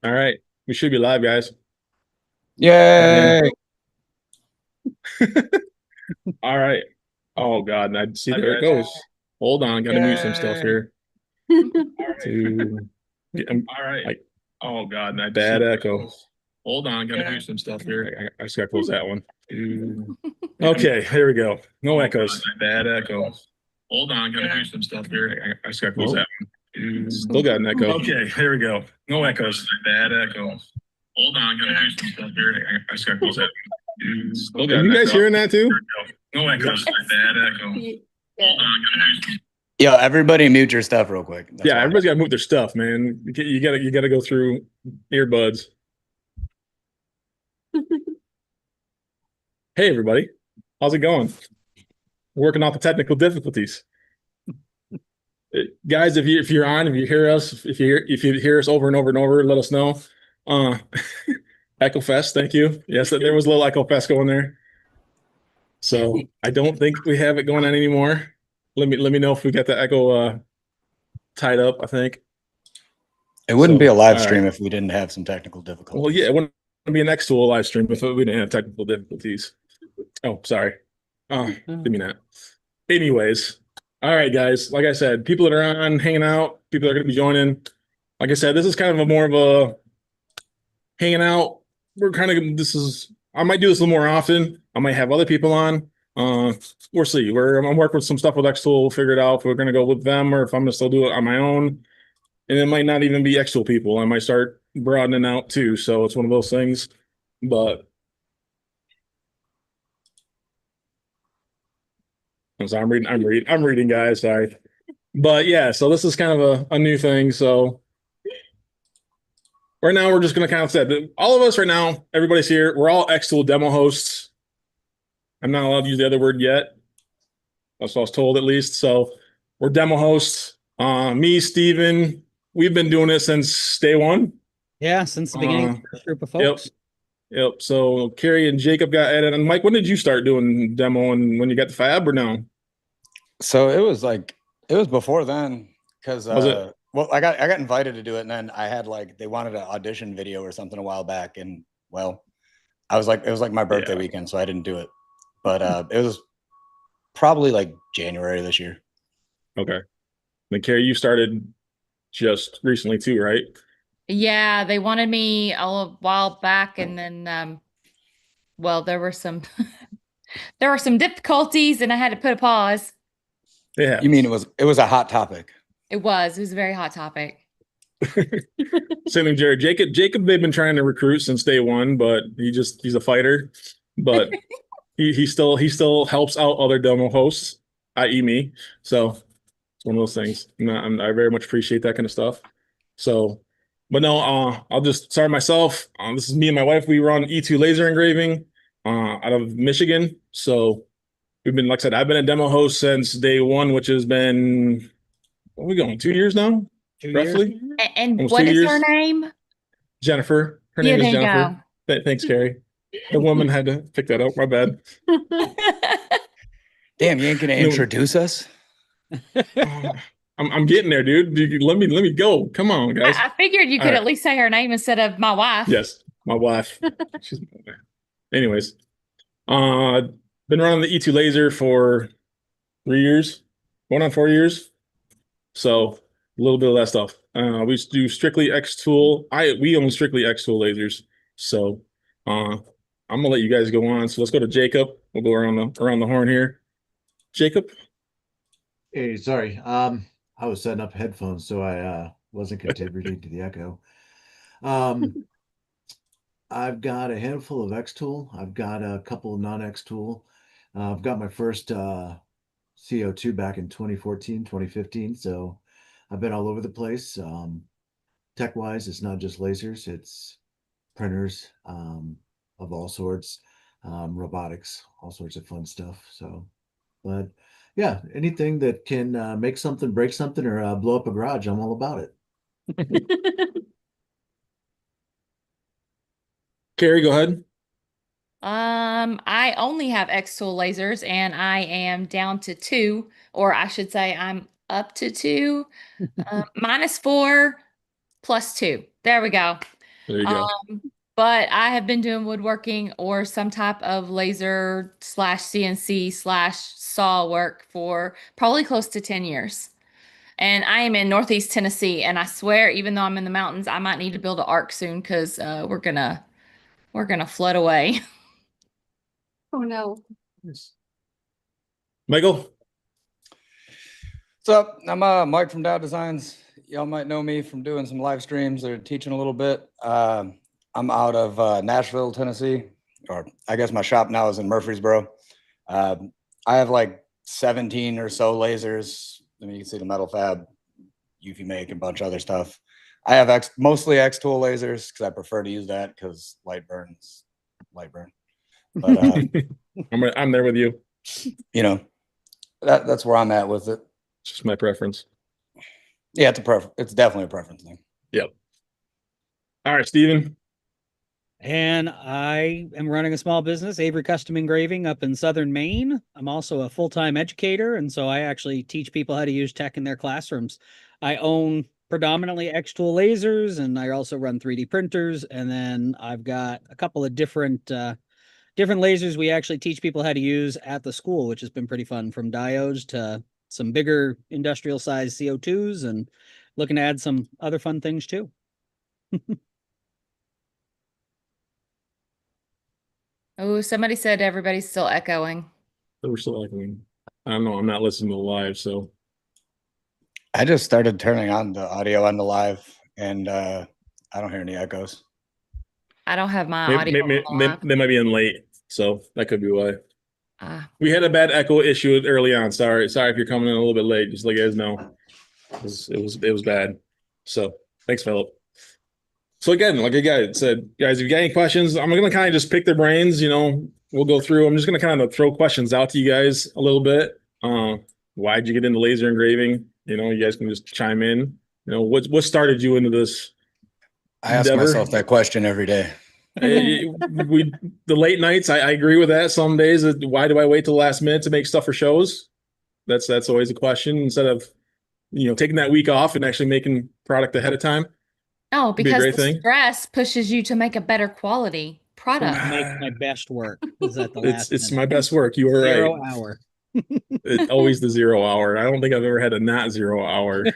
All right. We should be live, guys. And Yay! all right. Oh God. And I see there it goes. Hold on, gotta mute some stuff Yay! here. To all right. Like oh God, and I bad echo. Hold on, gotta mute some stuff here. I just gotta close that one. Okay, here we go. No echoes. Bad echo. Hold on, gotta mute some stuff here. I just gotta close that one. Still got an echo. Okay, here we go. No echoes. Bad echo. Hold on, gotta mute some stuff here. I just gotta close that one. Still got. Are you guys hearing that too? No echoes. Bad echo. Hold on, gotta mute some. Yo, everybody mute your stuff real quick. That's Yeah, why. everybody's got to move their stuff, man. You gotta go through earbuds. Hey, everybody, how's it going? Working off the technical difficulties, guys. If you're on, if you hear us, if you hear us over and over and over, let us know. Uh, Echo Fest, thank you. Yes, there was a little Echo Fest going there. So I don't think we have it going on anymore. Let me know if we got the echo tied up. I think. It wouldn't be a live all stream right. if we didn't have some technical Well, difficulties. yeah, it wouldn't be an xTool live stream if we didn't have technical difficulties. Oh, sorry. Give me that. Anyways, all right, guys. Like I said, people that are on hanging out, people that are going to be joining. Like I said, this is kind of a more of a hanging out. We're kind of this is. I might do this a little more often. I might have other people on. We'll see. I'm working with some stuff with xTool. We'll figure it out if we're going to go with them or if I'm going to still do it on my own. And it might not even be xTool people. I might start broadening out too. So it's one of those things. But so I'm reading, guys. Sorry. But yeah, so this is kind of a new thing. So right now we're just gonna kind of say all of us right now, everybody's here. We're all xTool demo hosts. I'm not allowed to use the other word yet. That's what I was told at least. So we're demo hosts. Me, Stephen, we've been doing it since day one. Yeah, since the beginning of the group of Yep. folks. Yep. So Kerry and Jacob got added. And Mike, when did you start doing demo and when you got the fab or no? So it was before then because Was it? well I got invited to do it and then I had they wanted an audition video or something a while back and well it was like my birthday weekend so I didn't do it. But it was probably like January this year. Okay. Then Kerry, you started just recently too, right? Yeah, they wanted me a while back, and then, well, there were some there were some difficulties, and I had to put a pause. Yeah. You mean it was a hot topic? It was a very hot topic. Same thing, Jared. Jacob, they've been trying to recruit since day one, but he's a fighter. But he still helps out other demo hosts, i.e. me. So it's one of those things. I very much appreciate that kind of stuff. So, but no, I'll just start myself. This is me and my wife. We run E2 laser engraving out of Michigan. So we've been, like I said, I've been a demo host since day one, which has been, what are we going, 2 years now? 2 years. Roughly? And Almost what 2 is years. her name? Jennifer. Her Yeah, name is there you Jennifer. Thanks, Kerry. The woman had to pick that up. My bad. Damn, you ain't gonna introduce us? I'm getting there, dude. Let me go. Come on, guys. I figured you could at least say her name instead of my wife. Yes, my wife. Anyways, been running the E2 laser for 3 years, going on 4 years. So a little bit of that stuff. We do strictly xTool. We own strictly xTool lasers. So I'm gonna let you guys go on. So let's go to Jacob. We'll go around the horn here. Jacob. Hey, sorry. I was setting up headphones, so I wasn't contributing to the echo. I've got a handful of xTool. I've got a couple of non-xTool. I've got my first CO2 back in 2014, 2015. So I've been all over the place. Tech-wise, it's not just lasers, it's printers of all sorts, robotics, all sorts of fun stuff. So, but yeah, anything that can make something, break something, or blow up a garage, I'm all about it. Kerry, go ahead. I only have xTool lasers and I am down to 2, or I should say I'm up to 2, -4 +2. There we go. There you go. But I have been doing woodworking or some type of laser slash CNC slash saw work for probably close to 10 years. And I am in Northeast Tennessee, and I swear, even though I'm in the mountains, I might need to build an ark soon because we're gonna flood away. Oh no. Nice. Michael? What's up? I'm Mike from Dow Designs. Y'all might know me from doing some live streams or teaching a little bit. I'm out of Nashville, Tennessee, or I guess my shop now is in Murfreesboro. I have like 17 or so lasers. I mean, you can see the metal fab, Eufy make, a bunch of other stuff. I have mostly xTool lasers because I prefer to use that because light burn. But I'm there with you. you know, that's where I'm at with it. It's just my preference. Yeah, it's definitely a preference thing. Yep. All right, Stephen. And I am running a small business, Avery Custom Engraving, up in Southern Maine. I'm also a full-time educator, and so I actually teach people how to use tech in their classrooms. I own predominantly xTool lasers, and I also run 3D printers. And then I've got a couple of different lasers we actually teach people how to use at the school, which has been pretty fun, from diodes to some bigger industrial size CO2s, and looking to add some other fun things too. Oh, somebody said everybody's still echoing. We're still echoing. I don't know. I'm not listening to the live, so. I just started turning on the audio on the live, and I don't hear any echoes. I don't have my audio. They might be in late, so that could be why. We had a bad echo issue early on. Sorry if you're coming in a little bit late. Just let you guys know, it was bad. So thanks, Philip. So again, like a guy said, guys, if you got any questions, I'm gonna kind of just pick their brains. We'll go through. I'm just gonna kind of throw questions out to you guys a little bit. Why'd you get into laser engraving? You guys can just chime in. What started you into this? I ask myself that question every day. The late nights, I agree with that. Some days, why do I wait till the last minute to make stuff for shows? That's always a question, instead of taking that week off and actually making product ahead of time. Oh, because the stress pushes you to make a better quality product. Make my best work. Is that the last it's my best work. You were right. 0 hour. It's always the 0 hour. I don't think I've ever had a not 0 hour.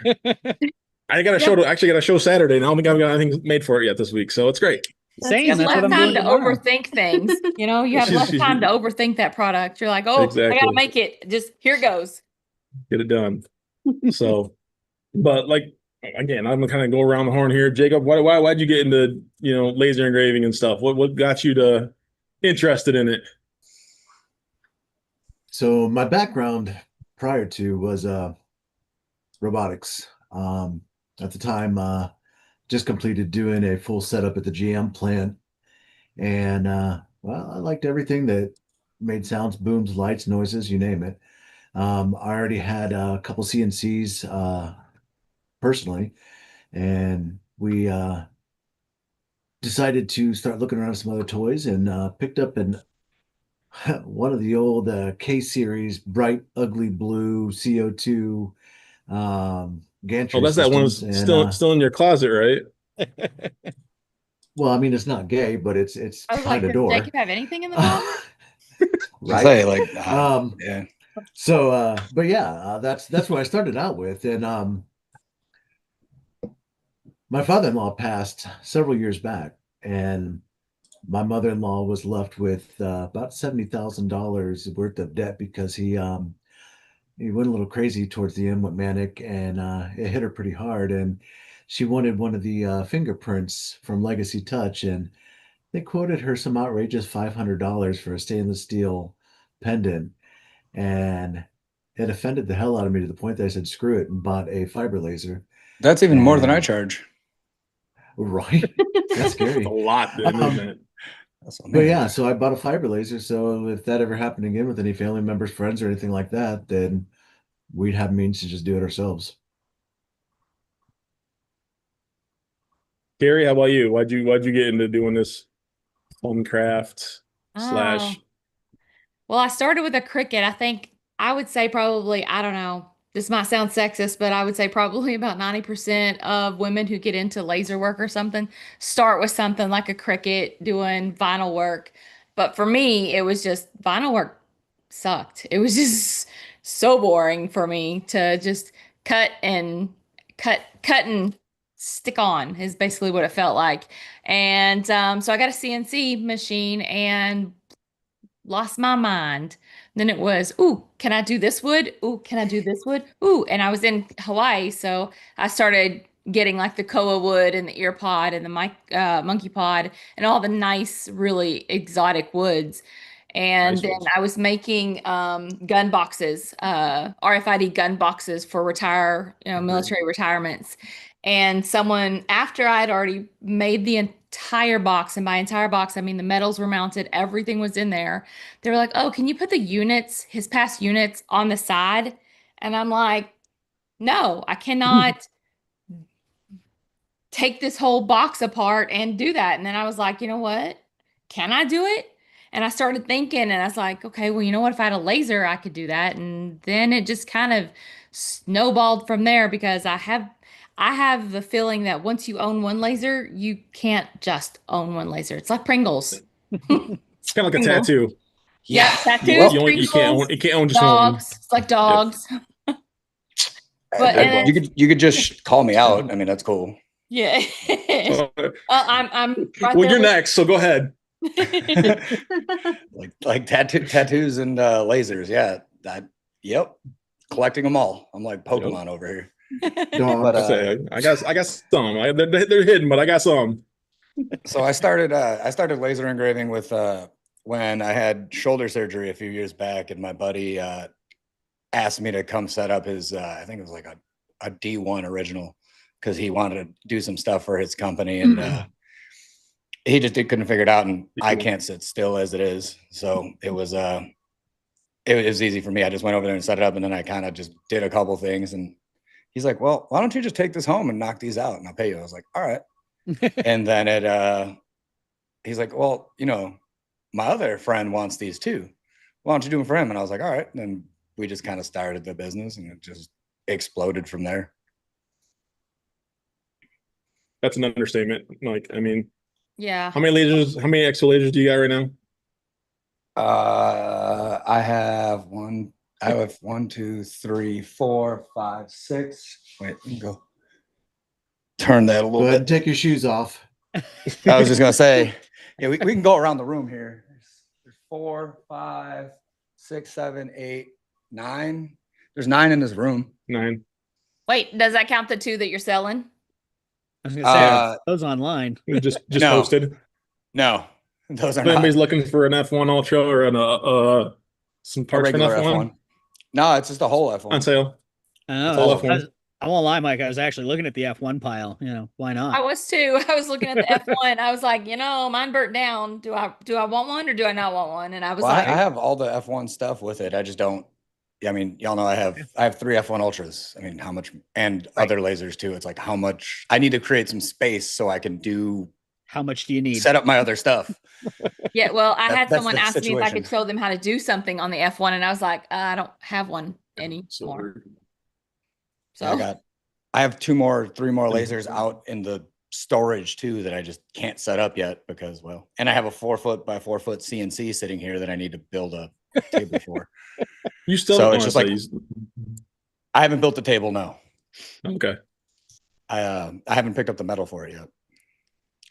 I got a show Saturday, and I don't think I've got anything made for it yet this week. So it's great. Same. That's less time to overthink things. You have less time to overthink that product. You're like, oh, exactly. I gotta make it. Just here goes. Get it done. So, but like, again, I'm gonna kind of go around the horn here. Jacob, why'd you get into laser engraving and stuff? What got you interested in it? So my background prior to was robotics. At the time, just completed doing a full setup at the GM plant, and I liked everything that made sounds, booms, lights, noises, you name it. I already had a couple CNCs personally, and we decided to start looking around some other toys, and picked up one of the old K-series bright ugly blue CO2 gantry. Oh, that's that one still in your closet, right? Well, I mean, it's not gay, but it's behind a door. Does Jacob have anything in the box? Right. Yeah. So but yeah, that's what I started out with. And my father-in-law passed several years back, and my mother-in-law was left with about $70,000 worth of debt because he went a little crazy towards the end, went manic, and it hit her pretty hard. And she wanted one of the fingerprints from Legacy Touch, and they quoted her some outrageous $500 for a stainless steel pendant. And it offended the hell out of me to the point that I said, screw it, and bought a fiber laser. That's even more than I charge. Right. That's scary. A lot, isn't it? But yeah, so I bought a fiber laser. So if that ever happened again with any family members, friends, or anything like that, then we'd have means to just do it ourselves. Kerry, how about you? Why'd you get into doing this home craft slash? Well, I started with a Cricut. I think I would say probably, I don't know, this might sound sexist, but I would say probably about 90% of women who get into laser work or something start with something like a Cricut doing vinyl work. But for me, it was just vinyl work sucked. It was just so boring for me to just cut and cut and stick on is basically what it felt like. And so I got a CNC machine and lost my mind. Then it was, ooh, can I do this wood? Ooh, can I do this wood? Ooh, and I was in Hawaii, so I started getting like the koa wood and the ear pod and the monkey pod and all the nice, really exotic woods. And Nice then ones. I was making gun boxes, RFID gun boxes for military retirements. And someone, after I'd already made the entire box, and by entire box, I mean the metals were mounted, everything was in there. They were like, "Oh, can you put the units, his past units on the side?" And I'm like, "No, I cannot take this whole box apart and do that." And then I was like, "You know what? Can I do it?" And I started thinking, and I was like, "Okay, well, you know what? If I had a laser, I could do that." And then it just kind of snowballed from there because I have the feeling that once you own one laser, you can't just own one laser. It's like Pringles. It's kind of like a Bingo. tattoo. Yeah, Yeah. tattoos, You can't Pringles, own just one. dogs. It's like dogs. But Good one. You could just call me out. I mean, that's cool. yeah. So, I'm right well, there you're with next, so go ahead. Like tattoos and lasers. Yeah. Yep. Collecting them all. I'm like Pokemon over here. Dogs. But I say I got some. They're hidden, but I got some. so I started laser engraving with when I had shoulder surgery a few years back, and my buddy asked me to come set up his I think it was like a D1 original because he wanted to do some stuff for his company, and he just couldn't figure it out, and I can't sit still as it is, so it was easy for me. I just went over there and set it up, and then I kind of just did a couple things, and he's like, "Well, why don't you just take this home and knock these out, and I'll pay you?" I was like, "All right." And then he's like, "Well, my other friend wants these too. Why don't you do them for him?" And I was like, "All right." And then we just kind of started the business, and it just exploded from there. That's an understatement. Like, I mean, Yeah. how many extra lasers do you got right now? I have one, two, three, four, five, six. Wait, let me go turn that a Go little ahead and bit. take your shoes off. I was just gonna say, yeah, we can go around the room here. There's 4, 5, 6, 7, 8, 9. There's 9 in this room. 9. Wait, does that count the 2 that you're selling? I was gonna say those online. Just No. posted. No, those are If anybody's not looking for an F1 Ultra or some a parts for an regular F1 F1. No, it's just a whole on F1. sale. Oh, all F1. I won't lie, Mike. I was actually looking at the F1 pile. Why not? I was too. I was looking at the F1. I was like, mine burnt down. Do I want one or do I not want one? And I was Well, like, I have all the F1 stuff with it. I just don't. I mean, y'all know I have 3 F1 Ultras. I mean, how much, and other lasers too. It's like how much I need to create some space so I can How much do you need? set up my other stuff. yeah, well, I had That's someone the ask me if I could situation. show them how to do something on the F1, and I was like, I don't have one anymore. So I have 3 more lasers out in the storage too that I just can't set up yet because, well, and I have a 4 foot by 4 foot CNC sitting here that I need to build a table for. You still So don't it's just want like to I haven't built the table. No, okay. I haven't picked up the metal for it yet.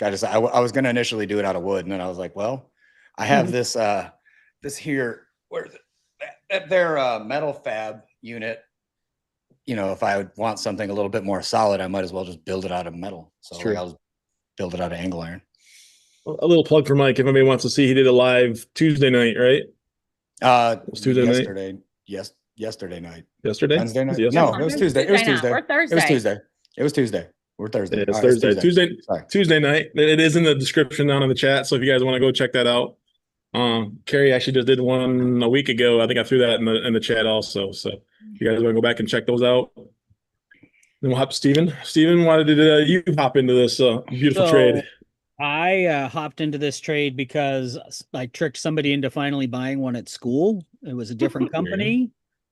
I was going to initially do it out of wood, and then I was like, well, I have this here. Where is it? Their metal fab unit. If I would want something a little bit more solid, I might as well just build it out of metal. So True. I'll build it out of angle iron. A little plug for Mike if anybody wants to see. He did a live Tuesday night, right? It was Tuesday night? yesterday. Yes, yesterday night. Yesterday? Wednesday night. Was it No, yesterday? it was Tuesday. It was Tuesday. We're Thursday. It was Tuesday. It was Tuesday. We're Thursday. Yeah, it's All right, Thursday. Sorry. Tuesday night. It is in the description down in the chat. So if you guys want to go check that out. Kerry actually just did one a week ago. I think I threw that in the chat also. So if you guys want to go back and check those out. Then we'll hop to Stephen. Stephen, why did you hop into this beautiful trade? I hopped into this trade because I tricked somebody into finally buying one at school. It was a different company.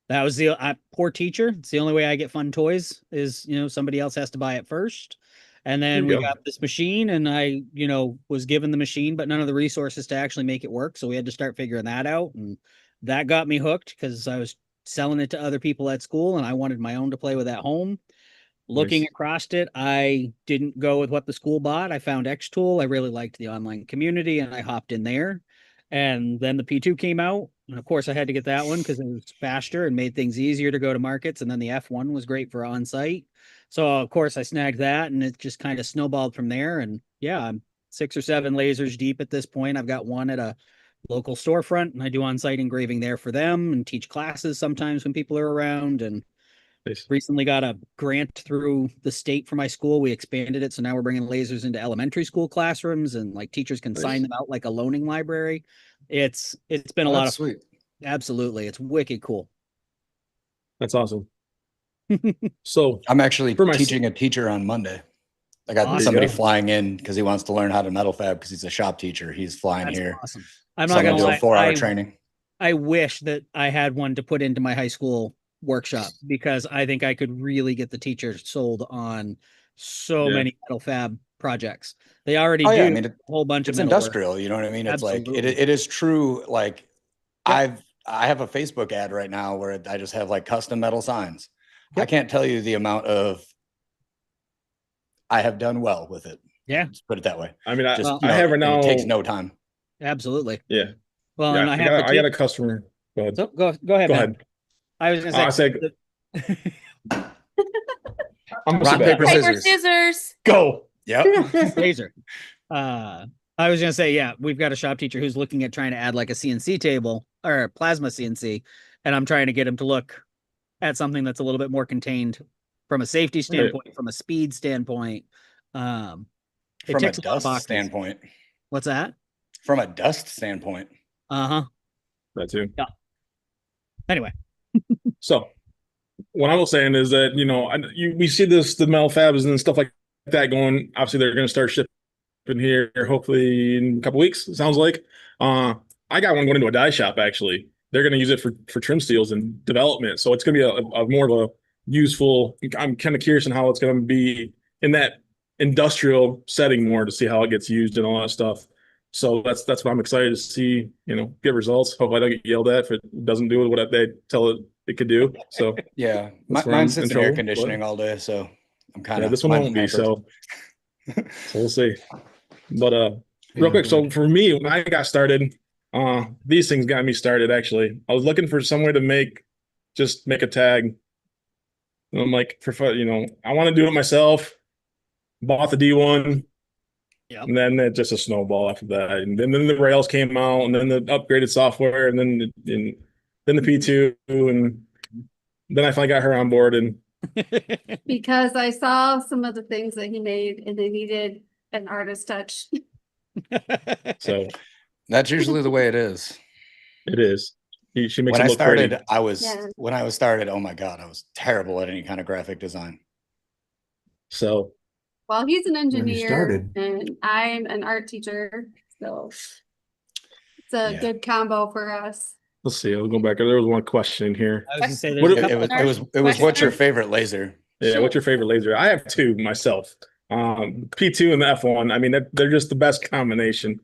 that was the poor teacher. It's the only way I get fun toys is, somebody else has to buy it first. And then There we you go. got this machine and I, was given the machine, but none of the resources to actually make it work. So we had to start figuring that out. And that got me hooked because I was selling it to other people at school and I wanted my own to play with at home. Looking Nice. across it, I didn't go with what the school bought. I found xTool. I really liked the online community and I hopped in there. And then the P2 came out. And of course, I had to get that one because it was faster and made things easier to go to markets. And then the F1 was great for on site. So, of course, I snagged that and it just kind of snowballed from there. And yeah, I'm 6 or 7 lasers deep at this point. I've got one at a local storefront and I do on site engraving there for them and teach classes sometimes when people are around. And Nice. recently got a grant through the state for my school. We expanded it. So now we're bringing lasers into elementary school classrooms and like teachers can sign them out like a loaning library. It's been a lot of sweet. Absolutely. It's wicked cool. That's awesome. So I'm actually For my- teaching a teacher on Monday. I got Awesome. somebody There you go. flying in because he wants to learn how to metal fab because he's a shop teacher. He's flying That's here. awesome. I'm So not I'm gonna gonna do lie. a 4-hour training. I wish that I had one to put into my high school workshop because I think I could really get the teachers sold on so Yeah. many metal fab projects. They already Oh do yeah, I mean a whole bunch of it's metal work. industrial. You know what I mean? It's like Absolutely. it is true. Like Yep. I have a Facebook ad right now where I just have like custom metal signs. I Yep. can't tell you the amount of I have done well with it. Yeah. Let's put it that way. I mean, I, Just Well, I have right and now. it takes no time. Absolutely. Yeah. Well, Yeah. and I I have got, the I got a customer. Go ahead. So go ahead, Go man. ahead. I was gonna I say, said, I'm Rock, gonna paper, say Paper, scissors. scissors. go. Yep. laser. I was gonna say, yeah, we've got a shop teacher who's looking at trying to add like a CNC table or a plasma CNC, and I'm trying to get him to look at something that's a little bit more contained from a safety standpoint, from a speed standpoint. It From a ticks a lot of dust boxes. standpoint. What's that? From a dust standpoint. Uh-huh. That too. Anyway, So what I was saying is that, we see the metal fabs and stuff like that going. Obviously, they're going to start shipping here hopefully in a couple weeks. It sounds like. I got one going into a die shop actually. They're going to use it for trim steels and development. So it's going to be a more of a useful. I'm kind of curious on how it's going to be in that industrial setting more to see how it gets used and all that stuff. So that's what I'm excited to see. Get results. Hope I don't get yelled at if it doesn't do what they tell it could do. So Yeah. That's where Mine I'm sits in in air trouble, conditioning all day, so I'm kind yeah, of this one won't be. So we'll see. But real quick, so for me, when I got started, these things got me started actually. I was looking for some way to make a tag. And I'm like, I want to do it myself. Bought the D1. Yep. And then it just a snowball after that. And then the Rails came out and then the upgraded software and then the P2 and then I finally got her on board and Because I saw some of the things that he made and they needed an artist touch. so that's usually the way it is. it is. She makes When it I look started, Yeah. when I was started, oh my God, I was terrible at any kind of graphic design. So Well, he's an you engineer started. and I'm an art teacher. So it's a Yeah. good combo for us. let's see. I'll go back. There was one question in here. I was gonna say What there's a if- couple It of was what's Question. your favorite laser? Yeah, Sure. what's your favorite laser? I have two myself. P2 and the F1. I mean, they're just the best combination.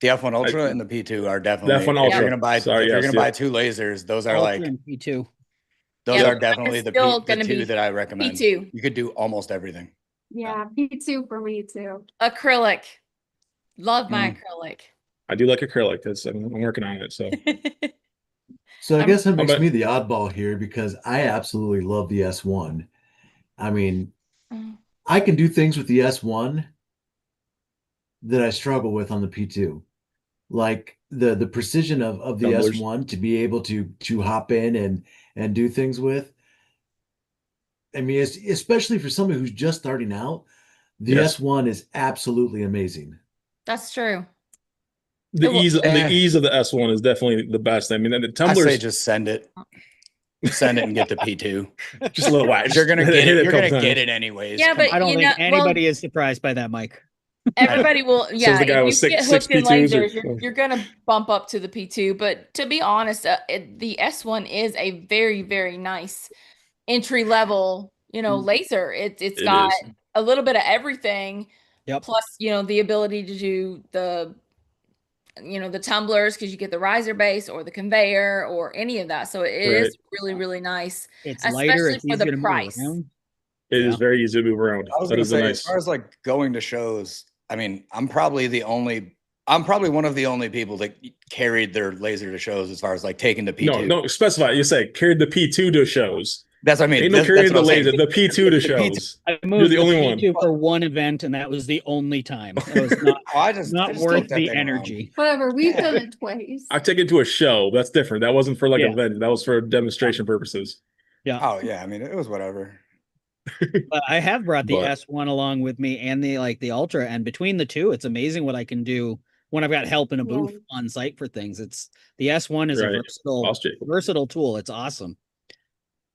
The F1 Ultra and the P2 are The definitely. F1 If Ultra. you're gonna buy, Sorry, if you're yes, gonna buy yeah. 2 lasers, those are Ultra like and P2. those Yeah, are mine definitely is the still the gonna be two that I recommend. P2. You could do almost everything. Yeah, P2 for me too. Acrylic. Love my Mm. acrylic. I do like acrylic. I'm working on it. So So I I'm- guess that makes but- me the oddball here because I absolutely love the S1. I mean, Mm. I can do things with the S1 that I struggle with on the P2. Like the precision of the Tumblers. S1 to be able to hop in and do things with. I mean, especially for somebody who's just starting out, the Yes. S1 is absolutely amazing. That's true. the Well, ease the eh. ease of the S1 is definitely the best. I mean, and the I tumblers say just send it. Send it and get the P2. just a little whack. You're gonna Hit get it. a You're couple gonna times. get it anyways. Yeah, Come but on. I don't You think know, well- anybody is surprised by that, Mike. Everybody will, yeah. the guy If with you get six hooked in P2s or- lasers, you're gonna bump up to the P2. But to be honest, the S1 is a very, very nice entry level, laser. It's It got is. a little bit of everything, Yep. plus the ability to do the tumblers because you get the riser base or the conveyor or any of that. So it Right. is really, really nice, It's lighter. especially It's for easier the to move price. around. It Yeah. is very easy to move around. I was That gonna is the say, nice. as far as like going to shows, I mean, I'm probably one of the only people that carried their laser to shows as far as like taking the P2. No, specify. You say carried the P2 to shows. That's what I mean. Ain't no That's carrying what the I'm saying. laser, the P2 to shows. I You're moved the the only one. P2 for one event, and that was the only time. It was not Oh, I just worth take that the thing around. energy. Whatever, we've Yeah. done it twice. I've taken it to a show. That's different. That wasn't for like Yeah. an event. That was for demonstration purposes. Yeah. Oh yeah, I mean, it was whatever. But I have brought the But- S1 along with me and the Ultra, and between the two, it's amazing what I can do when I've got help in a booth Yeah. on site for things. The S1 is a Right. Boss Jacob. versatile tool. It's awesome.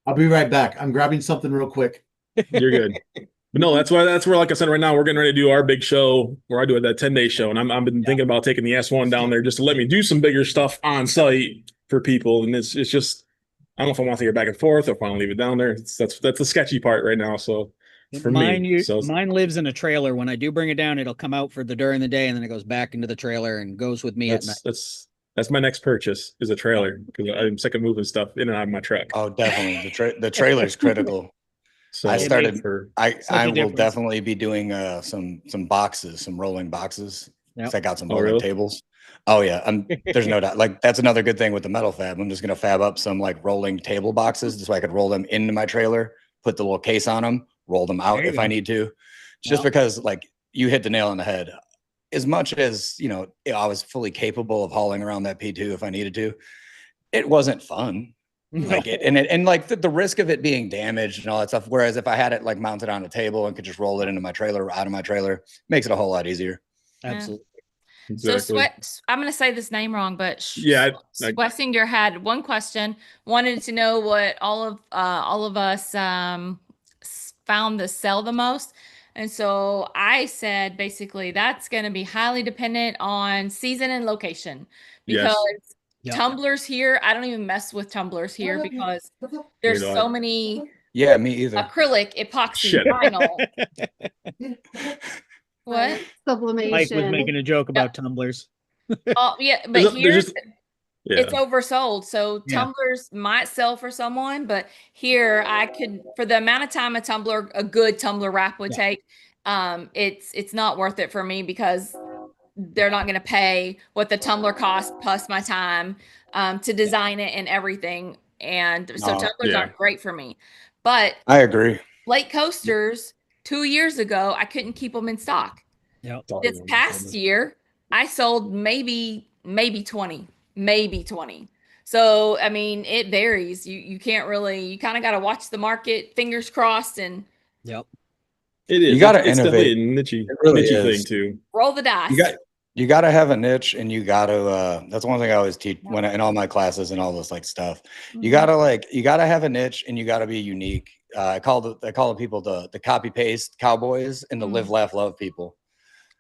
I'll be right back. I'm grabbing something real quick. You're good. But no, that's where, like I said, right now, we're getting ready to do our big show where I do that 10-day show. And I've been thinking about taking the S1 down there just to let me do some bigger stuff on site for people. And it's just, I don't know if I want to take it back and forth or if I want to leave it down there. That's the sketchy part right now. So for mine, me, so mine lives in a trailer. When I do bring it down, it'll come out for during the day, and then it goes back into the trailer and goes with me at night. that's my next purchase is a trailer because I'm sick of moving stuff in and out of my truck. Oh, definitely. The trailer's critical. So I started. for I a will difference. definitely be doing some boxes, some rolling boxes. 'Cause Yep. I got some Oh, rolling really? tables. Oh yeah, there's no doubt. Like that's another good thing with the metal fab. I'm just gonna fab up some like rolling table boxes so I could roll them into my trailer, put the little case on them, roll them out There you if I go. need to. Just Yep. because like you hit the nail on the head. As much as I was fully capable of hauling around that P2 if I needed to, it wasn't fun. Like and like the risk of it being damaged and all that stuff. Whereas if I had it like mounted on a table and could just roll it into my trailer or out of my trailer, makes it a whole lot easier. Absolutely. exactly. So I'm going to say this name wrong, but Yeah, Swessinger had one question, wanted to know what all of us found to sell the most. And so I said, basically, that's going to be highly dependent on season and location because Yep. tumblers here, I don't even mess with tumblers here because there's Neither do I. so many Yeah, me either. acrylic, epoxy, Shit. vinyl. What? Sublimation. Mike was making a joke about tumblers. Oh, yeah, but There's here just- it's oversold. So Yeah. tumblers might sell for someone, but here I could, for the amount of time a good tumbler wrap would take, it's not worth it for me because they're not going to pay what the tumbler cost plus my time to design it and everything. And so tumblers aren't great for me. But I agree. lake coasters 2 years ago, I couldn't keep them in stock. Yep. This past year, I sold maybe 20. So, I mean, it varies. You can't really, you kind of got to watch the market, fingers crossed, and Yep. It is. You gotta it's innovate. definitely a niche, It really niche is. thing too. roll the dice. You got to have a niche, and you got to. That's one thing I always teach in all my classes and all this like stuff. You got to have a niche, and you got to be unique. I call the people the copy paste cowboys and the live laugh love people.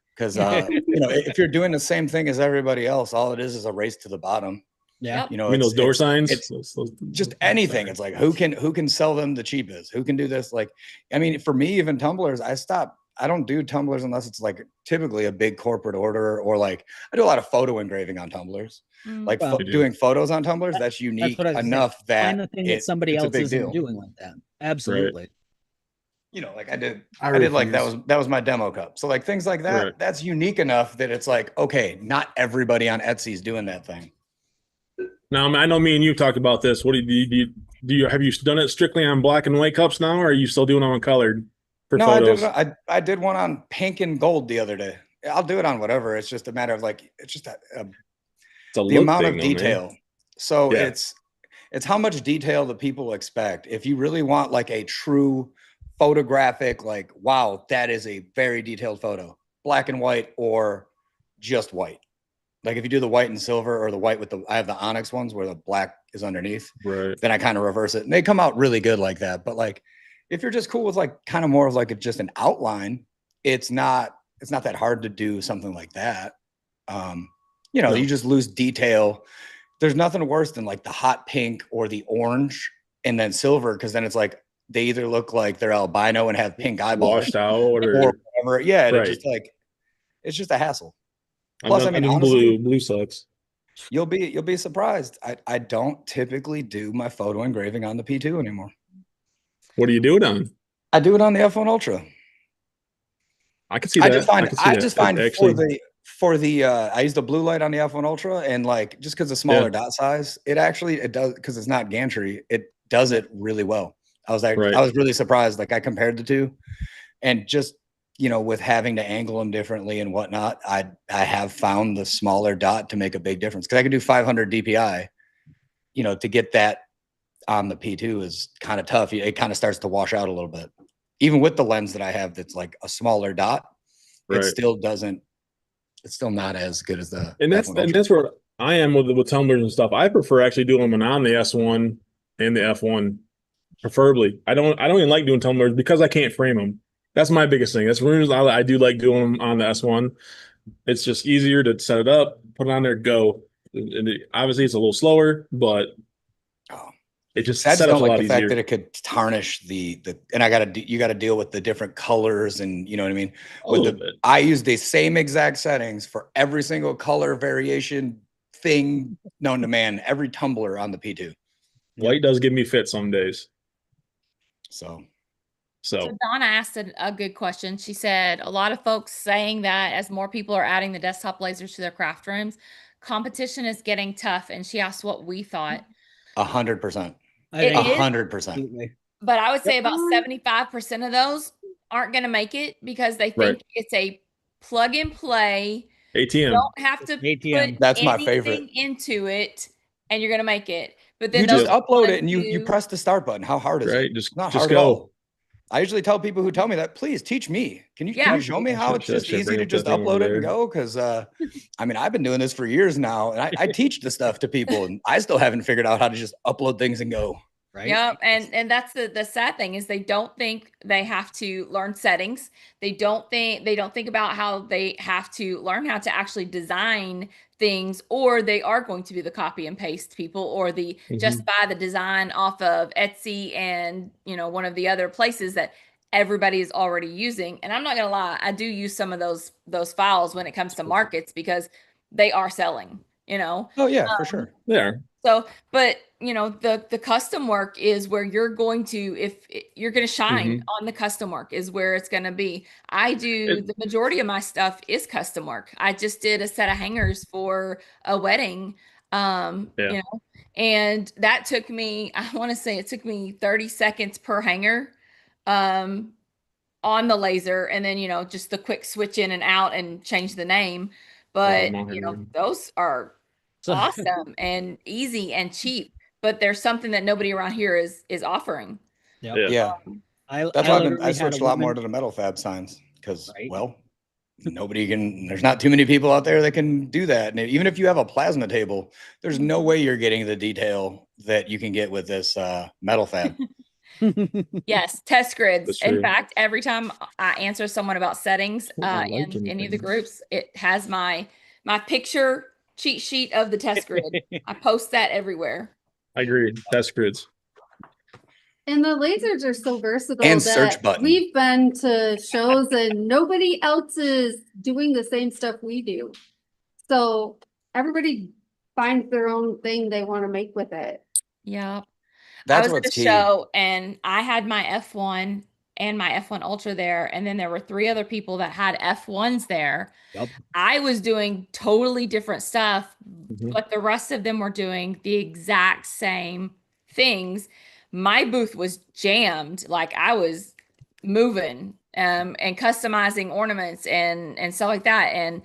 Because if you're doing the same thing as everybody else, all it is a race to the bottom. Yeah. Yep. I mean, those door signs. It's Those just anything. It's like who can sell them the cheapest? Who can do this? Like, I mean, for me, even tumblers, I don't do tumblers unless it's like typically a big corporate order or like I do a lot of photo engraving on tumblers. Like Well, doing photos on tumblers, that's unique what I was gonna say. enough that Find the thing that somebody it's a else big isn't deal. doing like that. Absolutely. Like I did refuse. like that was my demo cup. So like things like that, Right. that's unique enough that it's like, okay, not everybody on Etsy is doing that thing. Now, I know me and you've talked about this. What do you have you done it strictly on black and white cups now, or are you still doing them on colored for No, photos? I did one on pink and gold the other day. I'll do it on whatever. It's just a matter of like, it's just It's a the look amount thing, of though, man. detail. So Yeah. it's how much detail the people expect. If you really want like a true photographic, like, wow, that is a very detailed photo, black and white or just white. Like if you do the white and silver or the white with I have the onyx ones where the black is underneath, Right. then I kind of reverse it and they come out really good like that. But like, if you're just cool with like kind of more of like just an outline, it's not it's not that hard to do something like that. You know, No. you just lose detail. There's nothing worse than like the hot pink or the orange and then silver, because then it's like they either look like they're albino and have pink eyeballs Washed out or or whatever. Yeah, and right. it just like it's just a hassle. I'm Plus, done, I mean, I'm in honestly, blue sucks. you'll be surprised. I don't typically do my photo engraving on the P2 anymore. What do you do it on? I do it on the F1 Ultra. I can see I that. just find I can see that. Actually, for the I use the blue light on the F1 Ultra, and like just because the smaller dot size, it does, because it's not gantry, it does it really well. I was like, right. I was really surprised. Like I compared the two, and just, you know, with having to angle them differently and whatnot, I have found the smaller dot to make a big difference, because I can do 500 DPI. You know, to get that on the P2 is kind of tough. It kind of starts to wash out a little bit. Even with the lens that I have that's like a smaller dot, Right. it still doesn't, it's still not as good as the And that's where I am with tumblers and stuff. I prefer actually doing them on the S1 and the F1, preferably. I don't even like doing tumblers because I can't frame them. That's my biggest thing. That's the reason I do like doing them on the S1. It's just easier to set it up, put it on there, go. Obviously, it's a little slower, but it just I just don't like a lot the fact easier. that it could tarnish the and you got to deal with the different colors, and you know what I mean. I use the same exact settings for every single color variation thing known to man, every tumbler on the P2. Light does give me fit some days. So Donna asked a good question. She said, a lot of folks saying that as more people are adding the desktop lasers to their craft rooms, competition is getting tough. And she asked what we thought. 100%. It is, 100%. but I would say about 75% of those aren't going to make it because they think it's a plug and play. ATM. You don't have to put That's my favorite into it, and you're going to make it. But then you just upload it and you press the start button. How hard is it? Just not just hard go. At all. I usually tell people who tell me that, please teach me. Can you show me how it's just easy to just upload it and go? Because I mean, I've been doing this for years now, and I teach the stuff to people, and I still haven't figured out how to just upload things and go. Right. Yeah, and that's the sad thing is they don't think they have to learn settings. They don't think about how they have to learn how to actually design things, or they are going to be the copy and paste people, or the just buy the design off of Etsy and, you know, one of the other places that everybody is already using. And I'm not gonna lie, I do use some of those files when it comes to markets because they are selling, you know. Oh yeah, for sure. Yeah. So, but you know, the custom work is where you're going to, if you're going to shine on the custom work is where it's going to be. I do the majority of my stuff is custom work. I just did a set of hangers for a wedding, you know, and that took me, I want to say it took me 30 seconds per hanger, on the laser. And then, you know, just the quick switch in and out and change the name. But, you know, those are awesome and easy and cheap, but there's something that nobody around here is offering. Yeah. That's why I switched a lot more to the metal fab signs, because well, there's not too many people out there that can do that. And even if you have a plasma table, there's no way you're getting the detail that you can get with this metal fab. Yes, test grids. In fact, every time I answer someone about settings in any of the groups, it has my picture cheat sheet of the test grid. I post that everywhere. I agree. Test grids. And the lasers are so versatile and that search button. We've been to shows and nobody else is doing the same stuff we do. So everybody finds their own thing they want to make with it. Yeah. That's I was what's at a key. show and I had my F1 and my F1 Ultra there. And then there were 3 other people that had F1s there. Yep. I was doing totally different stuff, but the rest of them were doing the exact same things. My booth was jammed. Like I was moving and customizing ornaments and stuff like that. And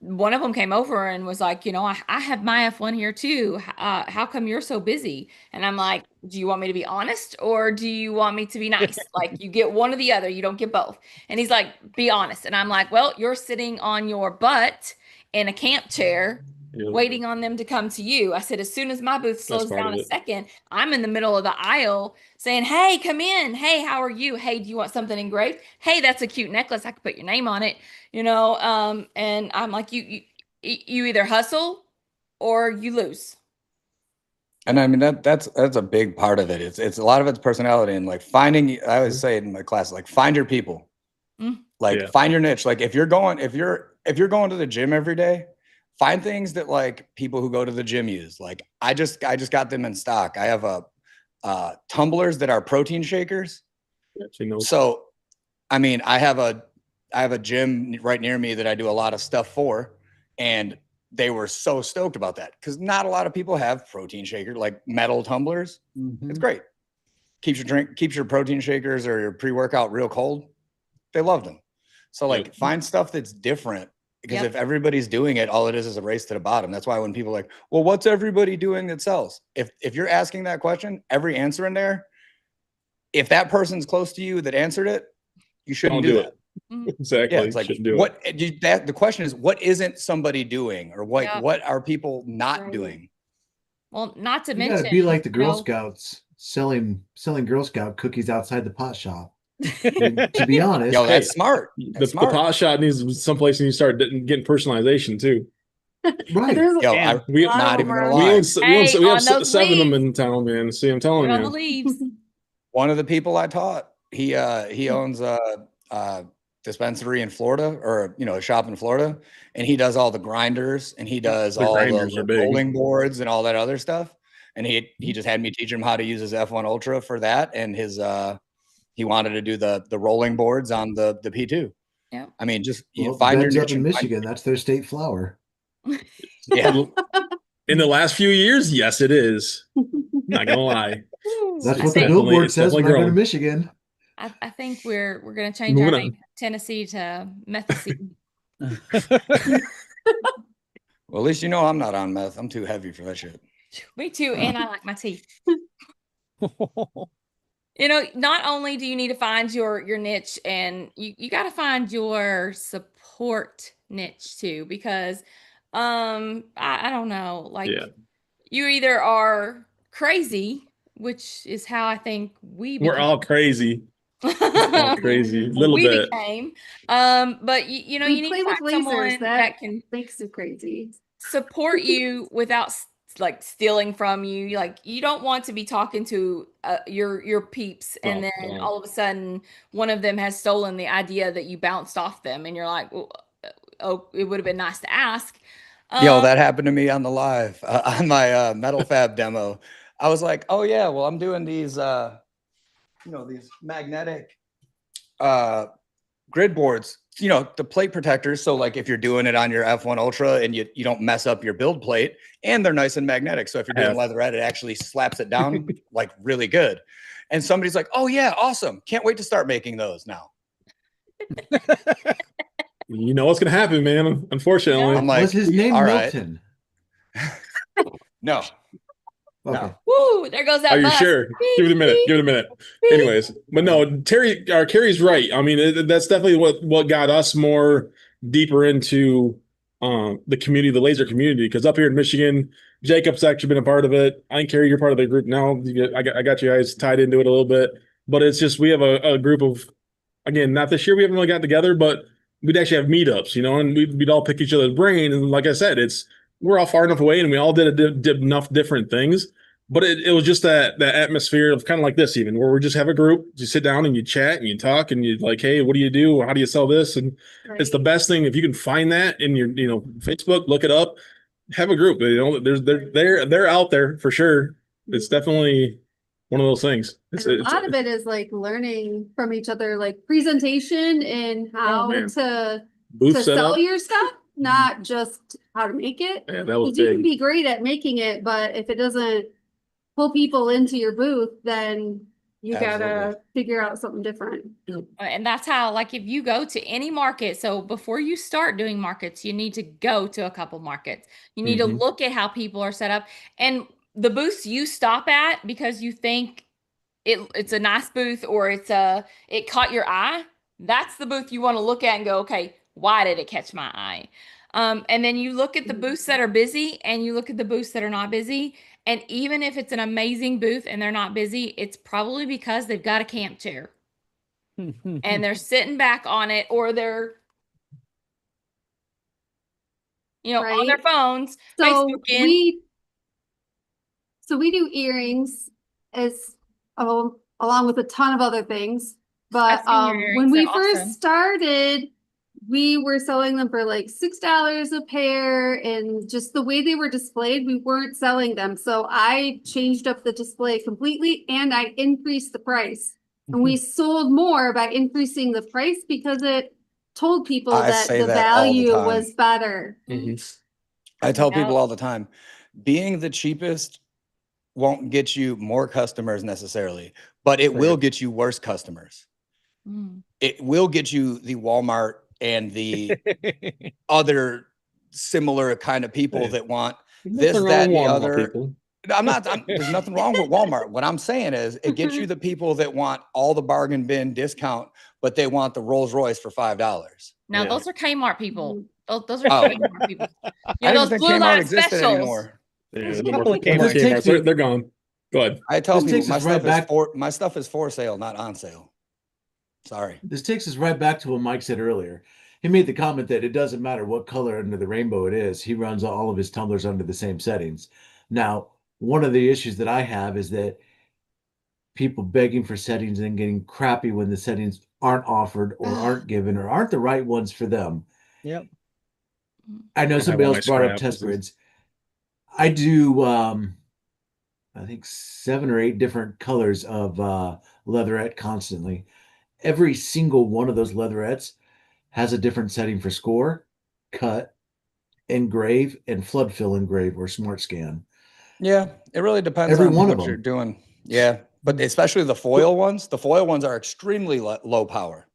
one of them came over and was like, you know, I have my F1 here too. How come you're so busy? And I'm like, do you want me to be honest or do you want me to be nice? Like you get one or the other, you don't get both. And he's like, be honest. And I'm like, well, you're sitting on your butt in a camp chair waiting on them to come to you. I said, as soon as my booth slows part down of a it. second, I'm in the middle of the aisle saying, hey, come in. Hey, how are you? Hey, do you want something engraved? Hey, that's a cute necklace. I could put your name on it, you know? And I'm like, you either hustle or you lose. And I mean, that's a big part of it. It's a lot of it's personality, and like finding, I always say in my class, like find your people, like find your niche. Like if you're going to the gym every day, find things that like people who go to the gym use. Like I just got them in stock. I have tumblers that are protein shakers. So, I mean, I have a gym right near me that I do a lot of stuff for, and they were so stoked about that because not a lot of people have protein shaker, like metal tumblers. It's great. Keeps your protein shakers or your pre-workout real cold. They loved them. So like find stuff that's different, because if everybody's doing it, all it is a race to the bottom. That's why when people are like, well, what's everybody doing that sells? If you're asking that question, every answer in there, if that person's close to you that answered it, you shouldn't do that. Exactly. Yeah, it's like the question is, what isn't somebody doing, or what are people not doing? Well, not to You mention, gotta be like the Girl Scouts selling Girl Scout cookies outside the pot shop. I mean, to be honest, yo, that's smart. The pot shop needs someplace, and you start getting personalization too. Right. Yo, I'm not even gonna lie. We have 7 of them in town, man. See, I'm telling on the you. leaves. One of the people I taught, he owns a dispensary in Florida, or a shop in Florida, and he does all the grinders, and he does all the rolling boards and all that other stuff. And he just had me teach him how to use his F1 Ultra for that, and his he wanted to do the rolling boards on the P2. Yeah. I mean, just find your niche up in Michigan. That's their state flower. Yeah. In the last few years, yes, it is. Not gonna lie. That's what the billboard says when I go to Michigan. I think we're gonna change our name, Tennessee, to Methicene. Well, at least I'm not on meth. I'm too heavy for that shit. Me too, and I like my tea. Not only do you need to find your niche, and you got to find your support niche too, because I don't know, like you either are crazy, which is how I think we're all crazy. All crazy, a little bit. Became, but you need to find someone that can makes it crazy, support you without like stealing from you. Like you don't want to be talking to your peeps, and then all of a sudden one of them has stolen the idea that you bounced off them, and you're like, oh, it would have been nice to ask. Yo, that happened to me on the live on my metal fab demo. I was like, oh yeah, well, I'm doing these these magnetic grid boards, the plate protectors. So like if you're doing it on your F1 Ultra and you don't mess up your build plate, and they're nice and magnetic. So if you're doing leatherette, it actually slaps it down like really good. And somebody's like, oh yeah, awesome. Can't wait to start making those now. You know what's going to happen, man. Unfortunately. I'm like, was his name Milton? No. Okay. No. Woo, there goes that. Are you sure? Give it a minute. Anyways, but no, Kerry's right. I mean, that's definitely what got us more deeper into the community, the laser community. Because up here in Michigan, Jacobb's actually been a part of it. I think Kerry, you're part of the group now. I got you guys tied into it a little bit, but it's just we have a group of, again, not this year, we haven't really got together, but we'd actually have meetups, and we'd all pick each other's brain. And like I said, we're all far enough away, and we all did enough different things. But it was just that atmosphere of kind of like this, even where we just have a group, you sit down and you chat and you talk and you like, hey, what do you do? How do you sell this? And it's the best thing if you can find that in your Facebook, look it up, have a group. They're out there for sure. It's definitely one of those things. A lot of it is like learning from each other, like presentation and how to sell your stuff, not just how to make it. Yeah, that was big. You can be great at making it, but if it doesn't pull people into your booth, then you gotta figure out something different. And that's how, like, if you go to any market, so before you start doing markets, you need to go to a couple markets. You need to look at how people are set up, and the booths you stop at because you think it's a nice booth or it caught your eye. That's the booth you want to look at and go, okay, why did it catch my eye? And then you look at the booths that are busy and you look at the booths that are not busy. And even if it's an amazing booth and they're not busy, it's probably because they've got a camp chair and they're sitting back on it, or they're, on their Right. phones, So Facebooking. we do earrings as along with a ton of other things. But I've seen your when earrings. we They're first awesome. started, we were selling them for like $6 a pair, and just the way they were displayed, we weren't selling them. So I changed up the display completely and I increased the price. And we sold more by increasing the price because it told people I that say the that all the value time. was better. I tell Yep. people all the time, being the cheapest won't get you more customers necessarily, but it will get you worse customers. Mm. It will get you the Walmart and the other similar kind of people that want this, that, and the other. There's nothing wrong with Walmart. What I'm saying is it gets you the people that want all the bargain bin discount, but they want the Rolls Royce for $5. Now, those are Kmart people. Those are Oh. Kmart people. I Those didn't think blue Kmart light existed specials. anymore. Yeah, There's a no more couple of Kmart. Kmart. This takes me- They're gone. Go ahead. I tell This people takes us right back- my stuff is for sale, not on sale. Sorry. This takes us right back to what Mike said earlier. He made the comment that it doesn't matter what color under the rainbow it is. He runs all of his tumblers under the same settings. Now, one of the issues that I have is that people begging for settings and getting crappy when the settings aren't offered or aren't given or aren't the right ones for them. Yep. I know I have somebody all else my brought up scrap. test grids. I do I think 7 or 8 different colors of leatherette constantly. Every single one of those leatherettes has a different setting for score, cut, engrave, and flood fill engrave or smart scan. Yeah, it really depends Every on one of what you're them. doing. Yeah, but especially the foil ones. The foil ones are extremely low power.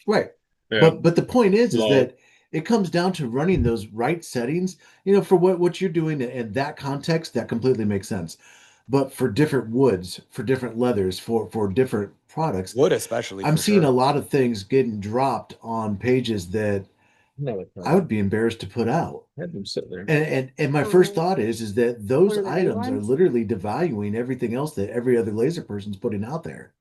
Right. Yeah. But the point is Low. that it comes down to running those right settings. For what you're doing in that context, that completely makes sense. But for different woods, for different leathers, for different products, Wood especially. I'm for seeing sure. a lot of things getting dropped on pages that I would be embarrassed to put out. I had them sitting there. And my first thought is that those What are the new items are ones? literally devaluing everything else that every other laser person's putting out there.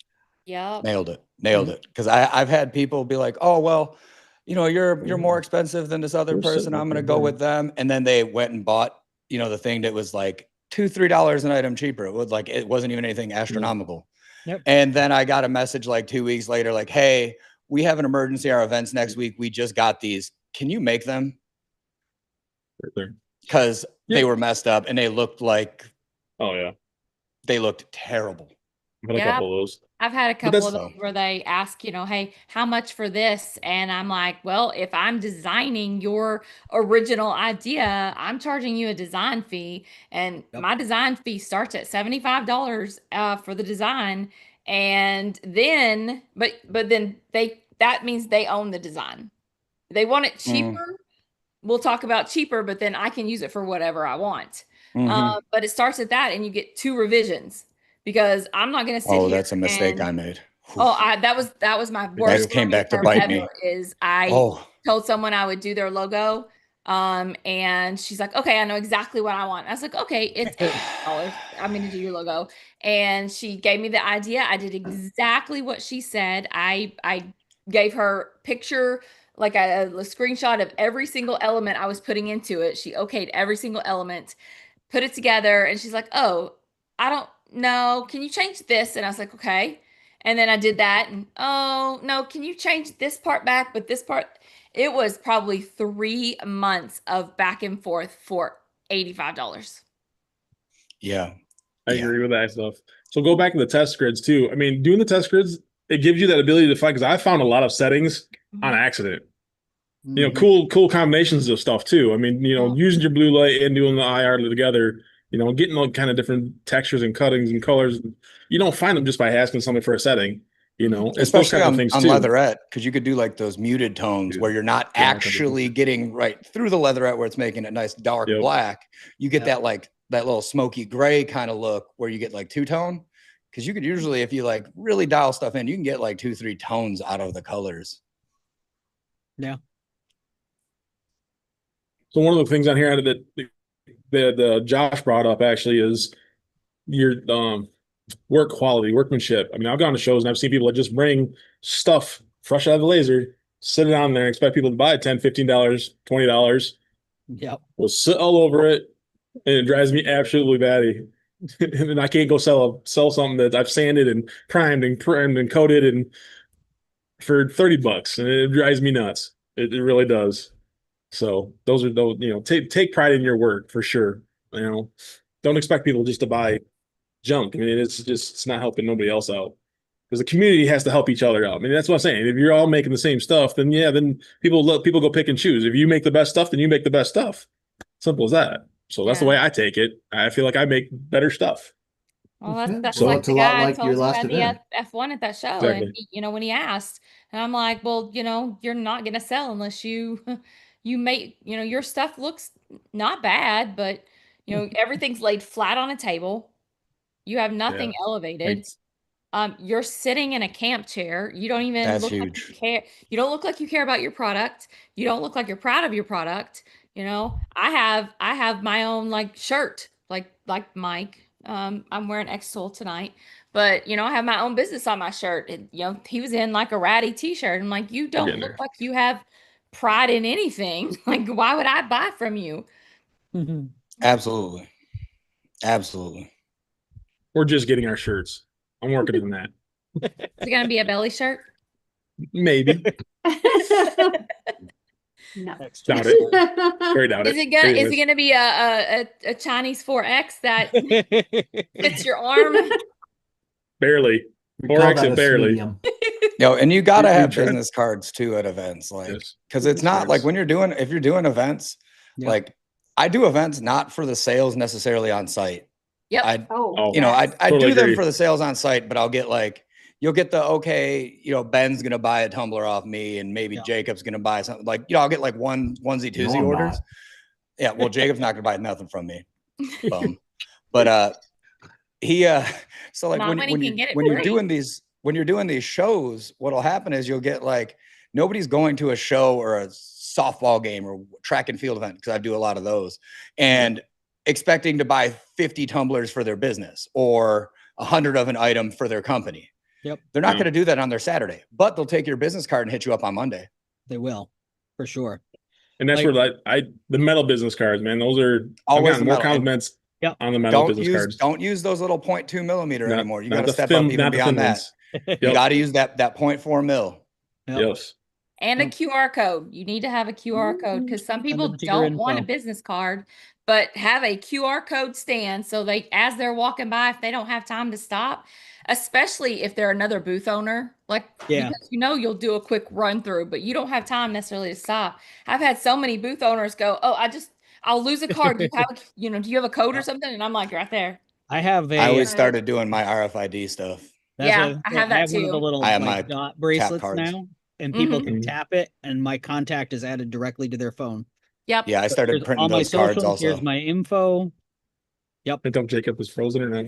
Yep. Nailed it. Because I've had people be like, oh well, you're more expensive than this other They're person. sitting I'm up gonna there, go yeah. with them. And then they went and bought, the thing that was like $2-3 an item cheaper. It wasn't even anything astronomical. Yep. And then I got a message like 2 weeks later, like, hey, we have an emergency. Our event's next week. We just got these. Can you make them? Right there. Because Yeah. they were messed up and they looked Oh yeah. terrible. I've had a Yeah. couple of those. I've had a But couple that's- of those where they ask, hey, how much for this? And I'm like, well, if I'm designing your original idea, I'm charging you a design fee. And Yep. my design fee starts at $75 for the design. And then, but then that means they own the design. They want it cheaper. We'll talk about cheaper, but then I can use it for whatever I want. But it starts at that and you get 2 revisions because I'm not going to sit Oh, here that's a mistake and- I made. Oh, that was my worst came back to term bite ever. me. Is I told someone I would do their logo, and she's like, "Okay, I know exactly what I want." I was like, "Okay, it's $8. I'm going to do your logo," and she gave me the idea. I did exactly what she said. I gave her picture, like a screenshot of every single element I was putting into it. She okayed every single element, put it together, and she's like, "Oh, I don't know. Can you change this?" And I was like, "Okay." And then I did that, and oh no, can you change this part back? But this part, it was probably 3 months of back and forth for $85. Yeah. I agree with that stuff. So go back to the test grids too. I mean, doing the test grids, it gives you that ability to find, because I found a lot of settings on accident. Cool combinations of stuff too. I mean, using your blue light and doing the IR together, getting all kind of different textures and cuttings and colors. You don't find them just by asking somebody for a setting, It's those Especially kinds on, of things on too. leatherette, because you could do like those muted tones Dude. where you're not Yeah, actually getting right through the leatherette where it's making it nice dark Yep. black. You get Yep. that little smoky gray kind of look where you get like 2-tone. Because you could usually, if you like really dial stuff in, you can get like 2-3 tones out of the colors. Yeah. So one of the things on here that Josh brought up actually is your work quality, workmanship. I mean, I've gone to shows and I've seen people that just bring stuff fresh out of the laser, sit it on there, and expect people to buy it $10, $15, $20. Yep. Will sit all over it, and it drives me absolutely batty. And then I can't go sell something that I've sanded and primed and coated and for $30, and it drives me nuts. It really does. So those are those, take pride in your work for sure. Don't expect people just to buy junk. I mean, it's not helping nobody else out, because the community has to help each other out. I mean, that's what I'm saying. If you're all making the same stuff, then then people go pick and choose. If you make the best stuff, then you make the best stuff. Simple as that. So that's the way I take it. I feel like I make better stuff. Well, that's So like it's a the lot guy like told your us who last had the event. F1 at that show, Exactly. and he, when he asked, and I'm like, well, you're not gonna sell unless you make, your stuff looks not bad, but everything's laid flat on a table. You have nothing elevated. You're sitting in a camp chair. You don't even That's look like huge. you care. You don't look like you care about your product. You don't look like you're proud of your product. I have my own like shirt, like Mike. I'm wearing xTool tonight, but I have my own business on my shirt. And, he was in like a ratty t-shirt. I'm like, you don't look like you have pride in anything. Like, why would I buy from you? Absolutely. Absolutely. We're just getting our shirts. I'm working on that. Is it gonna be a belly shirt? Maybe. No. Doubt it. Very doubt Is it. it gonna be a Chinese 4X that fits your arm? Barely. We call 4X that it a barely. medium. And you got to We have tried. business cards too at events, like, Yes. because it's not like Cards. if you're doing events, Yep. like I do events not for the sales necessarily on site. Yep. I Oh, I Totally do them agree. for the sales on site, but I'll get you'll get Ben's gonna buy a tumbler off me, and maybe Jacob's gonna buy something, I'll get like onesie No, twosie I'm orders. not. Yeah, well, Jacob's not gonna buy nothing from me. Bum. But so like Not when he can get it when you're free. doing these shows, what'll happen is you'll get nobody's going to a show or a softball game or track and field event, because I do a lot of those, and expecting to buy 50 tumblers for their business or 100 of an item for their company. Yep. They're not going to do that on their Saturday, but they'll take your business card and hit you up on Monday. They will, for sure. And that's where the metal business cards, man, those are Always I've the gotten more metal. compliments on the metal business cards. Don't use those little 0.2 millimeter Not- anymore. You not got to the step thin- up even not the beyond thin that. ones. You got to use that 0.4 mil. Yep. Yes. And a QR code. You need to have a QR code, because some people them to your don't want a info. business card, but have a QR code stand, so as they're walking by, if they don't have time to stop, especially if they're another booth owner, because you'll do a quick run through, but you don't have time necessarily to stop. I've had so many booth owners go, "Oh, I'll lose a card. Do you have a code or something?" And I'm like, right there. I have I always Okay. started doing my RFID stuff. That's I have that one of the too. little I have my dot bracelets cards. now, and people Mhm. can tap it, and my contact is added directly to their phone. Yep. Yeah, I So started here's printing all my those cards socials. also. Here's my info. I don't Jacob is frozen or not.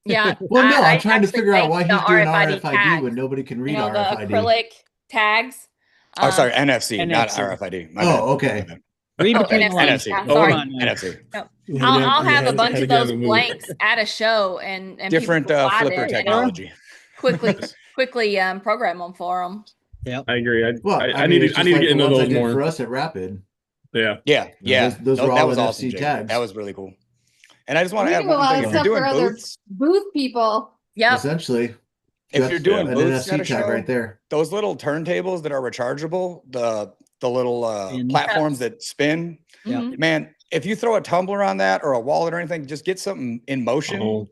Yeah. Well, no, I'm I trying to actually figure out make why the he's doing RFID RFID tags. when nobody can read The RFID. acrylic tags. Oh, sorry, NFC, not NFC. RFID. My bad. Okay. My bad. Read Oh, between the NFC. lines. Yeah, Come sorry. on now. NFC. I'll have a bunch of those blanks at a show, and Different people buy flipper them, and I'll technology. quickly program them for them. Yep. I agree. Well, I need it's to just get like the into ones I those did more. for us at Rapid. Yeah. Yeah. Those were all that was NFC awesome, Jake. tags. That was really cool. And I just want We to add do a one lot thing. of If you're stuff for doing other booths, booth people. Yep. Essentially. if you're Just doing an booths at NFC a tag show, right there. those little turntables that are rechargeable, the little Spin. platforms that spin, Yep. Mhm. man, if you throw a tumbler on that or a wallet or anything, just get something in motion. Oh,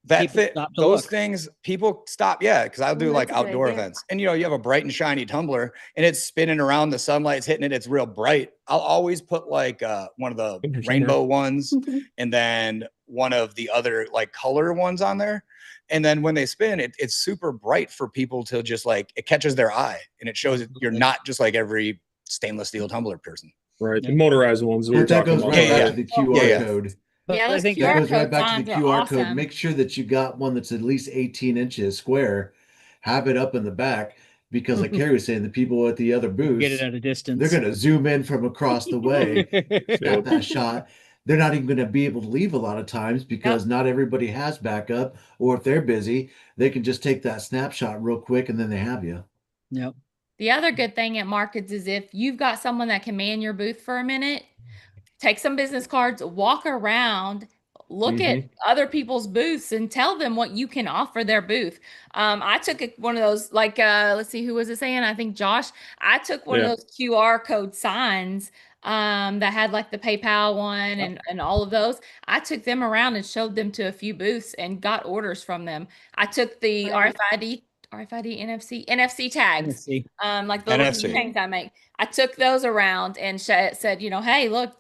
People stop to Those look. things, people stop. Yeah, because I'll do Ooh, like that's a good outdoor idea. events, and you have a bright and shiny tumbler, and it's spinning around. The sunlight's hitting it. It's real bright. I'll always put one of the Interesting, rainbow ones, and then one of the other color ones on there. And then when they spin, it's super bright for people to just it catches their eye, and it shows that you're not just like every stainless steel tumbler person. right. Yeah. The motorized ones we were But that talking goes about. right Yeah, back yeah. to the QR Yeah. code. But Yeah, I those think That QR goes right code back to the signs are QR code. awesome. Make sure that you got one that's at least 18 inches square. Have it up in the back, because like Kerry was saying, the people at the other Get booths, it at a they're distance. going to zoom in from across the way, snap Yep. that shot. They're not even going to be able to leave a lot of times because not everybody has backup, or if they're busy, they can just take that snapshot real quick and then they have you. Yep. The other good thing at markets is if you've got someone that can man your booth for a minute, take some business cards, walk around, look at other people's booths and tell them what you can offer their booth. I took one of those, like, let's see, who was it saying? I think Josh. I took one of those QR code signs that had like the PayPal one and all of those. I took them around and showed them to a few booths and got orders from them. I took the RFID, NFC tags, NFC. like the little NFC. things I make. I took those around and said, hey, look,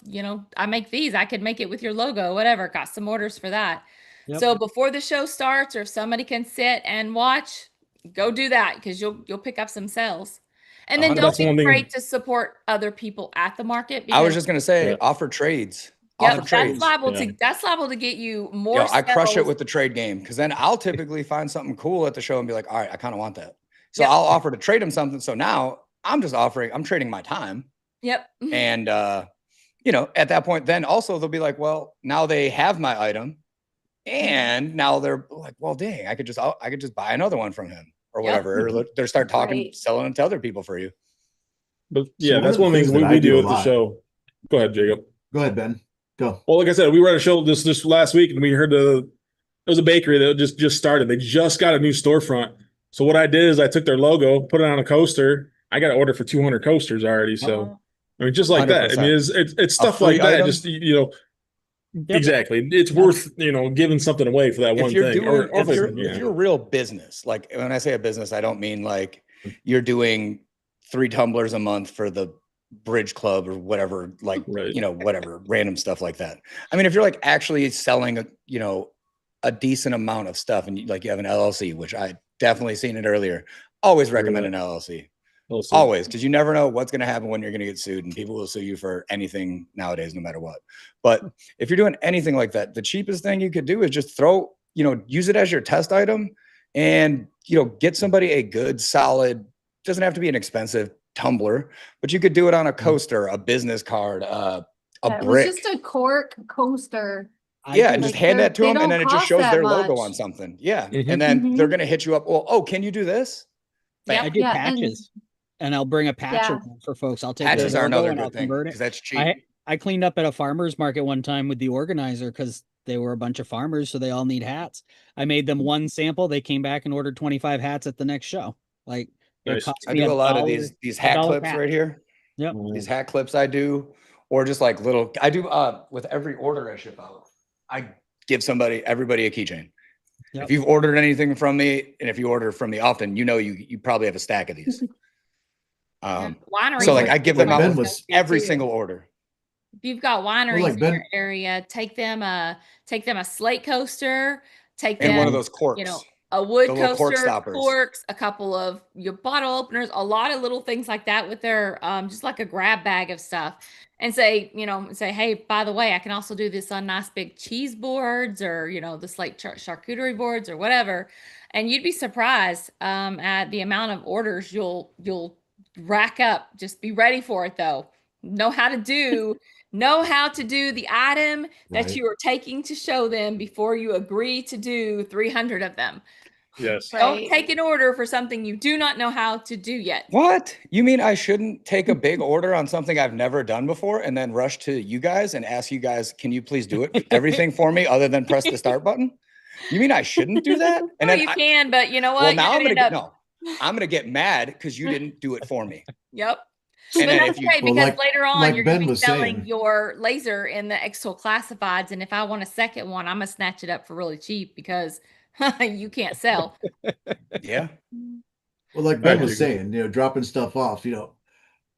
I make these. I could make it with your logo, whatever. Got some orders for that. Yep. So before the show starts, or if somebody can sit and watch, go do that because you'll pick up some sales. And then don't That's be one thing- afraid to support other people at the market. I was Because, just gonna say, offer trades. yep, Offer trades. that's liable to get you more. I crush it sales. with the trade game because then I'll typically find something cool at the show and be like, all right, I kind of want that. So I'll offer to trade them something. So now I'm trading my time. Yep. And, at that point, then also they'll be like, well, now they have my item. And now they're like, well, dang, I could just buy another one from him or whatever. Or they start talking, selling it to other people for you. But So that's one of the things we do at the show. Go ahead, Jacob. Go ahead, Ben. Go. Well, like I said, we were at a show this last week, and we heard it was a bakery that just started. They just got a new storefront. So what I did is I took their logo, put it on a coaster. I got an order for 200 coasters already. So I mean, just like that. I mean, it's stuff like that. Item. Just exactly. It's worth giving something away for that one thing. If you're a real business, like when I say a business, I don't mean like you're doing 3 tumblers a month for the bridge club or whatever, like whatever random stuff like that. I mean, if you're like actually selling a decent amount of stuff and you have an LLC, which I definitely seen it earlier, always recommend an LLC. Always, because you never know what's going to happen when you're going to get sued, and people will sue you for anything nowadays, no matter what. But if you're doing anything like that, the cheapest thing you could do is just use it as your test item and, get somebody a good, solid, doesn't have to be an expensive tumbler, but you could do it on a coaster, a business card, a brick. It was just a cork coaster. And just hand that to them, and then it just shows their logo on something. Yeah. And then they're going to hit you up. Well, can you do this? Yeah, I do patches. And I'll bring a patch around for folks. I'll take patches are another good thing because that's cheap. I cleaned up at a farmer's market one time with the organizer because they were a bunch of farmers, so they all need hats. I made them one sample. They came back and ordered 25 hats at the next show. Like nice. I do a lot of these hat clips right here. Yep. These hat clips I do, or just like little. I do with every order I ship out. I give everybody a keychain. Yep. If you've ordered anything from me, and if you order from me often, you probably have a stack of these. Wineries. So like I give them out with every single order. If you've got wineries in your area, take them a slate coaster, take them one of those corks, a wood coaster, corks, a couple of your bottle openers, a lot of little things like that with their just like a grab bag of stuff, and say, hey, by the way, I can also do this on nice big cheese boards or the slate charcuterie boards or whatever, and you'd be surprised at the amount of orders you'll rack up. Just be ready for it though. Know how to do the item that you are taking to show them before you agree to do 300 of them. Yes. Don't take an order for something you do not know how to do yet. What? You mean I shouldn't take a big order on something I've never done before and then rush to you guys and ask you guys, can you please do everything for me other than press the start button? You mean I shouldn't do that? And then you can, but you know what? Well, now I'm gonna get mad because you didn't do it for me. Yep. And but that's okay, because later on you're going to be selling your laser in the xTool classifieds, and if I want a second one, I'm gonna snatch it up for really cheap because you can't sell. Yeah. Well, like Ben was saying, dropping stuff off.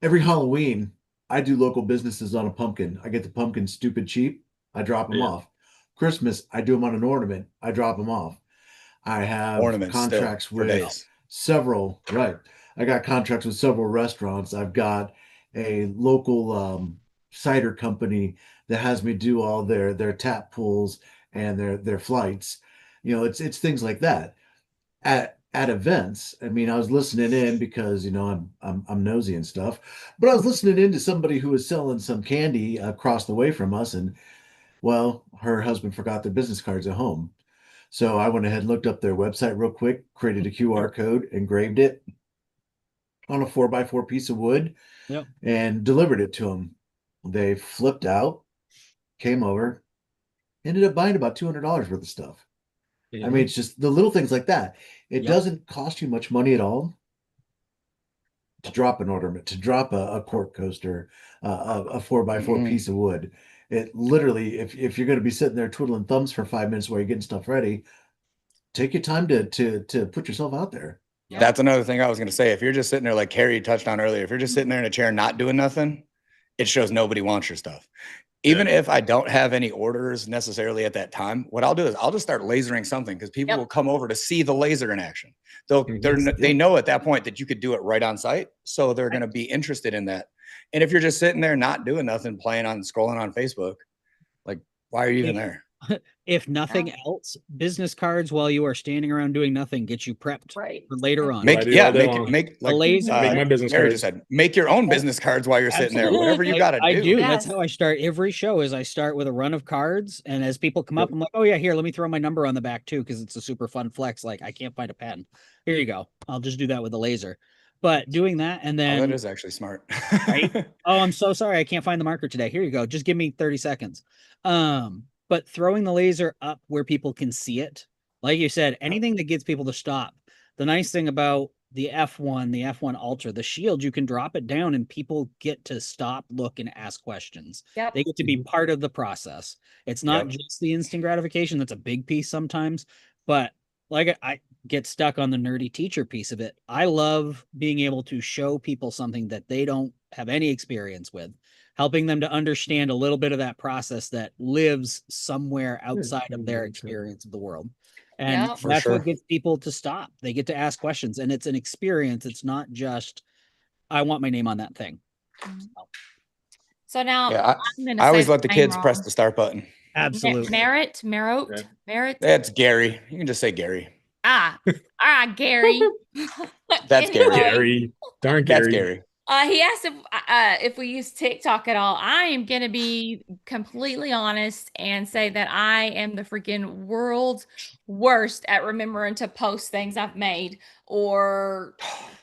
Every Halloween I do local businesses on a pumpkin. I get the pumpkin stupid cheap. I drop them off. Christmas I do them on an ornament. I drop them off. I have contracts with several. Right. I got contracts with several restaurants. I've got a local cider company that has me do all their tap pools and their flights. It's things like that. At at events. I mean, I was listening in because, you know, I'm nosy and stuff, but I was listening in to somebody who was selling some candy across the way from us, and well, her husband forgot their business cards at home. So I went ahead and looked up their website real quick, created a QR code, engraved it on a 4x4 piece of wood, Yep. and delivered it to them. They flipped out, came over, ended up buying about $200 worth of stuff. I mean, it's just the little things like that. It Yep. doesn't cost you much money at all to drop an ornament, to drop a cork coaster, a 4x4 piece of wood. It literally, if you're going to be sitting there twiddling thumbs for 5 minutes while you're getting stuff ready, take your time to put yourself out there. Yep. That's another thing I was going to say. If you're just sitting there, like Kerry touched on earlier, if you're just sitting there in a chair not doing nothing, it shows nobody wants your stuff. Even if I don't have any orders necessarily at that time, what I'll do is I'll just start lasering something, because people will come over to see the laser in action. They know at that point that you could do it right on site. So they're going to be interested in that. And if you're just sitting there not doing nothing, scrolling on Facebook, like, why are you even there? If nothing else, business cards while you are standing around doing nothing get you prepped for later on. Make my business Kerry cards. just said, make your own business cards while you're sitting there. Whatever you got to do. I do. Yes. That's how I start every show. Is I start with a run of cards, and as people come up, I'm like, oh yeah, here, let me throw my number on the back too, because it's a super fun flex. Like, I can't find a pen. Here you go. I'll just do that with a laser. But doing that, and then that is actually smart. right? Oh, I'm so sorry, I can't find the marker today. Here you go. Just give me 30 seconds. But throwing the laser up where people can see it, like you said, anything that gets people to stop. The nice thing about the F1 Ultra, the shield, you can drop it down and people get to stop, look, and ask questions. Yep. They get to be part of the process. It's not just the instant gratification. That's a big piece sometimes, but like I get stuck on the nerdy teacher piece of it. I love being able to show people something that they don't have any experience with, helping them to understand a little bit of that process that lives somewhere outside of their experience of the world. And that's what gets people to stop. They get to ask questions, and it's an experience. It's not just, I want my name on that thing. So now I always let the kids press the start button. Absolutely. Merritt. That's Gary. You can just say Gary. All right, Gary. That's Gary. Darn Gary. That's Gary. He asked if we use TikTok at all. I am going to be completely honest and say that I am the freaking world's worst at remembering to post things I've made or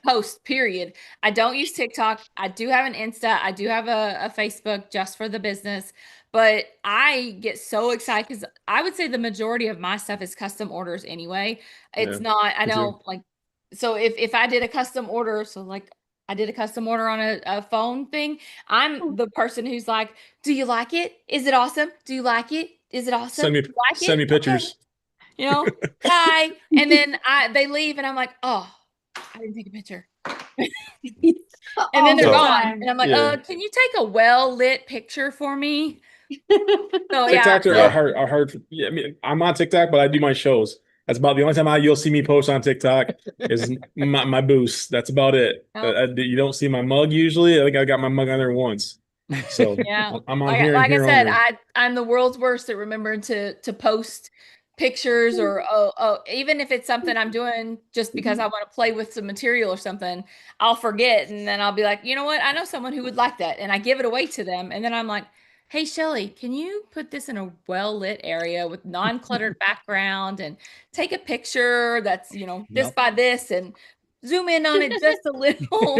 post, period. I don't use TikTok. I do have an Insta. I do have a Facebook just for the business. But I get so excited because I would say the majority of my stuff is custom orders anyway. It's not, I don't like, so if I did a custom order, so like, I did a custom order on a phone thing. I'm the person who's like, do you like it? Is it awesome? Do you like it? Is it awesome? Send me pictures. Okay. You know, hi. And then they leave and I'm like, oh, I didn't take a picture. And then they're gone. And I'm like, can you take a well-lit picture for me? So TikTok are hard. I mean, I'm on TikTok, but I do my shows. That's about the only time you'll see me post on TikTok is my boost. That's about it. You don't see my mug usually. I think I got my mug on there once. So I'm on here. Like I said, I'm the world's worst at remembering to post pictures or even if it's something I'm doing just because I want to play with some material or something, I'll forget. And then I'll be like, you know what? I know someone who would like that. And I give it away to them. And then I'm like, hey, Shelly, can you put this in a well-lit area with non-cluttered background and take a picture that's, you know, this by this and zoom in on it just a little.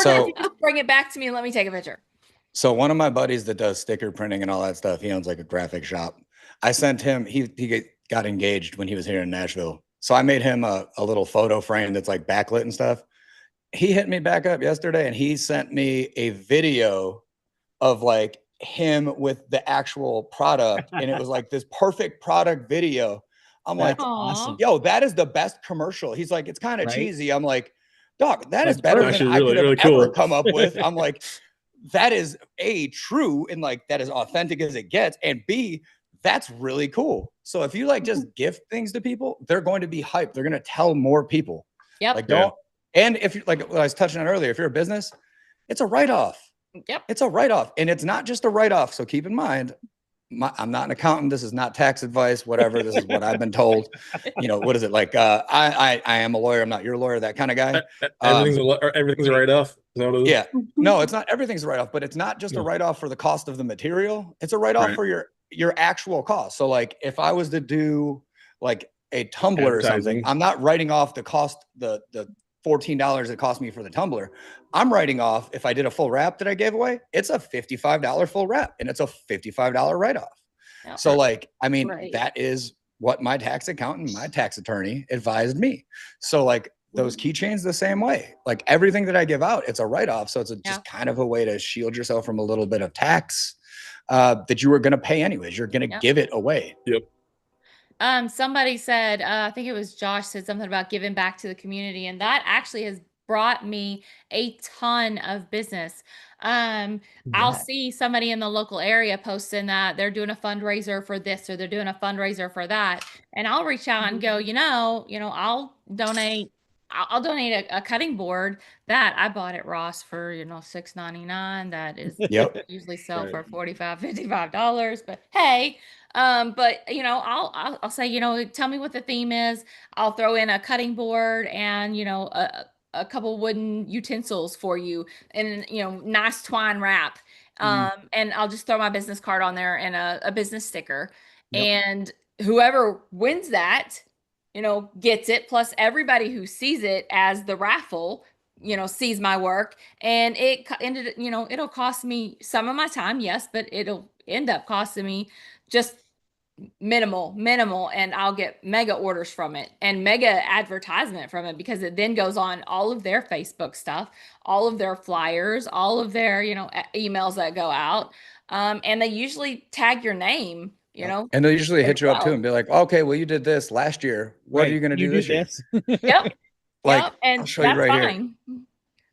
So just bring it back to me and let me take a picture. So one of my buddies that does sticker printing and all that stuff, he owns like a graphic shop. I sent him, he got engaged when he was here in Nashville. So I made him a little photo frame that's like backlit and stuff. He hit me back up yesterday and he sent me a video of like him with the actual product. And it was like this perfect product video. I'm like, awesome. Yo, that is the best commercial. He's like, it's kind of cheesy. I'm like, dog, that's better than I could have ever come up with. I'm like, that is A, true and like that is authentic as it gets. And B, that's really cool. So if you like just gift things to people, they're going to be hyped. They're going to tell more people. Yep. Like don't. And if you like what I was touching on earlier, if you're a business, it's a write-off. Yep. It's a write-off. And it's not just a write-off. So keep in mind, I'm not an accountant. This is not tax advice, whatever. This is what I've been told. You know, what is it like? I am a lawyer. I'm not your lawyer, that kind of guy. Everything's a write-off. Is that what it is? Yeah. No, it's not. Everything's a write-off, but it's not just a write-off for the cost of the material. It's a write-off for your actual cost. So like if I was to do like a tumbler or something, I'm not writing off the cost, the $14 it cost me for the tumbler. I'm writing off, if I did a full wrap that I gave away, it's a $55 full wrap and it's a $55 write-off. Yep. So like, I mean, that is what my tax accountant, my tax attorney advised me. So like those keychains the same way, like everything that I give out, it's a write-off. So it's just kind of a way to shield yourself from a little bit of tax that you were going to pay anyways. You're going to give it away. Yep. Somebody said, I think it was Josh said something about giving back to the community, and that actually has brought me a ton of business. I'll see somebody in the local area posting that they're doing a fundraiser for this or they're doing a fundraiser for that, and I'll reach out and go, I'll donate a cutting board that I bought at Ross for, $6.99. That is usually sell for $45, $55. But hey, I'll say, tell me what the theme is. I'll throw in a cutting board and, a couple wooden utensils for you and, nice twine wrap. And I'll just throw my business card on there and a business sticker. And whoever wins that, gets it, plus everybody who sees it as the raffle, sees my work, and it ended, it'll cost me some of my time, yes, but it'll end up costing me just minimal, and I'll get mega orders from it and mega advertisement from it, because it then goes on all of their Facebook stuff, all of their flyers, all of their, emails that go out. And they usually tag your name. And they'll usually hit you up too and be like, okay, well, you did this last year. What are you going to do this year? Yep. And I'll show you right here.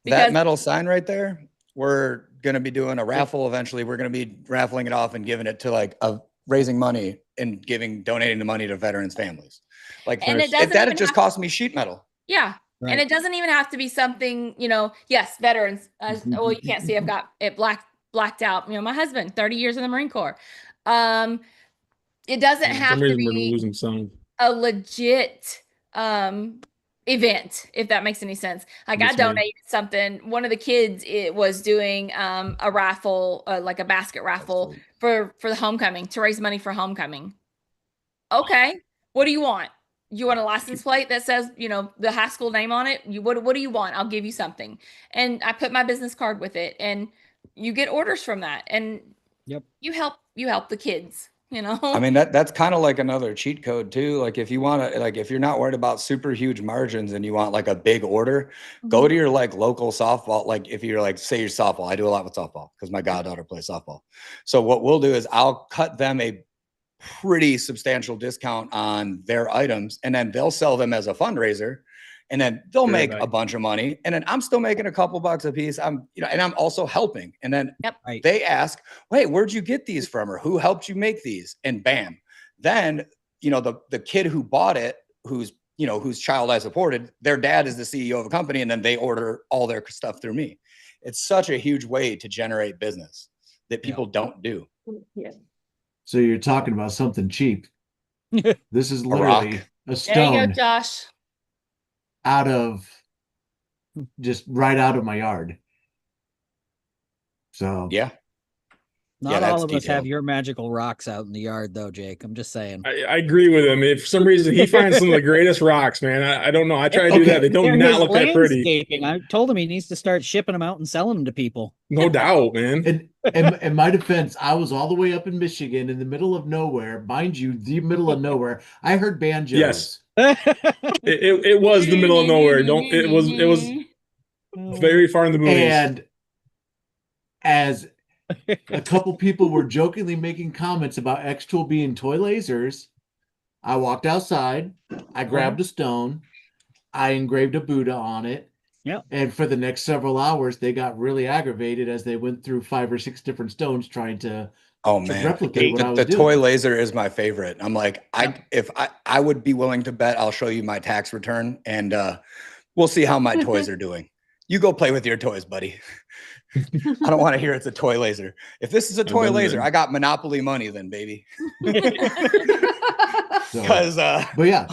That metal sign right there, we're going to be doing a raffle eventually. We're going to be raffling it off and giving it to like raising money and donating the money to veterans' families. Like, and it just cost me sheet metal. Yeah. Right. And it doesn't even have to be something, yes, veterans. Well, you can't see, I've got it blacked out. My husband, 30 years in the Marine Corps. It doesn't have to be a legit event, if that makes any sense. Like I donated something. One of the kids was doing a raffle, like a basket raffle for the homecoming, to raise money for homecoming. Okay, what do you want? You want a license plate that says, the high school name on it? What do you want? I'll give you something. And I put my business card with it, and you get orders from that, and you help the kids. I mean, that's kind of like another cheat code too. Like if you want to, like if you're not worried about super huge margins and you want like a big order, go to your like local softball. Like if you're like, say you're softball, I do a lot with softball because my goddaughter plays softball. So what we'll do is I'll cut them a pretty substantial discount on their items, and then they'll sell them as a fundraiser. And then they'll make a bunch of money, and then I'm still making a couple bucks a piece. And I'm also helping. And then they ask, "Wait, where'd you get these from, or who helped you make these?" And bam, then the kid who bought it, whose child I supported, their dad is the CEO of a company, and then they order all their stuff through me. It's such a huge way to generate business that people don't do. Yeah. So you're talking about something cheap. This is literally a stone. There you go, Josh. Just right out of my yard. So not all of us have your magical rocks out in the yard though, Jake. I'm just saying. I agree with him. If for some reason he finds some of the greatest rocks, man, I don't know. I try to do that. They don't not look that pretty. I told him he needs to start shipping them out and selling them to people. No doubt, man. And in my defense, I was all the way up in Michigan in the middle of nowhere. Mind you, the middle of nowhere. I heard banjos. Yes. it was the middle of nowhere. It was very far in the movies. And as a couple people were jokingly making comments about xTool being toy lasers, I walked outside, I grabbed a stone, I engraved a Buddha on it. Yeah. And for the next several hours, they got really aggravated as they went through 5 or 6 different stones trying to replicate what I was doing. The toy laser is my favorite. I'm like, I would be willing to bet I'll show you my tax return, and we'll see how my toys are doing. You go play with your toys, buddy. I don't want to hear it's a toy laser. If this is a toy been laser, there. I got Monopoly money then, baby. So, Because but yeah,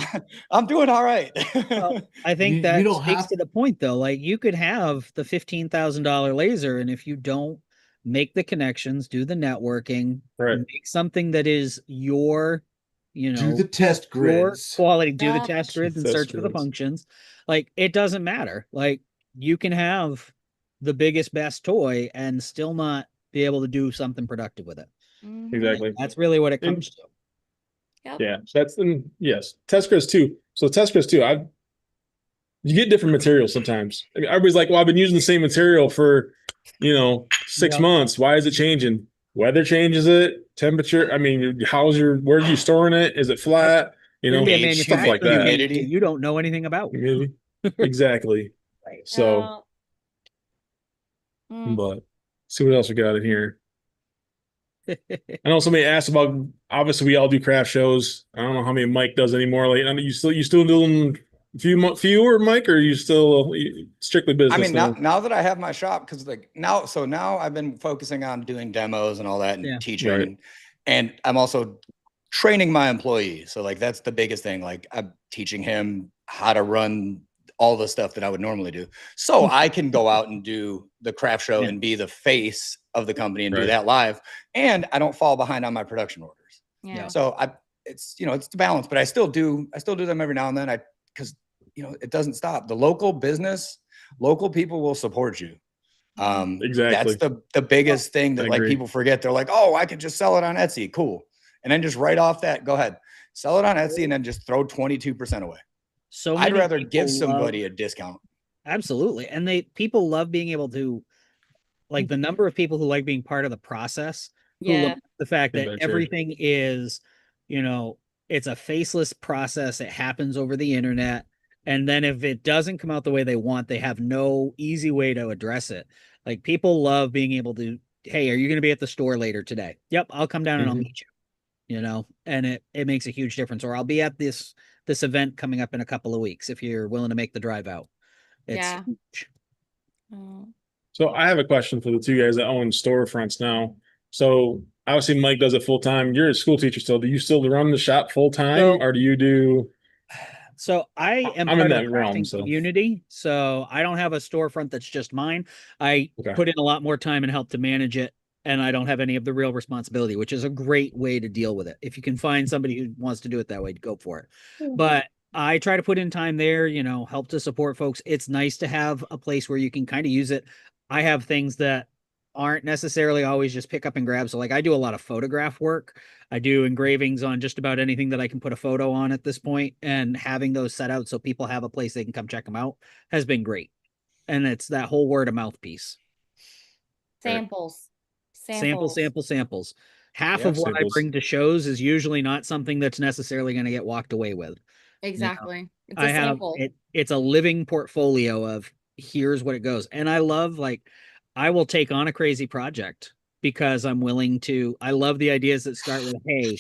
I'm doing all right. Well, I think You that don't speaks have- to the point though. Like you could have the $15,000 laser, and if you don't make the connections, do the networking, Right. make something that is your, you do know, the test your grids. quality, do the Yep. test grids and Test search for the grids. functions. Like it doesn't matter. Like you can have the biggest, best toy and still not be able to do something productive with it. Mhm. Exactly. That's really what it And- comes to. Yep. Yeah, that's then yes. Test grids too. So test grids too. You get different materials sometimes. I mean, everybody's like, "Well, I've been using the same material for, 6 Yeah. months. Why is it changing? Weather changes it. Temperature. I mean, where are you storing it? Is it flat? Could be a age, stuff like manufacturing that. issue humidity. you don't know anything about. Maybe exactly. So, Mm. but see what else we got in here. I know somebody asked about. Obviously, we all do craft shows. I don't know how many Mike does anymore. Like, I mean, you still doing fewer, Mike, or are you still strictly business? I mean, now that I have my shop, because now I've been focusing on doing demos and all that and Yeah. teaching, Right. and I'm also training my employees. So like that's the biggest thing. Like I'm teaching him how to run all the stuff that I would normally do, so I can go out and do the craft show Yeah. and be the face of the company and do Right. that live, and I don't fall behind on my production orders. Yeah. So it's the balance, but I still do them every now and then. Because it doesn't stop. The local people will support you. Exactly. That's the biggest thing that I like agree. people forget. They're like, oh, I could just sell it on Etsy. Cool. And then just right off that, go ahead, sell it on Etsy and then just throw 22% away. So I'd many rather people give somebody love- a discount. Absolutely. And people love being able to, like the number of people who like being part of the process, who Yeah. love the fact that Adventure. everything is, it's a faceless process. It happens over the internet. And then if it doesn't come out the way they want, they have no easy way to address it. Like people love being able to, hey, are you going to be at the store later today? Yep, I'll come down and I'll Mhm. meet you, and it makes a huge difference. Or I'll be at this event coming up in a couple of weeks if you're willing to make the drive out. It's Yeah. huge. Oh. So I have a question for the two guys that own storefronts now. So obviously Mike does it full time. You're a school teacher still. Do you still run the shop full time, So- or do you do? So I am I'm in part of that the realm, crafting so. community. So I don't have a storefront that's just mine. I Okay. put in a lot more time and help to manage it, and I don't have any of the real responsibility, which is a great way to deal with it. If you can find somebody who wants to do it that way, go for it. But I try to put in time there, help to support folks. It's nice to have a place where you can kind of use it. I have things that aren't necessarily always just pick up and grab. So like I do a lot of photograph work. I do engravings on just about anything that I can put a photo on at this point, and having those set out so people have a place they can come check them out has been great. And it's that whole word of mouth piece. Samples. Samples. Half Yeah, of what samples. I bring to shows is usually not something that's necessarily going to get walked away with. Exactly. It's I a have sample. it's a living portfolio of here's what it goes. And I love, like, I will take on a crazy project because I'm willing to. I love the ideas that start with, hey,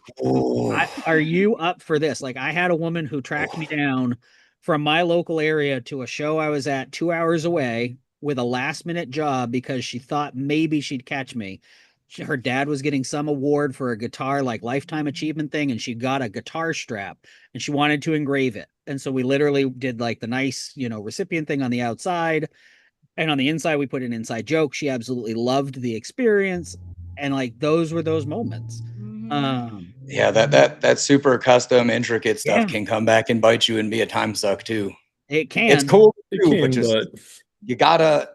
are you up for this? Like I had a woman who tracked me down from my local area to a show I was at 2 hours away with a last minute job because she thought maybe she'd catch me. Her dad was getting some award for a guitar, like lifetime achievement thing, and she got a guitar strap and she wanted to engrave it. And so we literally did like the nice, recipient thing on the outside. And on the inside, we put an inside joke. She absolutely loved the experience. And like those were those moments. Mhm. Yeah, that super custom intricate stuff Yeah. can come back and bite you and be a time suck too. It can. It's cool It too, can, but just but you got the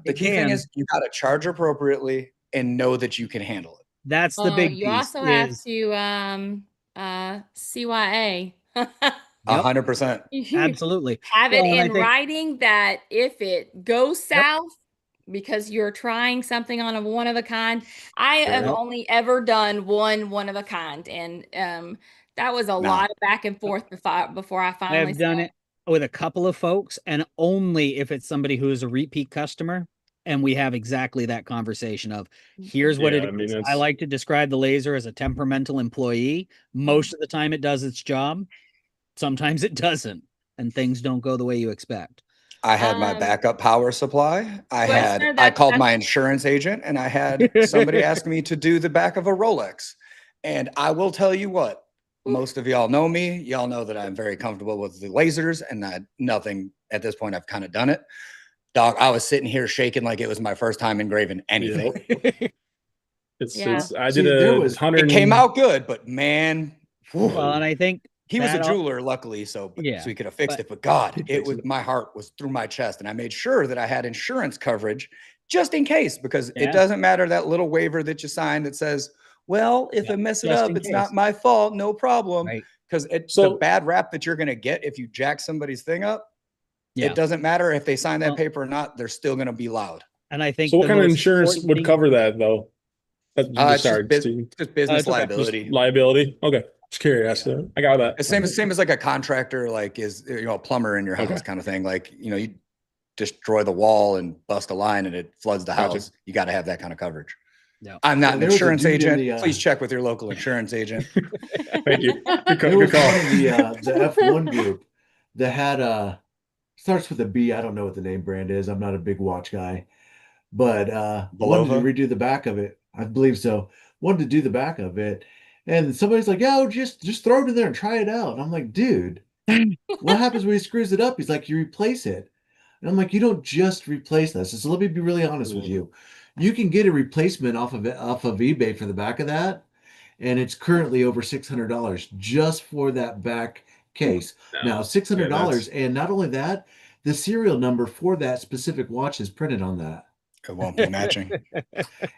It key thing can. is you gotta charge appropriately and know that you can handle it. That's the Well, big you piece. also have is- to CYA. Yep. 100%. Absolutely. Have it Well, and I in think- writing that if it goes south because you're trying something on a one of a kind, I have Yep. only ever done one of a kind, and that was a lot of back and forth before I I finally have done said, it with a couple of folks, and only if it's somebody who is a repeat customer. And we have exactly that conversation of here's what Yeah, it I mean, is. I it's- like to describe the laser as a temperamental employee. Most of the time it does its job. Sometimes it doesn't, and things don't go the way you expect. I had my backup power supply. I called my insurance agent and I had somebody ask me to do the back of a Rolex. And I will tell you what, most of y'all know me. Y'all know that I'm very comfortable with the lasers and that nothing at this point, I've kind of done it. Dog, I was sitting here shaking like it was my first time engraving anything. I See, did there a was- 100. It came out good, but man, Well, and I think he was a that jeweler, luckily, so Yeah, he could have fixed but- it. But God, He'd it fix was it. my heart was through my chest, and I made sure that I had insurance coverage just in case, because Yeah. it doesn't matter that little waiver that you sign that says, "Well, if Yeah, I mess it just up, in it's case. not my fault, no problem." Right. Because the So- bad rap that you're gonna get if you jack somebody's thing up, Yeah. it doesn't matter if they sign that Well- paper or not; they're still gonna be loud. And I think So what the kind of most insurance important would thing- cover that though? It's Sorry, just, Steve. just business it's okay. Just liability. Just liability. Okay, just curious. I got that. The same as like a contractor, like is a plumber in your house Okay. kind of thing. Like you destroy the wall and bust a line and it floods the Gotcha. house. You got to have that kind of coverage. Yeah. I'm not Yeah, an there was a insurance dude in agent. the, Please check with your local insurance agent. Thank you. Good There call. was Good call. one of the F1 group that had starts with a B. I don't know what the name brand is. I'm not a big watch guy, but wanted to Belova? redo the back of it. I believe so. Wanted to do the back of it, and somebody's like, "Yeah, just throw it in there and try it out." And I'm like, "Dude, what happens when he screws it up?" He's like, "You replace it." And I'm like, "You don't just replace this." So let me be really honest with you. You can get a replacement off of eBay for the back of that, and it's currently over $600 just for that back case. Now, $600, and not only that, the serial number for that specific watch is printed on that. It won't be matching.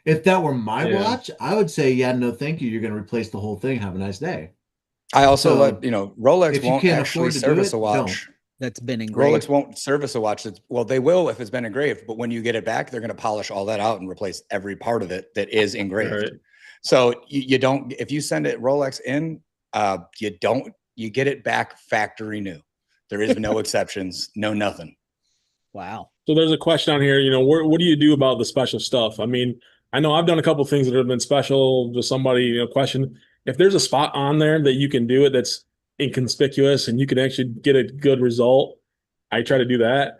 If that were my Yeah. watch, I would say, yeah, no, thank you. You're going to replace the whole thing. Have a nice day. I also So, let Rolex if you won't can't actually afford to do service it, a watch. That's been engraved. Rolex won't service a watch. Well, they will if it's been engraved, but when you get it back, they're going to polish all that out and replace every part of it that is engraved. Right. So you don't, if you send it Rolex in, you get it back factory new. There is no exceptions, no nothing. Wow. So there's a question on here, what do you do about the special stuff? I mean, I know I've done a couple things that have been special to somebody, question. If there's a spot on there that you can do it that's inconspicuous and you can actually get a good result, I try to do that.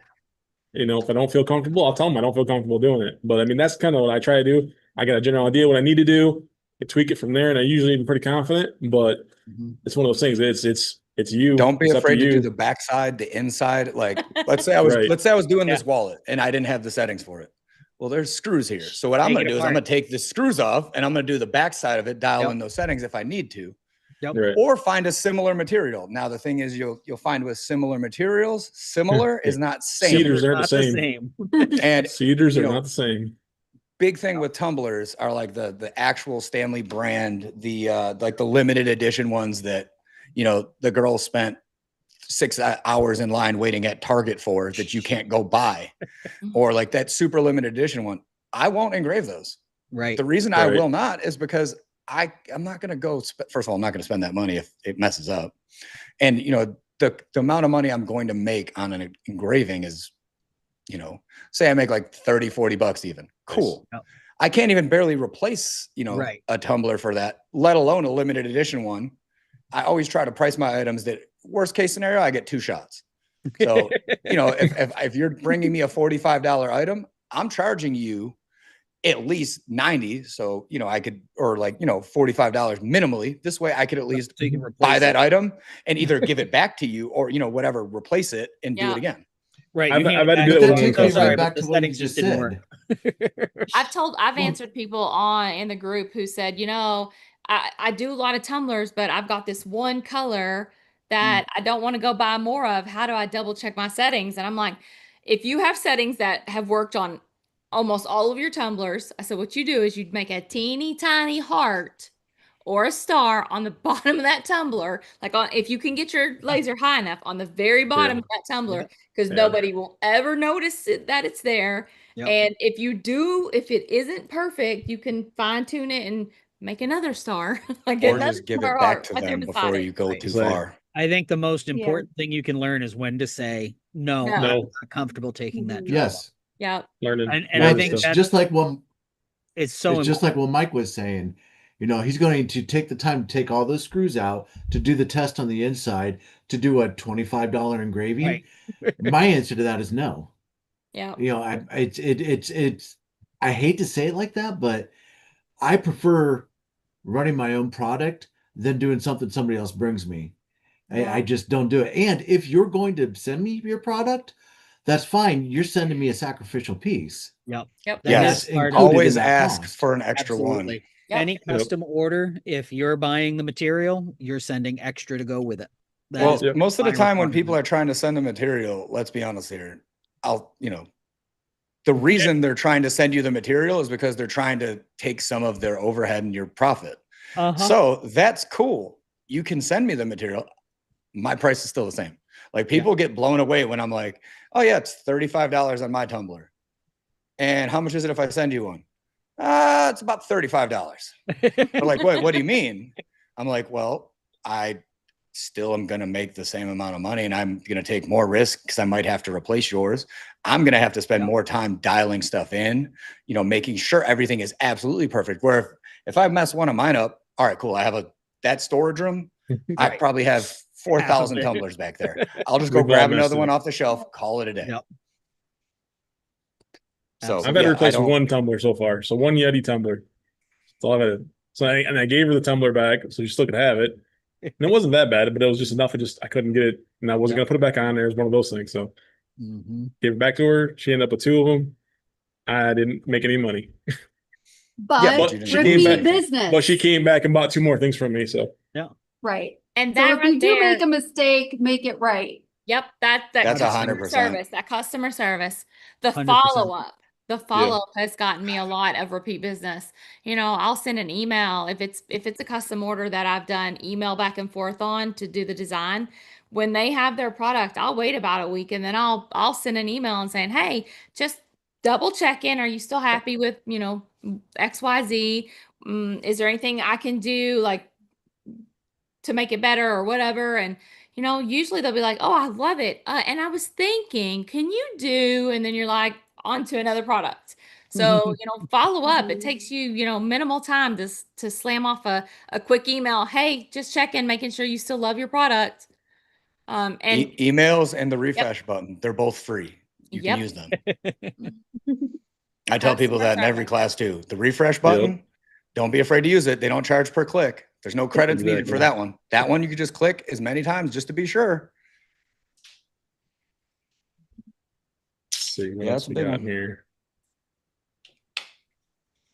If I don't feel comfortable, I'll tell them I don't feel comfortable doing it. But I mean, that's kind of what I try to do. I got a general idea what I need to do, I tweak it from there, and I usually am pretty confident. But it's one of those things. It's you. Don't be It's up afraid to you. do the backside, the inside. Like let's say I was Right. doing this wallet and I didn't have the settings for it. Well, there's screws here. So what I'm Take going it to do is I'm apart. going to take the screws off and I'm going to do the backside of it, dial Yep. in those settings if I need to, Yep. Right. or find a similar material. Now the thing is, you'll find with similar materials, similar is not same. Cedars aren't Not the the same. same. And Cedars are you know, not the same. big thing with tumblers are like the actual Stanley brand, the like the limited edition ones that the girl spent 6 hours in line waiting at Target for that you can't go buy, or like that super limited edition one. I won't engrave those. Right. The reason I Right. will not is because I'm not going to go. First of all, I'm not going to spend that money if it messes up, and the amount of money I'm going to make on an engraving is, say I make like 30, 40 bucks even. Cool. Yep. I can't even barely replace, Right. a tumbler for that, let alone a limited edition one. I always try to price my items that worst case scenario, I get 2 shots. So, if you're bringing me a $45 item, I'm charging you at least 90. So, I could, or like, $45 minimally. This way I could at least So you can buy replace that it. item and either give it back to you or, whatever, replace it and do Yeah. it again. Right. I've you hand had to it do back that to with them. one So customer. sorry, back but to the what you settings just just didn't work. said. I've answered people in the group who said, I do a lot of tumblers, but I've got this one color that I don't want to go buy more of. How do I double check my settings? And I'm like, if you have settings that have worked on almost all of your tumblers, I said, what you do is you'd make a teeny tiny heart or a star on the bottom of that tumbler, if you can get your laser high enough on the very bottom of that tumbler, because nobody will ever notice that it's there. Yep. And if it isn't perfect, you can fine tune it and make another star. Or just give it back to them before you go Right. too Exactly. far. I think the most Yeah. important thing you can learn is when to say no. No. I'm No. not comfortable taking that job. Yes. Yeah. Learning. And Well, I think it's that's just like when it's so it's just like what Mike was saying. You know, he's going to take the time to take all those screws out to do the test on the inside to do a $25 engraving. Right. My answer to that is no. Yeah. You know, it's I hate to say it like that, but I prefer running my own product than doing something somebody else brings me. Yeah. I just don't do it. And if you're going to send me your product, that's fine. You're sending me a sacrificial piece. Yep. Yep. That Yes. is part of included Always in that ask cost. for an extra one. Absolutely. Yep. Any custom order, if you're buying the material, you're sending extra to go with it. That Well, is most of the my time when people requirement. are trying to send the material, let's be honest here, the reason they're trying to send you the material is because they're trying to take some of their overhead and your profit. So that's cool. You can send me the material. My price is still the same. Like people get blown away when I'm like, oh yeah, it's $35 on my tumbler. And how much is it if I send you one? It's about $35. They're like, wait, what do you mean? I'm like, well, I still am going to make the same amount of money and I'm going to take more risk because I might have to replace yours. I'm going to have to spend more time dialing stuff in, you know, making sure everything is absolutely perfect. Where if I mess one of mine up, all right, cool. I have that storage room. I probably have 4,000 tumblers back there. I'll just go We've all grab messed another it one up. off the shelf, call it a day. Yep. So I've had to yeah, replace one tumbler so far. So one Yeti tumbler. That's all I've had. So I gave her the tumbler back, so she still could have it. And it wasn't that bad, but it was just enough. I couldn't get it, and I wasn't gonna put it back on there. It was one of those things. So gave it back to her. She ended up with two of them. I didn't make any money. But but you didn't came repeat back- business. But she came back and bought two more things from me. So Right. And So that if you right do there, make a mistake, make it right. yep, that's That's customer 100%. service, that customer service. The 100%. follow-up. The follow-up has gotten me a lot of repeat business. You know, I'll send an email if it's a custom order that I've done email back and forth on to do the design. When they have their product, I'll wait about a week and then I'll send an email and saying, hey, just double check in. Are you still happy with, you know, XYZ? Is there anything I can do like to make it better or whatever? And you know, usually they'll be like, oh, I love it. And I was thinking, can you do, and then you're like, on to another product. So, you know, follow up. It takes you, you know, minimal time to slam off a quick email. Hey, just check in, making sure you still love your product. And Emails and the refresh button, they're both free. You can use them. I tell people that in every class too. The refresh button, don't be afraid to use it. They don't charge per click. There's no credits needed for that one. That one you could just click as many times just to be sure. let's see what Yeah, else it's a we big got one. here.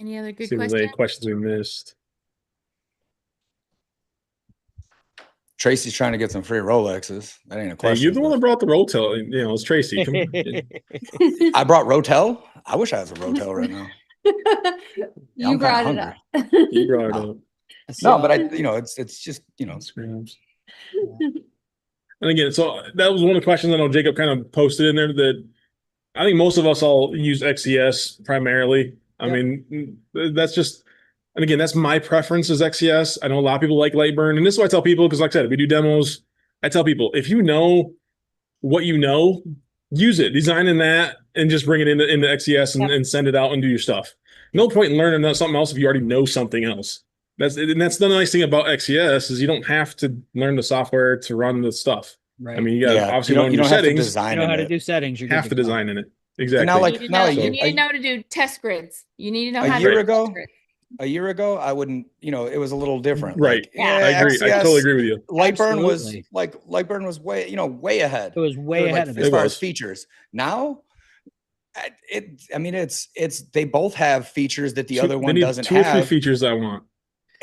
any other good See if there's any questions? questions we missed. Tracy's trying to get some free Rolexes. That ain't a Hey, question. you're the one that brought the Rotel. You know, it's Tracy. Come on. I brought Rotel. I wish I had some Rotel right now. You I'm brought it kinda up. You brought it No. up. No, but it's just, Scrams. And again, so that was one of the questions I know Jacob kind of posted in there that I think most of us all use XCS primarily. I mean, that's just, and again, that's my preference is XCS. I know a lot of people like Lightburn, and this is what I tell people, because like I said, we do demos. I tell people, if you know what you know, use it, design in that, and just bring it into XCS and send it out and do your stuff. No point in learning something else if you already know something else. That's the nice thing about XCS is you don't have to learn the software to run the stuff. Right. I mean, you got to obviously learn your have to settings. design You know how to it. do settings. You're good Have to go. design in it. Exactly. Now, You need like, to know to do test grids. You need to know A how year to do ago, test grids. a year ago, I wouldn't, it was a little different. Right. Like, Yeah. I agree. I totally agree with you. Lightburn was Absolutely. Lightburn was way ahead. It was way ahead of as it. far It as was. features. Now, it's they both have features that the other They one need doesn't two or three have. features I want.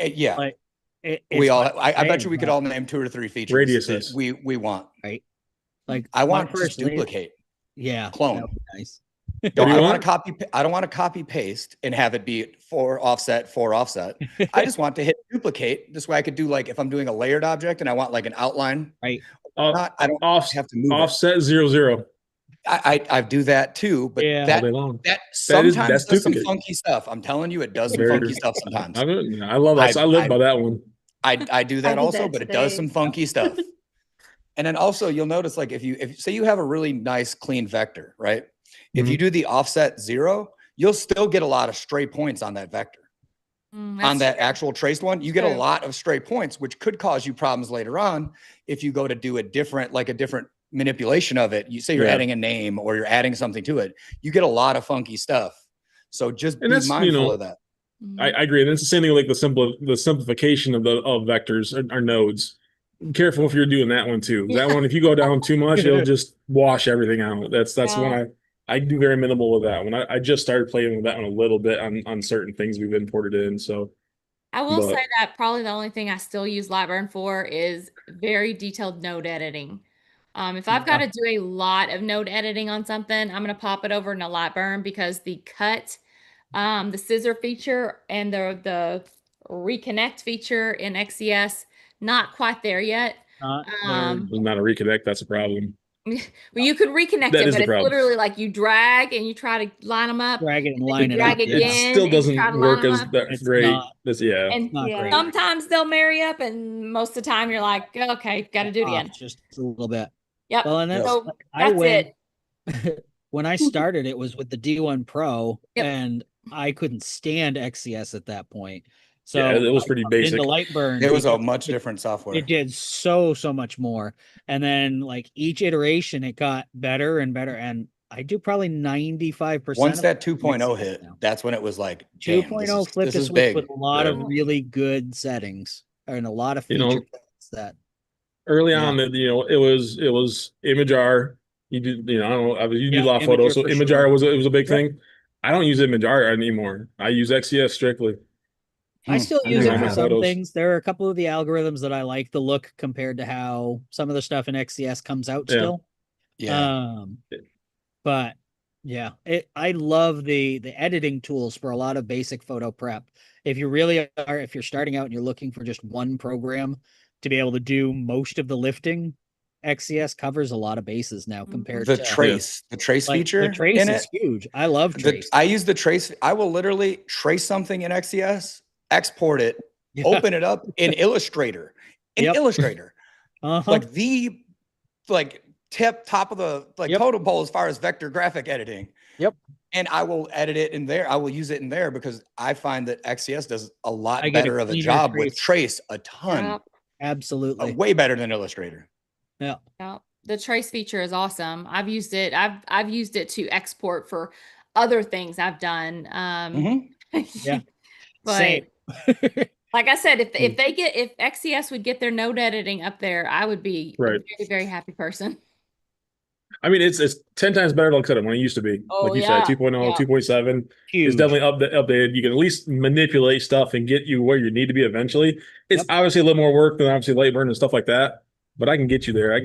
Yeah. Like, We all, it's I bet you we insane, could but- all name 2 or 3 features Radiuses. that we want. Right. Like I my want just first laser- duplicate. Yeah. Clone. That would be nice. What do you I don't want? want to copy. I don't want to copy paste and have it be 4 offset, 4 offset. I just want to hit duplicate. This way I could do like if I'm doing a layered object and I want like an outline. Right. I don't have to move offset 0, 0. I do that too, but Yeah. All day long. that sometimes that's does some duplicate. funky stuff. I'm telling you, it does some Very funky true. stuff sometimes. I love that. I live by that one. I do that did also, that but it does today. some funky stuff. And then also you'll notice like if say you have a really nice clean vector, right? If you do the offset 0, you'll still get a lot of stray points on that vector. Mm, on that's that true. actual traced one, you get a True. lot of stray points, which could cause you problems later on if you go to do a different manipulation of it. You say you're Yeah. adding a name or you're adding something to it, you get a lot of funky stuff. So just And be that's, mindful of that. I agree. And it's the same thing like the simplification of vectors or nodes. Careful if you're doing that one too. That one, if you go down too much, it'll just wash everything out. That's Yeah. one I do very minimal with that one. I just started playing with that one a little bit on certain things we've imported in. So I will But- say that probably the only thing I still use Lightburn for is very detailed node editing. If I've got to do a lot of node editing on something, I'm going to pop it over in a Lightburn because the cut, the scissor feature and the reconnect feature in XCS, not quite there yet. Not not a reconnect, that's a problem. Well, you could reconnect That it, is but the it's problem. literally like you drag and you try to line them up. drag it and and then line you it drag up. It again. still and you try doesn't to work line as 'em up. that It's great. not- Yeah. And Not Yeah. great. sometimes they'll marry up, and most of the time you're like, okay, got to do it Off again. just a little bit. Yep. Well, and that's So I that's went it. when I started. It was with the D1 Pro, Yep. and I couldn't stand XCS at that point. So Yeah, it was pretty basic. into Lightburn. It was a because much different software. It did so much more, and then like each iteration, it got better and better. And I do probably 95%. Once that of 2.0 XCS hit, now. that's when it was like, damn, 2.0 this flipped a is switch big. with a lot of Yeah. really good settings and a lot of You know, feature sets that Early Yeah. on, it was ImageR. You did, I don't know, you Yeah, did a lot of photos, Imager so for ImageR sure. was a big Yep. thing. I don't use ImageR anymore. I use XCS strictly. I still I use think it I for have some photos. things. There are a couple of the algorithms that I like the look compared to how some of the stuff in XCS comes out Yeah. still. Yeah. But yeah, I love the editing tools for a lot of basic photo prep. If you're starting out and you're looking for just one program to be able to do most of the lifting, XCS covers a lot of bases now compared The to trace like, feature the trace in is it. huge. I love trace. I use the trace. I will literally trace something in XCS, export it, Yeah. open it up in Illustrator. Yep. Illustrator. Uh-huh. Like the top of the Yep. totem pole as far as vector graphic editing. Yep. And I will edit it in there. I will use it in there because I find that XCS does a lot I get a better of a cleaner job with trace. trace, a ton, Yep. Absolutely. way better than Illustrator. Yeah. Yeah, the trace feature is awesome. I've used it. I've used it to export for other things I've done. Yeah. But Same. like I said, if XCS would get their node editing up there, I would be a Right. very, very happy person. I mean, it's 10 times better than it used to be. Oh, Like you yeah. said, 2.0, Yeah. 2.7 Huge. is definitely updated. You can at least manipulate stuff and get you where you need to be eventually. It's Yep. obviously a little more work than obviously Lightburn and stuff like that, but I can get you there.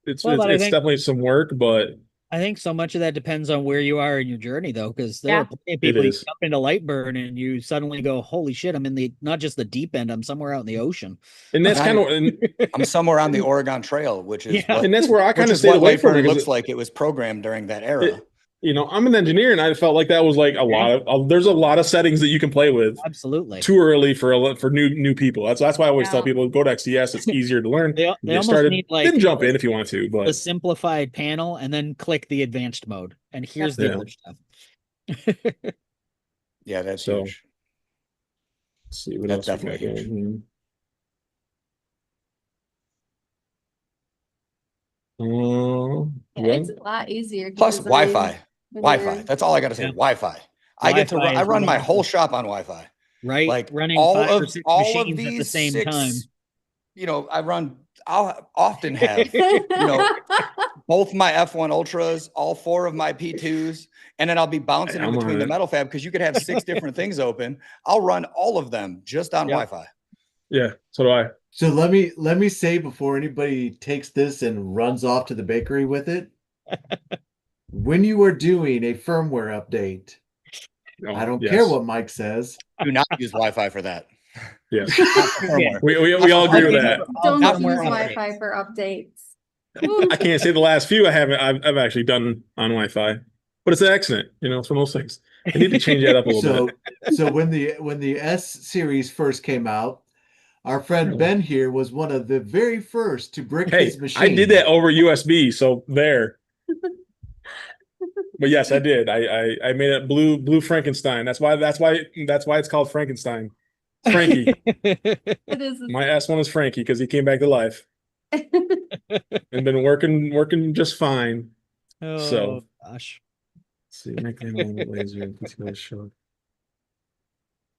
It's Well, but I it's think- definitely some work, but I think so much of that depends on where you are in your journey, though, because there Yeah. are plenty of people you is. jump into Lightburn and you suddenly go, "Holy shit! I'm in not just the deep end. I'm somewhere out in the ocean." and that's Right. kind of and, I'm somewhere on the Oregon Trail, which is Yeah. and that's where I which kind of is stayed what away from it. Lightburn 'Cause looks like it was programmed during that era. I'm an engineer, and I felt like that was like a lot of there's a lot of settings that you can play with Absolutely. too early for new people. That's why I always tell Yeah. people go to XCS. It's easier to learn. They Get almost started, need like then jump in if you want to. the But simplified panel and then click the advanced mode. And here's the Yeah. other stuff. Yeah, that's So, huge. let's see what That's else we got definitely huge. going here. Yeah, it's a lot easier. to Plus design Wi-Fi. when Wi-Fi. you're- That's all I got to say. Yeah. Wi-Fi. I get to Wi-Fi I is run my wonderful. whole shop on Wi-Fi. Right? Like Running all 5 or of 6 all machines of at the these same 6, time. I'll often have both my F1 Ultras, all 4 of my P2s, and then I'll be bouncing in I'm between on the it. metal fab because you could have 6 different things open. I'll run all of them just on Yep. Wi-Fi. Yeah, so do I. So let me say before anybody takes this and runs off to the bakery with it, when you are doing a firmware update, I don't care what Mike says. Do not use Wi-Fi for that. Yes, Firmware. we all agree with that. Don't Not use firmware Wi-Fi for updates. I can't say the last few I've actually done on Wi-Fi, but it's an accident. It's one of those things. I need to change that up a little bit. So when the S series first came out, our friend Ben here was one of the very first to brick Hey, his machine. I did that over USB, so there. But yes, I did. I made it blue Frankenstein. That's why it's called Frankenstein. Frankie. It is. My S1 is Frankie because he came back to life and been working just fine. Oh So gosh. let's see, make an element laser and PCO short.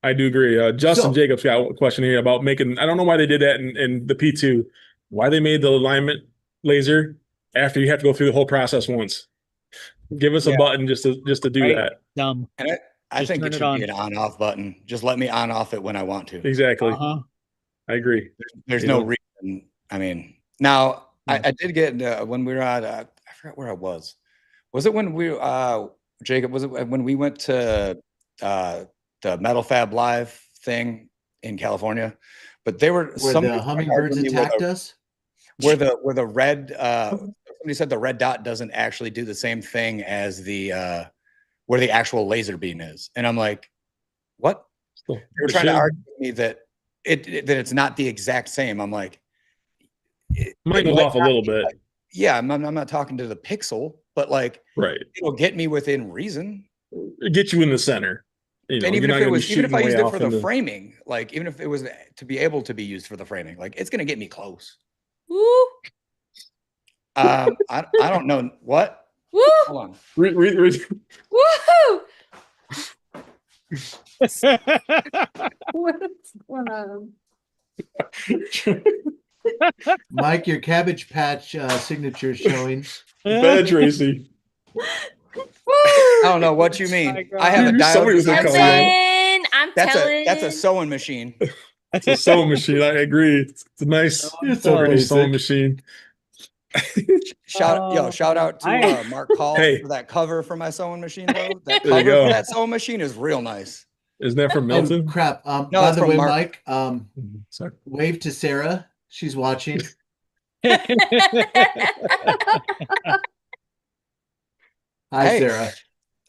I do agree. Justin So- Jacobs got a question here about making. I don't know why they did that in the P2. Why they made the alignment laser after you have to go through the whole process once. Give us a button just to do Right. that. Dumb. And I Just think turn it it should on. be an on-off button. Just let me on off it when I want to. Exactly. Uh-huh. I agree. There's You no know? reason. I mean, now Yeah. I did get when we were at I forgot where I was. Was it when we Jacob? Was it when we went to the Metal Fab Live thing in California? But they were Where the hummingbirds attacked us? where the red somebody said the red dot doesn't actually do the same thing as the where the actual laser beam is, and I'm like, what? They were trying to argue with me that it's not the exact same. I'm like, Mine goes off a little bit. like, yeah, I'm not talking to the pixel, but like, Right. it'll get me within reason. Get you in the center. You know, And even you're if not it gonna be was, even if shooting I way used it off for the into- framing, like even if it was to be able to be used for the framing, like it's gonna get me close. Woo! I don't know what. Woo! Hold on. Read. Woohoo! What's going on? Mike, your Cabbage Patch signature is showing. Bad Tracy. I don't know what you mean. My I have a God. dial Somebody was gonna design call you out. sign. Listen, I'm That's telling. a sewing machine. It's a sewing machine. I agree. It's a nice, It's so pretty basic. sewing machine. Shout out to I- Mark Call Hey. for that cover for my sewing machine though. That There you cover go. for that sewing machine is real nice. Isn't that from Oh Milton? crap! No, By it's the from way, Mark. Mike, Sorry. wave to Sarah. She's watching. Hi, Hey. Sarah.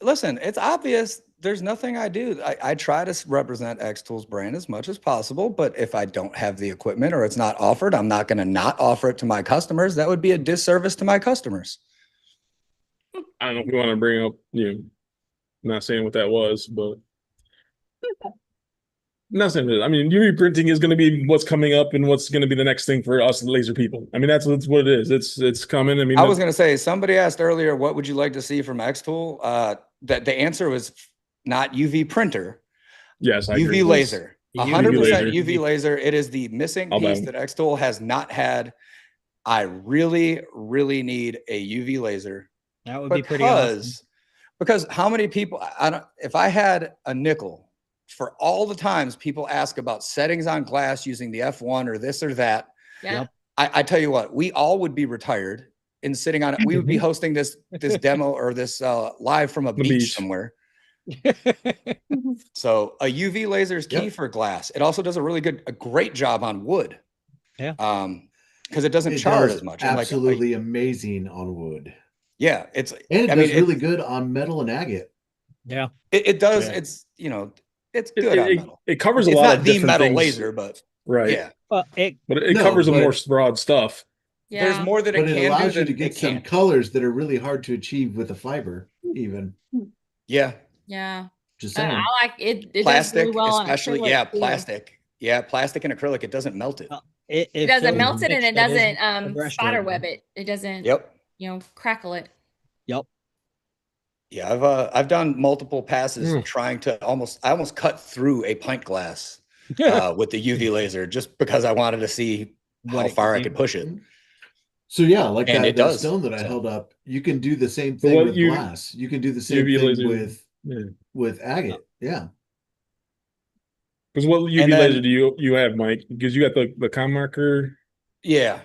Listen, it's obvious. There's nothing I do. I try to represent xTool's brand as much as possible, but if I don't have the equipment or it's not offered, I'm not going to not offer it to my customers. That would be a disservice to my customers. I don't know if we want to bring up, I'm not saying what that was, but not saying that. I mean, UV printing is going to be what's coming up and what's going to be the next thing for us laser people. I mean, that's what it is. It's coming. I mean, I was going to say, somebody asked earlier, what would you like to see from xTool? That the answer was not UV printer, yes, I UV agree. laser. UV 100% laser. UV laser. It is the missing I'll buy piece one. that xTool has not had. I really, really need a UV laser. That would be pretty awesome. Because how many people if I had a nickel for all the times people ask about settings on glass using the F1 or this or that, Yeah. Yep. I tell you what, we all would be retired and sitting on it. We would be hosting this demo or this live from a The beach beach. somewhere. So a UV laser is key Yep. for glass. It also does a great job on wood. Yeah. Because it doesn't It char does as much. And absolutely amazing on wood, yeah, it's and it I does mean, really good on metal and agate. Yeah. it does. Yeah. It's it's good on metal. It covers a It's lot not of the different metal things. laser, but Right. yeah, Well, it But it No, covers a but- more broad stuff. Yeah. there's more that it But it can do allows you than to get it some can't. colors that are really hard to achieve with a fiber, even. Yeah, Yeah. Just I saying. like it. It plastic, does really well on especially. acrylic, Yeah, too. plastic. Yeah, plastic and acrylic. It doesn't melt it. It doesn't melt it, and it doesn't brush spider job. web it. It doesn't, Yep. crackle it. Yep. Yeah, I've done multiple passes Mm. trying to I almost cut through a pint glass with the UV laser just because I wanted to see What how it far I can could do. push it. So yeah, like And that, it that does, stone that I so. held up, you can do the same So thing what with you- glass. You can do the same UV thing laser- Yeah. with agate. Yeah. Because what UV And then- laser do you have, Mike? Because you got the com marker. Yeah.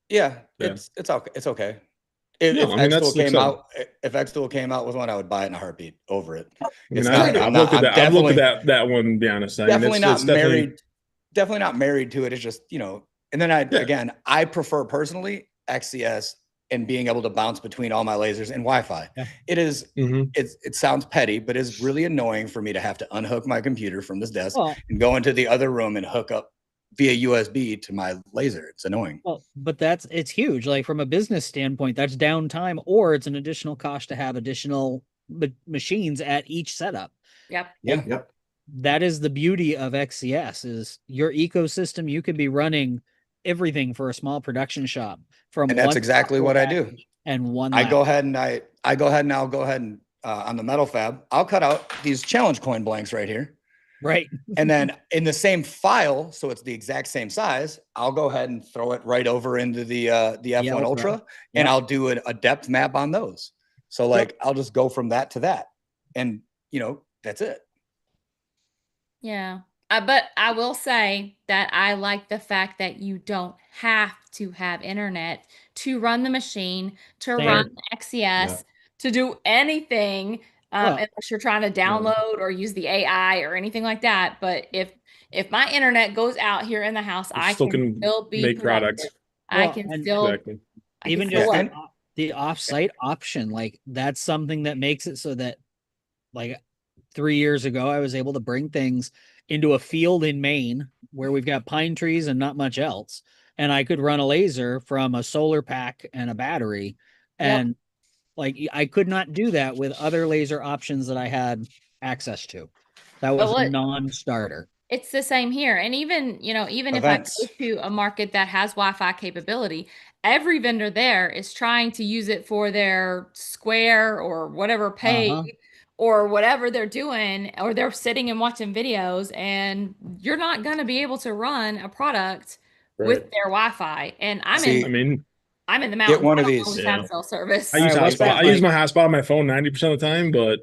Yeah. It's okay. It's okay. If, No, if I mean, that's xTool came like out, if xTool came out with one, I would buy it in a heartbeat over it. I mean, It's I've not- looked at that. I've looked definitely- at that one. To be honest, I mean, Definitely not it's definitely- definitely not married to it. It's just, and then again, I prefer personally XCS and being able to bounce between all my lasers and Wi-Fi. Yeah. It is, Mhm. it sounds petty, but it's really annoying for me to have to unhook my computer from this desk Well, and go into the other room and hook up via USB to my laser. It's annoying. but it's huge. Like from a business standpoint, that's downtime, or it's an additional cost to have additional machines at each setup. Yep. Yeah. Yep. That is the beauty of XCS is your ecosystem. You could be running everything for a small production shop from And that's one exactly software what I do. package and one I go laptop. ahead and I'll go ahead and on the metal fab, I'll cut out these challenge coin blanks right here. Right. And then in the same file, so it's the exact same size, I'll go ahead and throw it right over into the F1 Ultra. Ultra, Yep. and I'll do a depth map on those. So like I'll just go from that to that. And that's it. Yeah. But I will say that I like the fact that you don't have to have internet to run the machine, to Same. run XCS, Yeah. to do anything, Well, unless you're trying to download or use the AI or anything like that. But if my internet goes out here in the house, You I still can can still be make productive. products. I Well, can and- still Exactly. I can even still just work. the offsite option, like that's something that makes it so that like 3 years ago, I was able to bring things into a field in Maine where we've got pine trees and not much else. And I could run a laser from a solar pack and a battery. And like I could not do that with other laser options that I had access to. That was But a what- non-starter. It's the same here. And even, even Events. if I go to a market that has Wi-Fi capability, every vendor there is trying to use it for their Square or whatever pay Uh-huh. or whatever they're doing, or they're sitting and watching videos, and you're not going to be able to run a product with Right. their Wi-Fi. And I'm See, I mean, in the mountains. one I of don't these. always Yeah. have cell service. I use All right, what's hotspot. that I use like? my hotspot on my phone 90% of the time, but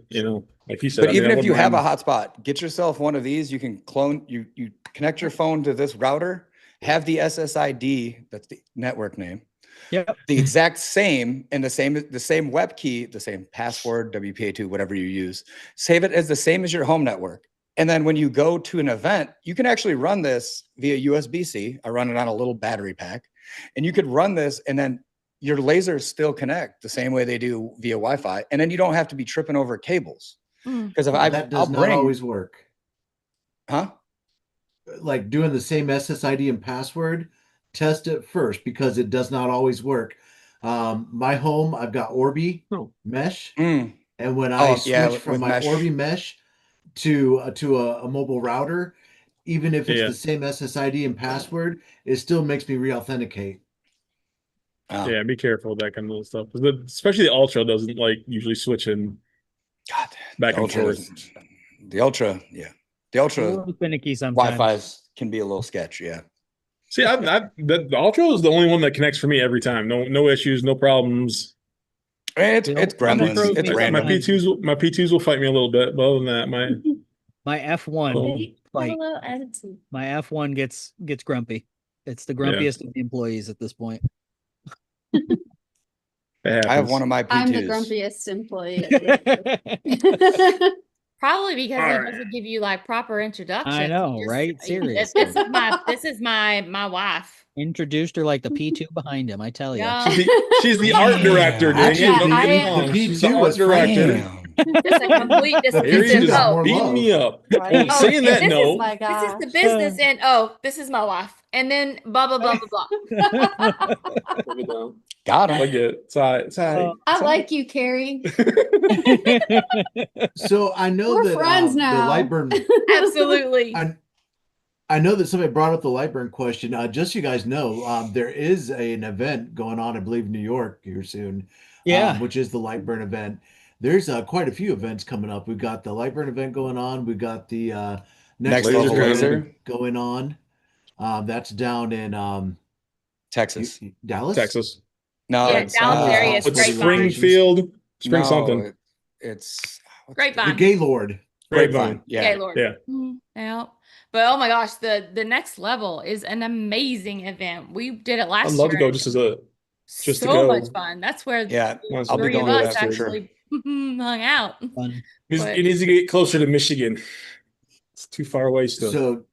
like you said, But I mean, even I if you wouldn't have a mind- hotspot, get yourself one of these. You can clone, you connect your phone to this router, have the SSID, that's the network name, Yep. the exact same, and the same web key, the same password, WPA2, whatever you use, save it as the same as your home network. And then when you go to an event, you can actually run this via USB-C. I run it on a little battery pack, and you could run this, and then your lasers still connect the same way they do via Wi-Fi. And then you don't have to be tripping over cables. Mm. Because if That I'll does not bring, always work. huh? Like doing the same SSID and password, test it first because it does not always work. My home, I've got Orbi Oh. mesh, Mm. and when I Oh, switch yeah, from with my mesh. Orbi mesh to a mobile router, even if it's Yeah. the same SSID and password, it still makes me re-authenticate. Oh, Yeah, be careful with that kind of little stuff. 'Cause especially the Ultra doesn't like usually switch in God, back the and Ultra forth. the Ultra, yeah. The A Ultra little finicky sometimes. Wi-Fi's can be a little sketch, yeah. See, the Ultra is the only one that connects for me every time. No issues, no problems. It's Bill, gremlins. throws It's me My random. sometimes. my P2s will fight me a little bit, but other than that, My F1, Oh. like my F1 gets grumpy. It's the grumpiest of the employees at this point. it happens. I have one of my P2s. I'm the grumpiest employee. Probably because he Alright. doesn't give you like proper introductions. I He know, just- right? This Seriously. this is my wife. Introduced her like the P2 behind him, I tell you. Yeah. She's the art director. Dang Actually, it, don't I get me am- wrong. the She's the P2 art was director. Damn. It's a complete The Here this you is P2 just is more beating love. me up. Right. Well, Oh, saying that, this no. is My this is gosh. the business and this is my wife. And then blah blah blah blah blah. Got I him. get it. It's all right. It's all right. I like you, Kerry. So I know We're that friends the now. Lightburn. Absolutely. I know that somebody brought up the Lightburn question. Just so you guys know, there is an event going on, I believe, in New York here soon. Yeah. Which is the Lightburn event. There's quite a few events coming up. We've got the Lightburn event going on. We've got the Next Laser level Con. laser, going on. That's down in Texas. Dallas. Texas. No, Yeah, it's Dallas area is It's Grapevine. Springfield. Spring no, something. It's what's Grapevine. The Gaylord. Grapevine. Yeah. Gaylord. Yeah. Yeah. But oh my gosh, the next level is an amazing event. We did it last I'd year. love to go and just to so go. much fun. That's where Yeah. Once I'll be three of going to us that for sure. actually hung out. Fun. But- It needs to get closer to Michigan. It's too far away still. So,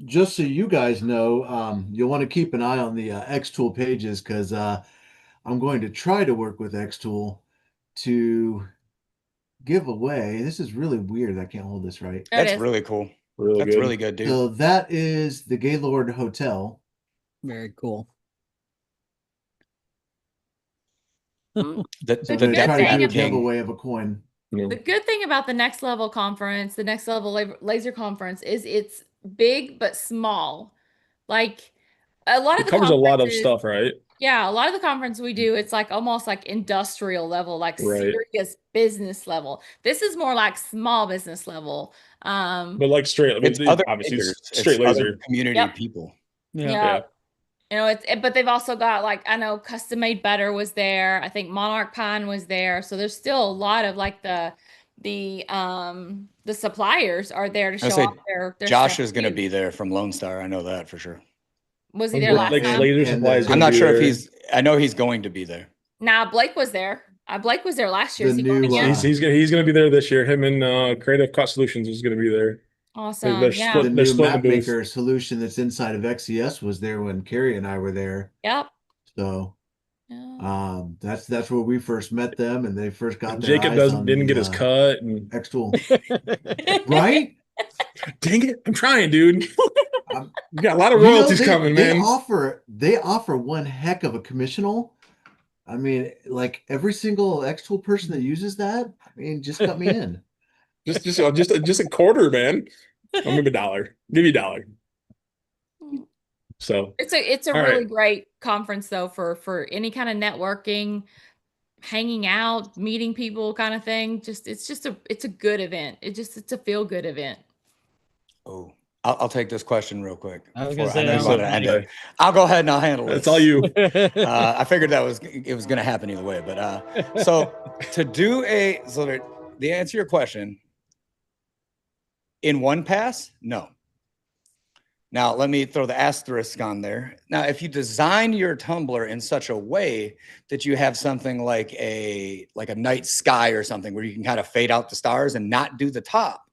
just so you guys know, you'll want to keep an eye on the xTool pages because I'm going to try to work with xTool to give away. This is really weird. I can't hold this right. It That's is. really cool. really That's good. really good, dude. So that is the Gaylord Hotel. Very cool. The So I'm It's a going to good try to thing do a if- giveaway of a coin. You The know, good thing about the next level conference, the next level laser conference, is it's big but small. Like a lot of it the covers a lot of conferences, stuff, right? yeah, a lot of the conference we do, it's like almost like industrial level, like Right. serious business level. This is more like small business level. But like straight, I mean, It's other obviously makers, it's straight it's other laser. community Yep. people. Yeah. Yeah. You know, but they've also got like, I know Custom Made Butter was there. I think Monarch Pine was there. So there's still a lot of like the suppliers are there to I show say off their Josh stuff is going to too. be there from Lone Star. I know that for sure. Was he there Like last time? laser And supply is then I'm gonna not be sure if there. I know he's going to be there. Nah, Blake was there. Blake was there last year. The Is he going new, again? He's gonna be there this year. Him and Creative Cost Solutions is gonna be there. Awesome. They're Yeah. the split. They're new splitting map the booth. maker solution that's inside of XES was there when Kerry and I were there. Yep. So Yeah. that's where we first met them, and they first got And their Jacob eyes on didn't the get his cut, and xTool. Right? dang it, I'm trying, dude. Um, You got a lot of you know, royalties coming, man. they offer one heck of a commissional. I mean, like every single xTool person that uses that, I mean, just cut me in. Just a quarter, man. Or maybe $1. Give you $1. So It's a all really right. great conference though for any kind of networking, hanging out, meeting people kind of thing. It's a good event. It's a feel good event. Oh, I'll take this question real quick. I was before- gonna say, know you I wanted said, to end okay. it. I'll go ahead and I'll handle That's this. all you. I figured it was going to happen either way, but so to do the answer to your question in one pass, no. Now let me throw the asterisk on there. Now, if you design your tumbler in such a way that you have something like a night sky or something where you can kind of fade out the stars and not do the top,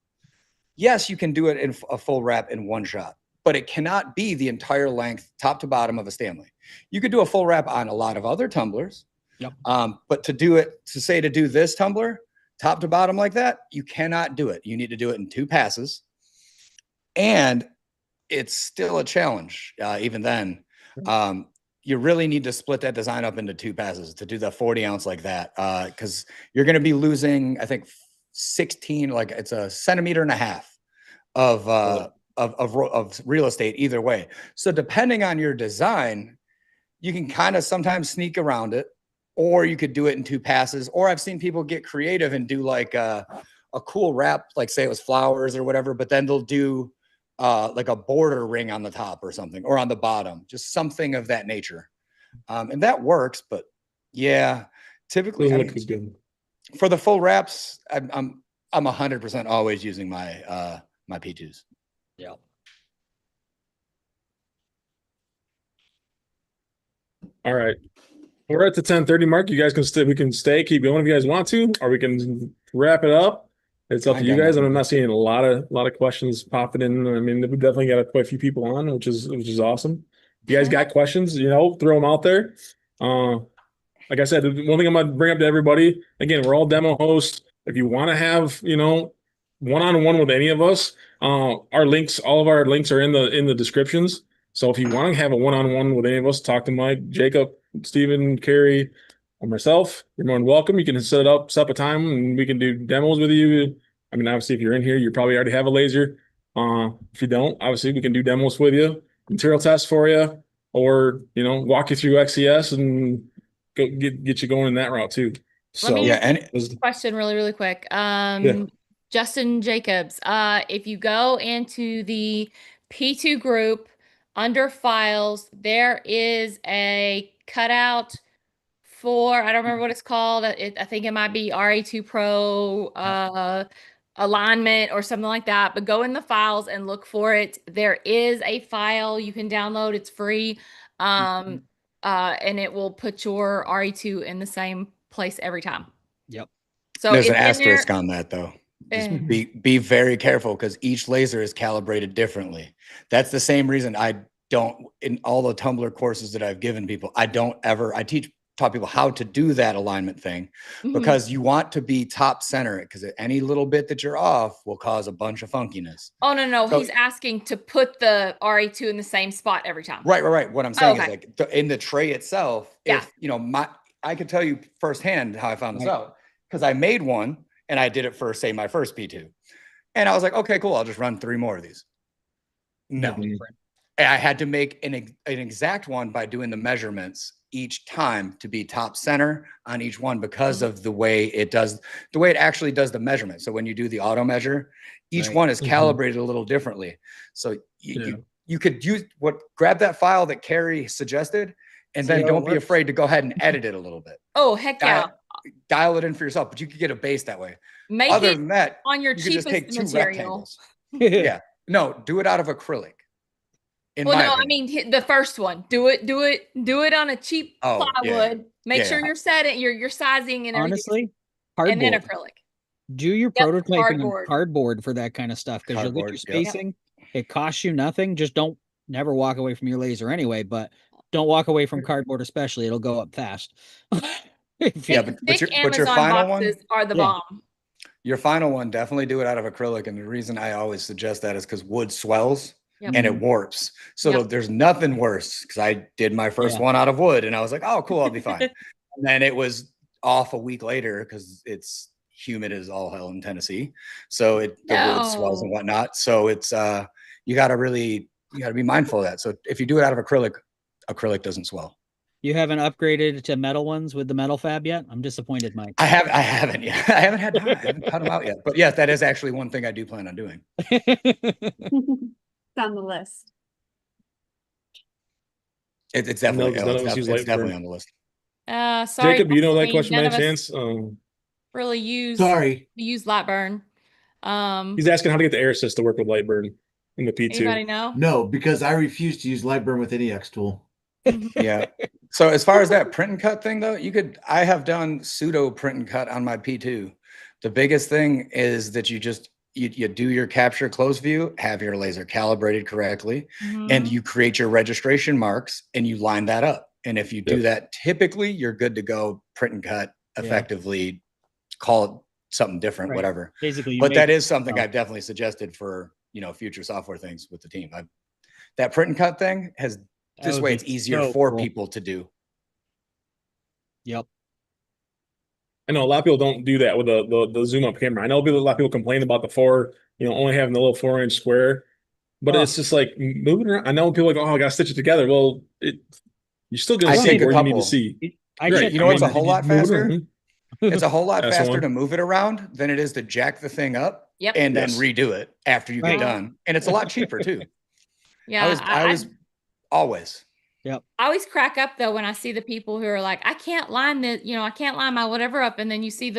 yes, you can do it in a full wrap in one shot, but it cannot be the entire length, top to bottom of a Stanley. You could do a full wrap on a lot of other tumblers. Yep. But to do this tumbler, top to bottom like that, you cannot do it. You need to do it in 2 passes. And it's still a challenge, even then. You really need to split that design up into 2 passes to do the 40 ounce like that, because you're going to be losing, I think, 16, like it's a 1.5 centimeters of real estate either way. So depending on your design, you can kind of sometimes sneak around it, or you could do it in 2 passes. Or I've seen people get creative and do like a cool wrap, like say it was flowers or whatever, but then they'll do like a border ring on the top or something, or on the bottom, just something of that nature. And that works, but yeah, typically Doesn't look as good. for the full wraps, I'm 100% always using my my P2s. Yeah. All right. We're at the 10:30 mark. You guys can stay. We can stay, keep going if you guys want to, or we can wrap it up. It's up I to you got guys. nothing. I'm not seeing a lot of questions popping in. I mean, we definitely got quite a few people on, which is awesome. If you guys got questions, throw them out there. Like I said, the one thing I'm gonna bring up to everybody, again, we're all demo hosts. If you want to have, one-on-one with any of us, all of our links are in the descriptions. So if you want to have a one-on-one with any of us, talk to Mike, Jacob, Stephen, Kerry, or myself, you're more than welcome. You can set up a time and we can do demos with you. I mean, obviously, if you're in here, you probably already have a laser. If you don't, obviously, we can do demos with you, material tests for you, or walk you through XCS and go get you going in that route too. So me- Yeah, and Question really, really quick. Justin Jacobs, if you go into the P2 group under files, there is a cutout for, I don't remember what it's called. I think it might be RA2 Pro alignment or something like that, but go in the files and look for it. There is a file you can download. It's free. And it will put your RA2 in the same place every time. Yep. So there's it's an in asterisk there. on that though. Just Eh. be very careful because each laser is calibrated differently. That's the same reason I don't, in all the Tumblr courses that I've given people, I taught people how to do that alignment thing, because you want to be top center, because any little bit that you're off will cause a bunch of funkiness. Oh, no. So- He's asking to put the RA2 in the same spot every time. Right. What I'm saying is Okay. like in the tray itself, Yeah. if I could tell you firsthand how I found this out, because I made one And I did it for, say, my first P2. And I was like, okay, cool. I'll just run 3 more of these. No. And I had to make an exact one by doing the measurements each time to be top center on each one because of the way it actually does the measurement. So when you do the auto measure, each one is calibrated a little differently. So you could grab that file that Kerry suggested, and then don't be afraid to go ahead and edit it a little bit. Oh, heck yeah. Dial it in for yourself, but you could get a base that way. Make Other it than that, on your you could just take cheapest 2 material. rectangles. Yeah. No, do it out of acrylic. Well, no, I mean the first one. Do it on a cheap plywood. Make sure you're setting your sizing and everything. Honestly, and then cardboard. acrylic. Do your prototyping on cardboard for that kind of stuff, because you'll get your spacing. It costs you nothing. Just never walk away from your laser anyway, but don't walk away from cardboard, especially. It'll go up fast. But your final one are the bomb. Your final one, definitely do it out of acrylic. And the reason I always suggest that is because wood swells and it warps. So there's nothing worse, because I did my first one out of wood and I was like, oh, cool, I'll be fine. And then it was off a week later because it's humid as all hell in Tennessee. So the wood swells and whatnot. So it's you got to be mindful of that. So if you do it out of acrylic doesn't swell. You haven't upgraded to metal ones with the metal fab yet? I'm disappointed, Mike. I haven't yet. I haven't had time. I haven't cut them out yet. But yes, that is actually one thing I do plan on doing. It's on the list. It's definitely, it's definitely on the list. Sorry, Jacob, you know that question by chance? Really use Lightburn. He's asking how to get the air assist to work with Lightburn in the P2. Anybody know? No, because I refuse to use Lightburn with any xTool. Yeah. So as far as that print and cut thing though, I have done pseudo print and cut on my P2. The biggest thing is that you do your capture close view, have your laser calibrated correctly, and you create your registration marks and you line that up. And if you do that, typically you're good to go print and cut effectively, call it something different, whatever. Basically, but that is something I've definitely suggested for, future software things with the team. That print and cut thing this way it's easier for people to do. Yep. I know a lot of people don't do that with the zoom up camera. I know a lot of people complain about the only having the little 4-inch square, but it's just like moving around. I know people are like, oh, I got to stitch it together. Well, you're still going to see where you need to see. You know what's a whole lot faster? It's a whole lot faster to move it around than it is to jack the thing up and then redo it after you get done. And it's a lot cheaper too. Yeah. I was always. Yep. I always crack up though when I see the people who are like, I can't line I can't line my whatever up. And then you see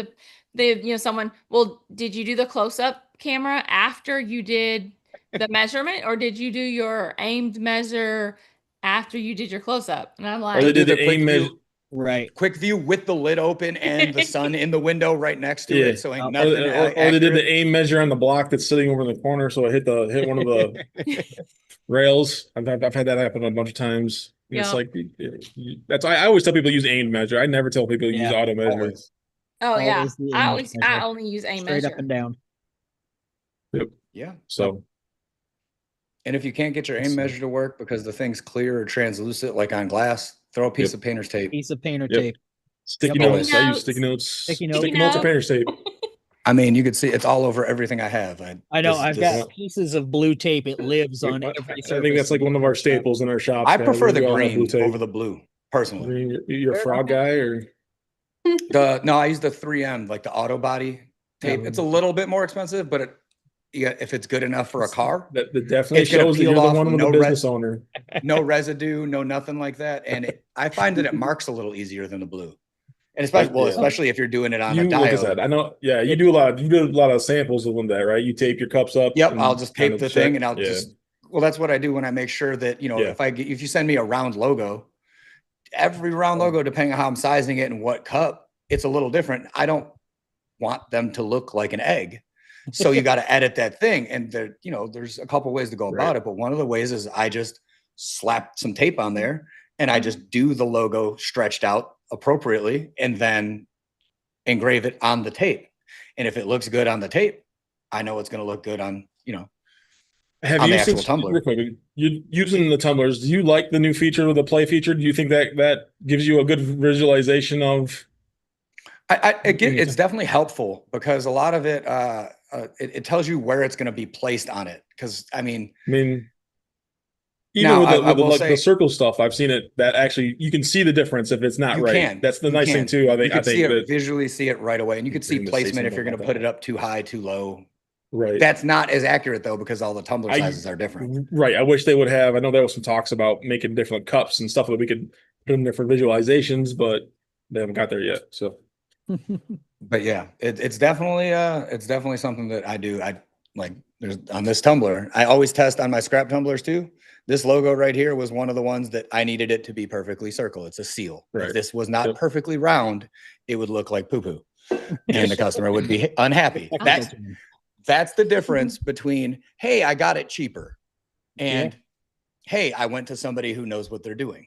someone, well, did you do the close-up camera after you did the measurement, or did you do your aimed measure after you did your close-up? And I'm like, or they did the aim measure. Right. Quick view with the lid open and the sun in the window right next to it. So ain't nothing. Or they did the aim measure on the block that's sitting over in the corner. So I hit one of the rails. I've had that happen a bunch of times. It's like that's why I always tell people use aimed measure. I never tell people to use auto measure. Always. Oh yeah. I only use aim measure. Straight up and down. Yep. Yeah. So and if you can't get your aim measure to work because the thing's clear or translucent like on glass, throw a piece of painter's tape. Tape. Sticky notes. I use sticky notes. Sticky notes or painter's tape. I mean, you could see it's all over everything I have. I know. I've got pieces of blue tape. It lives on every surface. I think that's like one of our staples in our shop. I prefer the green over the blue, personally. You're a frog guy, or no? I use the 3M, like the auto body tape. It's a little bit more expensive, but if it's good enough for a car, that definitely shows that you're the one with the business owner. No residue, no nothing like that, and I find that it marks a little easier than the blue. And especially if you're doing it on a diode. I know. Yeah, you do a lot of samples of that, right? You tape your cups up. Yep, I'll just tape the thing, and I'll that's what I do when I make sure that if you send me a round logo, every round logo, depending on how I'm sizing it and what cup, it's a little different. I don't want them to look like an egg, so you got to edit that thing. And there's a couple ways to go about it, but one of the ways is I just slap some tape on there, and I just do the logo stretched out appropriately and then engrave it on the tape. And if it looks good on the tape, I know it's going to look good on, have on you the actual tumbler. You using the tumblers, do you like the new feature with the play feature? Do you think that gives you a good visualization of It's definitely helpful because a lot of it, it tells you where it's going to be placed on it. Because I mean, even now, with I the will like say- the circle stuff, I've seen it that actually you can see the difference if it's not you right. can. That's the You nice thing can. too. I You think can see it, that visually see it right away, and you can see I'm gonna say placement if you're something going to about put it up too high, too low. right. That's not as accurate though because all the tumbler sizes are different. Right. I wish they would have. I know there was some talks about making different cups and stuff that we could put in there for visualizations, but they haven't got there yet. So, But yeah, it's definitely something that I do. I like there's on this tumbler. I always test on my scrap tumblers too. This logo right here was one of the ones that I needed it to be perfectly circle. It's a seal. Right. If this was not Yep. perfectly round, it would look like poo-poo. And the customer would be unhappy. That's the difference between, hey, I got it cheaper, and hey, I went to somebody who knows what they're doing.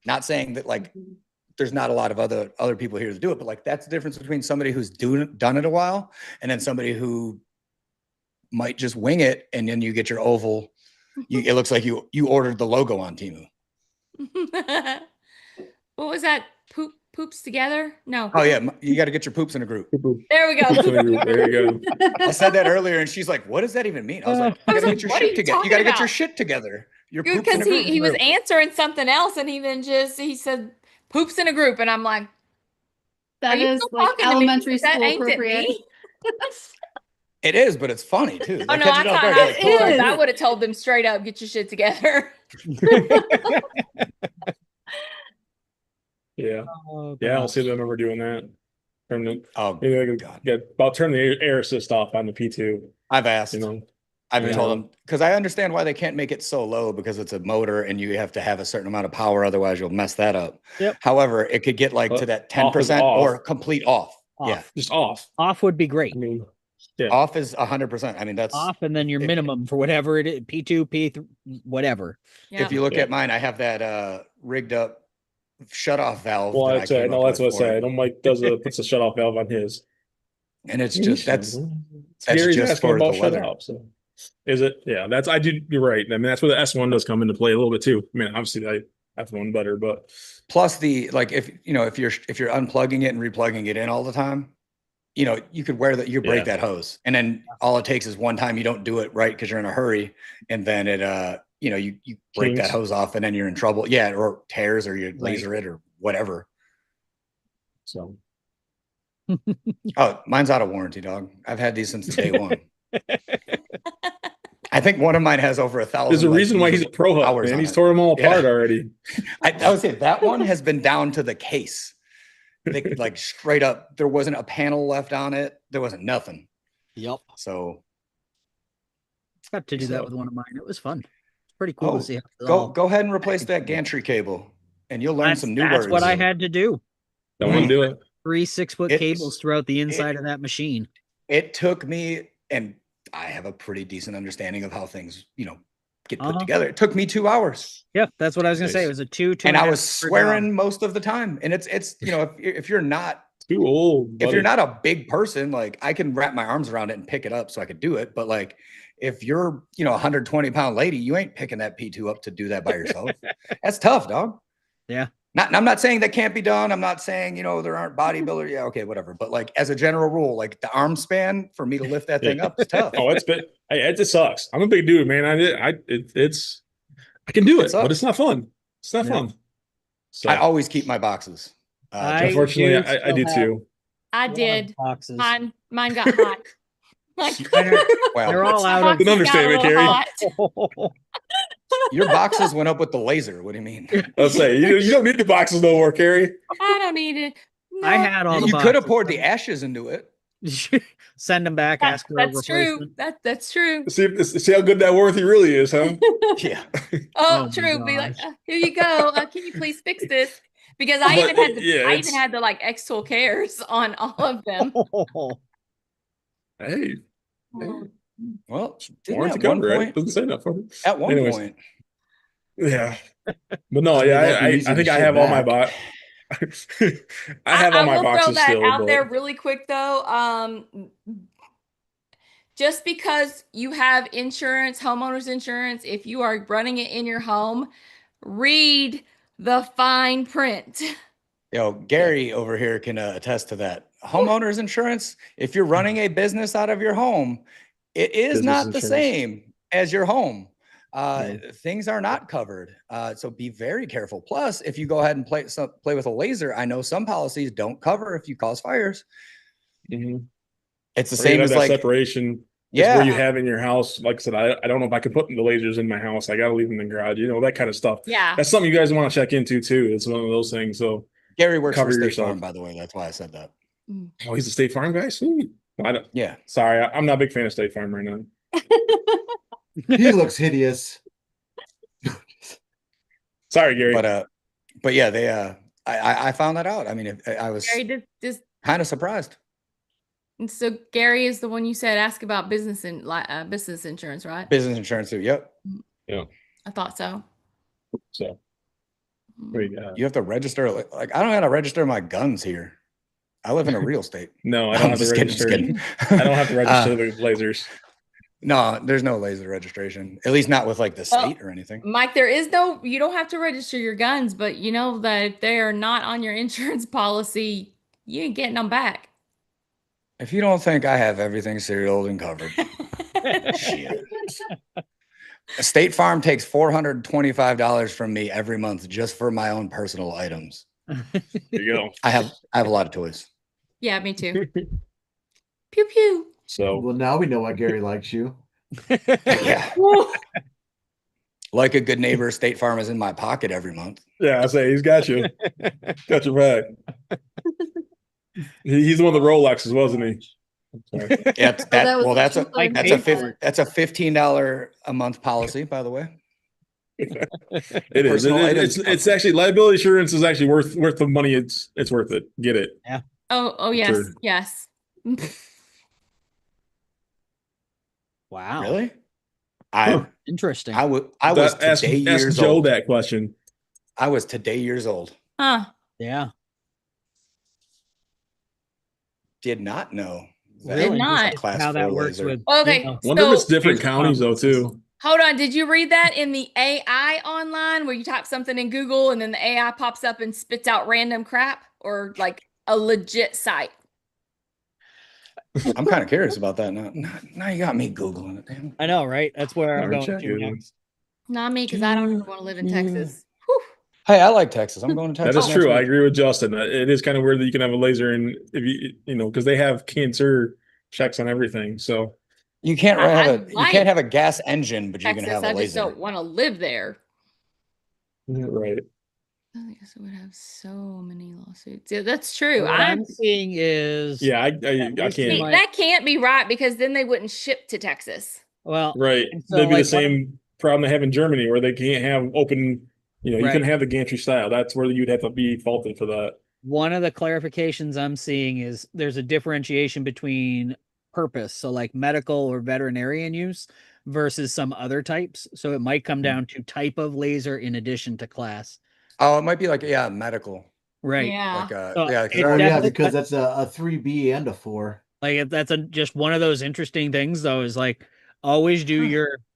Not saying that like there's not a lot of other people here to do it, but like that's the difference between somebody who's done it a while and then somebody who might just wing it, and then you get your oval. It looks like you ordered the logo on Temu. What was that? Poops together? No. Oh yeah, you got to get your poops in a group. There we go. there you go. I said that earlier, and she's like, "What does that even mean?" I was like, "You got to get your What are shit you together. You talking got to get your about? shit together." Your poops in Because a group. he was answering something else, and he said poops in a group, and I'm like, That are you is still like talking to me? elementary That school ain't it appropriate. me? It is, but it's funny too. Oh That no, catches you off guard. You're like, It is. I would have told them straight up, get your shit together. Yeah. Oh, Yeah. I'll gosh. see them ever doing that. Turn the, "Oh maybe I could God." get about turn the air assist off on the P2. I've asked. You know, I've Yeah. told them because I understand why they can't make it so low because it's a motor and you have to have a certain amount of power, otherwise you'll mess that up. Yep. However, it could get like to that Off is 10% off. or complete off. Off. Yeah, just off. Off would be great. I mean, yeah. off is 100%. I mean, that's Off, and then your If- minimum for whatever it is, P2, P3, whatever. if you look Yeah. at mine, I have that rigged up shut off valve. Well, that that's I it. came No, up that's with what I for say. I it. know Mike puts a shut off valve on his. And it's just that's Gary's just asking for about the shut weather. off. So is it? Yeah, that's I do. You're right. I mean, that's where the S1 does come into play a little bit too. I mean, obviously I have one better, but plus the like if you're unplugging it and replugging it in all the time, you could wear that you break Yeah. that hose, and then all it takes is one time you don't do it right because you're in a hurry, and then it you break that Kinks. hose off, and then you're in trouble. Yeah, or tears, or you Right. laser it, or whatever. so Oh, mine's out of warranty, dog. I've had these since day one. I think one of mine has over 1,000. there's a reason why he's a pro hub, hours man. on He's it. tore them all Yeah. apart already. I would say that one has been down to the case. Like straight up, there wasn't a panel left on it. There wasn't nothing. Yep. So Got to do that So- with one of mine. It was fun. It's pretty cool Oh, to see how it all- go ahead and replace that gantry cable, and you'll learn some new That's words. what I had to do. Don't want to do it. 3 6-foot It's- cables throughout the inside of that machine. It took me, and I have a pretty decent understanding of how things, get put together. It took me 2 hours, Yeah, that's what I was gonna say. Nice. It was a two and a I half was hour swearing job. most of the time. And it's if you're not Too old. if buddy. you're not a big person, like I can wrap my arms around it and pick it up so I could do it. But like if you're, 120-pound lady, you ain't picking that P2 up to do that by yourself. That's tough, dog. Yeah. I'm not saying that can't be done. I'm not saying, there aren't bodybuilders. Yeah, okay, whatever. But like as a general rule, like the arm span for me to lift that thing up is tough. Oh, it just sucks. I'm a big dude, man. I can do It it, but it's sucks. not fun. It's not Yeah. fun. So I always keep my boxes. I unfortunately, do I do still have too. I a lot of did. boxes. Mine got hot. Like, Mine are- Well, They're all out boxes An understatement, got a Kerry. little hot. your boxes went up with the laser. What do you mean? I'll say you don't need the boxes no more, Carrie. I don't need it. I No, had all the You could have boxes. poured the ashes into it. Send them back. Ask for a that's true. replacement. That's true. See how good that worthy really is, huh? Yeah. Oh Oh, my true. Be like, gosh. here you go. Can you please fix this? Because I But, even had yeah, I it's- even had the like xTool cares on all of them. Hey, Well, warranty at one cover, right? point, Doesn't say that for me. at one Anyways. point, Yeah, but no, I mean, yeah, that'd be I easy to think I ship have all my back. I have all my will throw boxes that still, out but there really quick though. Just because you have insurance, homeowners insurance, if you are running it in your home, read the fine print. Gary over here can attest to that. homeowners insurance, if you're running a business out of your home, it is Business not the insurance. same as your home. No. Things are not covered. So be very careful. Plus, if you go ahead and play with a laser, I know some policies don't cover if you cause fires. Mhm. It's the Or you same have as that like, separation. It's where you have in your house. Like I said, I don't know if I can put the lasers in my house. I got to leave them in the garage. You know, that kind of stuff. Yeah. That's something you guys want to check into too. It's one of those things. So Gary works cover for State yourself. Farm, by the way. That's why I said that. Oh, he's a State Farm guy. Sweet. I don't, Yeah. sorry, I'm not a big fan of State Farm right now. He looks hideous. Sorry, Gary. But yeah, they I found that out. I mean, I was Gary, this kind of surprised. and so Gary is the one you said ask about business and business insurance, right? Business insurance too. Yep. Yeah. I thought so. So what do you got? You have to register. Like I don't have to register my guns here. I live in a real estate. No, I don't have to register. I don't have to register the lasers. No, there's no laser registration. At least not with like the state or anything. Mike, you don't have to register your guns, but you know that if they are not on your insurance policy, you ain't getting them back. If you don't think I have everything serialed and covered, shit. State Farm takes $425 from me every month just for my own personal items. There you go. I have a lot of toys. Yeah, me too. Pew pew. So Well, now we know why Gary likes you. Yeah. Like a good neighbor, State Farm is in my pocket every month. yeah, I say he's got you. Got your back. He's the one with the Rolexes, wasn't he? Yeah, that's a $15 a month policy, by the way. It is. Personal items It's actually liability insurance is actually worth the money. It's worth it. Get it. Yeah. Oh yes, Sure. yes. Wow. Really? Interesting. I was today years ask Joe old. that question. I was today years old. Huh. Yeah. Did not know that Did not. a class How that 4 works laser. with Okay. you know, Wonder if it's So different Here's the counties though problem. too. hold on. Did you read that in the AI online where you type something in Google and then the AI pops up and spits out random crap, or like a legit site? I'm kind of curious about that. Now you got me Googling it. Damn. I know, right? That's where I'm Alright, going check to it. next. Not me, because I don't even want to live in Texas. Whew. Hey, I like Texas. I'm going to That Texas. is next true. I week. agree with Justin. It is kind of weird that you can have a laser and if you know because they have cancer checks on everything. So You can't I have a gas engine, but you can Texas, have a I just laser. don't want to live there. right. I guess it would have so many lawsuits. Yeah, that's true. What I'm seeing is Yeah, I least can't. my- that can't be right, because then they wouldn't ship to Texas. well, Right. and so, That'd be the like, one of- same problem they have in Germany where they can't have open, you Right. can have the gantry style. That's where you'd have to be faulted for that. one of the clarifications I'm seeing is there's a differentiation between purpose, so like medical or veterinarian use versus some other types. So it might come down to type of laser in addition to class. Oh, it might be like Right. medical. Yeah. Like So yeah, it's because Oh, yeah, definitely- because that's a 3B and a 4. Like if that's just one of those interesting things though, is like always do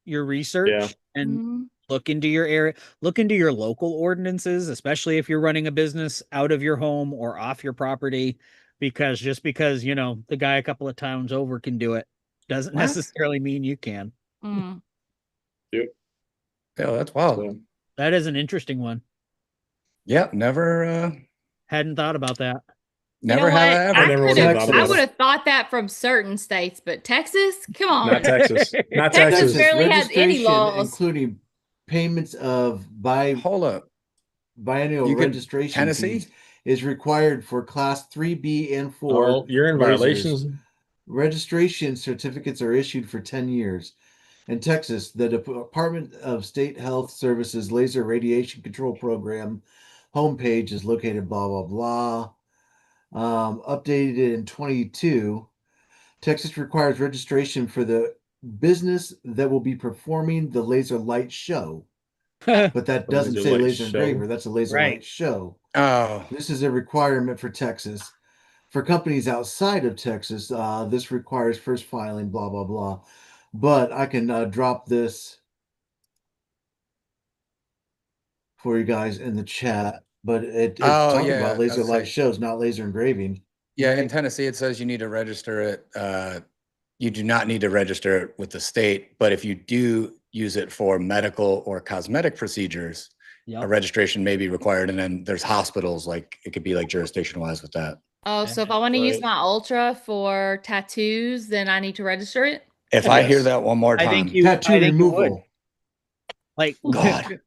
your research Yeah. and Mhm. look into your area, look into your local ordinances, especially if you're running a business out of your home or off your property, because just because, the guy a couple of towns over can do it doesn't What? necessarily mean you can. Mm. yeah, that's wild. So, That is an interesting one. Yeah, never Hadn't thought about that. You know never what? have I I ever. never would've thought thought I about would it. have thought that from certain states, but Texas, come on. Not Texas. Not Texas Texas. barely has any registration, laws. including payments of Hold up. biennial You could- registration Tennessee? fees is required for class 3B and 4. Oh, you're in lasers. violations. Registration certificates are issued for 10 years. In Texas, the Department of State Health Services Laser Radiation Control Program homepage is located blah, blah, blah. Updated in 22. Texas requires registration for the business that will be performing the laser light show. But that The doesn't laser say light laser show. engraver. That's a laser Right. light show. Oh, This is a requirement for Texas. For companies outside of Texas, this requires first filing, blah, blah, blah. But I can drop this for you guys in the chat. But it's talking yeah, about laser I'd light say- shows, not laser engraving. Yeah, in Tennessee, it says you need to register it. You do not need to register it with the state, but if you do use it for medical or cosmetic procedures, a registration may be required. And then there's hospitals, like it could be like jurisdiction wise with that. Oh, so if I want to use my Ultra for tattoos, then I need to register it? If I hear that one more time, tattoo removal. Like, God,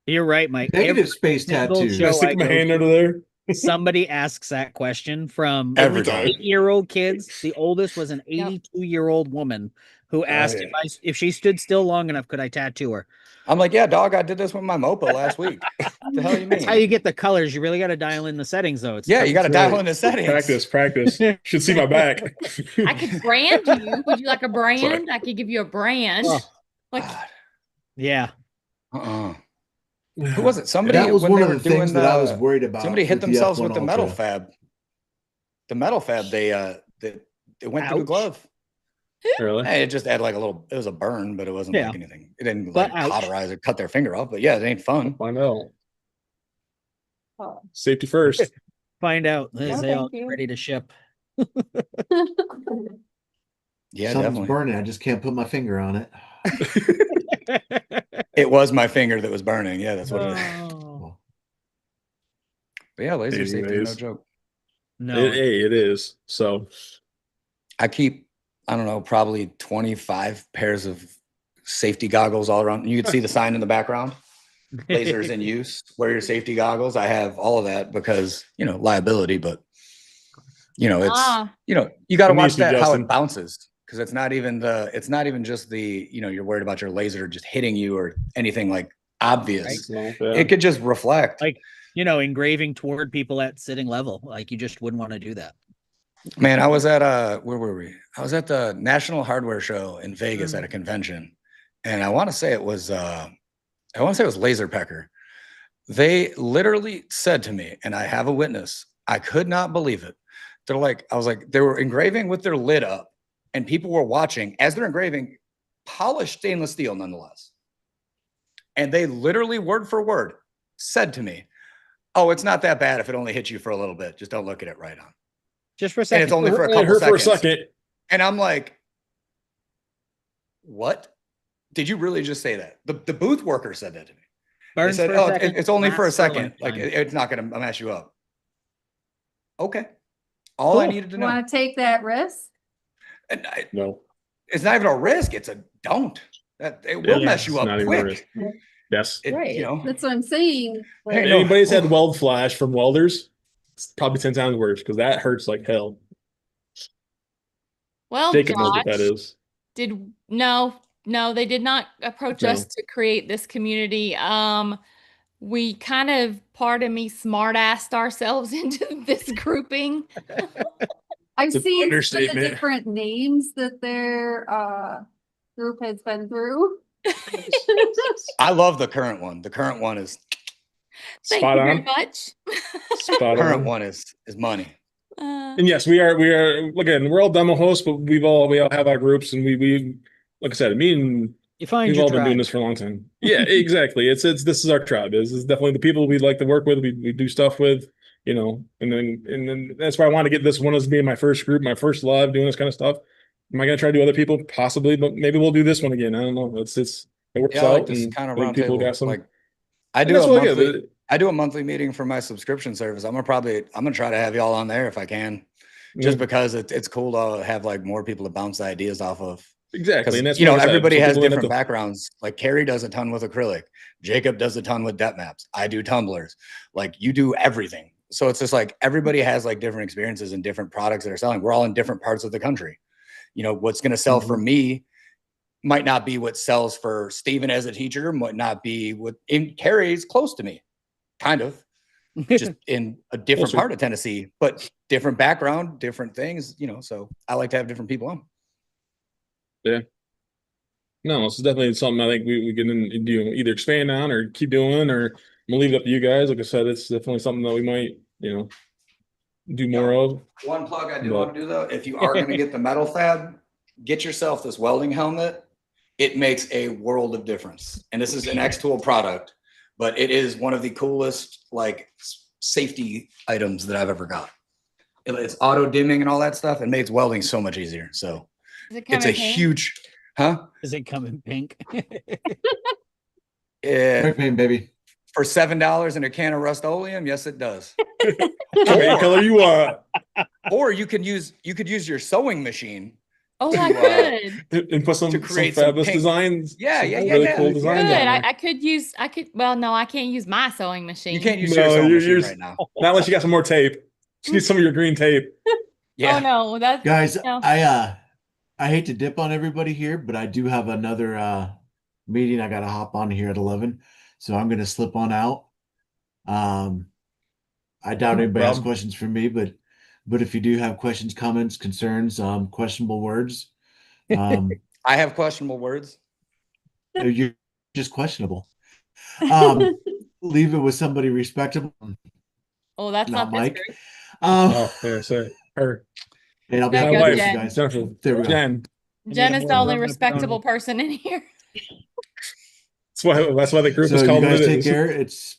you're right, Mike. Negative space tattoos. I stick my hand under there. Somebody asks that question from every time. 8-year-old kids. The oldest was an 82-year-old woman who asked if she stood still long enough, could I tattoo her? I'm like, yeah, dog, I did this with my Mopa last week. What the hell you mean? That's how you get the colors. You really got to dial in the settings, though. It's you got to dial in the settings. Practice. Should see my back. I could brand you. Would you like a brand? Sorry. I could give you a brand. Oh. Like, yeah. Who was it? Somebody. That was one of the things that I was worried about. Somebody hit themselves with the metal fab. The metal fab. They went through the glove. Really? It just had like a little. It was a burn, but it wasn't like anything. It didn't like cauterize or cut their finger off. But yeah, it ain't fun. I know. Safety first. Find out. They all get ready to ship. Yeah, something's burning. I just can't put my finger on it. It was my finger that was burning. Yeah, that's what it is. But yeah, laser safety, no joke. No, it is. So I keep, I don't know, probably 25 pairs of safety goggles all around. You can see the sign in the background. Lasers in use. Wear your safety goggles. I have all of that because, liability, but it's you got to watch that how it bounces. Because it's not even just the, you're worried about your laser just hitting you or anything like obvious. Right. It could just reflect. Like, engraving toward people at sitting level. Like you just wouldn't want to do that. Man, I was at where were we? I was at the National Hardware Show in Vegas at a convention. And I want to say it was Laser Pecker. They literally said to me, and I have a witness, I could not believe it. They were engraving with their lid up. And people were watching as they're engraving polished stainless steel, nonetheless. And they literally, word for word, said to me, "Oh, it's not that bad if it only hits you for a little bit. Just don't look at it right on. Just for a second. And it's only for a couple seconds." For a second. And I'm like, "What? Did you really just say that?" The booth worker said that to me. They said, "Oh, it's only for a second. Like it's not going to mess you up." Okay. All I needed to know. Want to take that risk? And no, it's not even a risk. It's a don't. It will mess you up quick. Yes, right. That's what I'm saying. Like, anybody's had weld flash from welders, it's probably 10 times worse because that hurts like hell. Well, Jacob knows what that is. No, they did not approach us to create this community. We kind of, pardon me, smart-assed ourselves into this grouping. I've seen some of the different names that their group has been through. I love the current one. The current one is Thank you very much. The current one is money. And yes, we are again, we're all demo hosts, but we all have our groups, and we like I said, me and we've all been doing this for a long time. Yeah, exactly. This is our tribe. This is definitely the people we like to work with. We do stuff with. And then that's why I want to get this one as being my first group, my first love doing this kind of stuff. Am I going to try to do other people? Possibly, but maybe we'll do this one again. I don't know. It works out. Like this kind of round table. Like I do a monthly meeting for my subscription service. I'm gonna try to have y'all on there if I can, just because it's cool to have like more people to bounce ideas off of. Exactly. And that's everybody has different backgrounds. Like Kerry does a ton with acrylic. Jacob does a ton with depth maps. I do tumblers. Like you do everything. So it's just like everybody has like different experiences and different products that are selling. We're all in different parts of the country. What's going to sell for me might not be what sells for Stephen as a teacher, might not be what Kerry's close to me, kind of, just in a different part of Tennessee, but different background, different things, so I like to have different people on. Yeah. No, this is definitely something I think we can either expand on or keep doing, or I'm gonna leave it up to you guys. Like I said, it's definitely something that we might, do more of. One plug I do want to do though, if you are going to get the metal fab, get yourself this welding helmet. It makes a world of difference. And this is an xTool product, but it is one of the coolest like safety items that I've ever got. it's auto dimming and all that stuff. It makes welding so much easier. So Does it come it's a in pink? huge, huh? Does it come in pink? Spray paint, baby. For $7 and a can of Rust-Oleum, yes, it does. What color you want? Or you could use your sewing machine. Oh, I could. And put some create some fabulous pink- designs. Yeah, some yeah, really yeah. cool Good. designs. Good. on there. I could use. Well, no, I can't use my sewing machine. You can't use No, your sewing you're- machine right now. Not unless you got some more tape. She needs some of your green tape. Yeah. Oh no, that's Guys, no. I hate to dip on everybody here, but I do have another meeting I gotta hop on here at 11. So I'm gonna slip on out. I doubt anybody has problem. questions for me, but if you do have questions, comments, concerns, questionable words, I have questionable words. you're just questionable. Leave it with somebody respectable, Oh, that's not not Mike. history. Oh, there, say her. And I'll be There happy goes to you Jen. guys. Jennifer. There we go. Jen. Jen is the only Pepperoni. respectable person in here. That's why the group So is you called what guys it take is. care. It's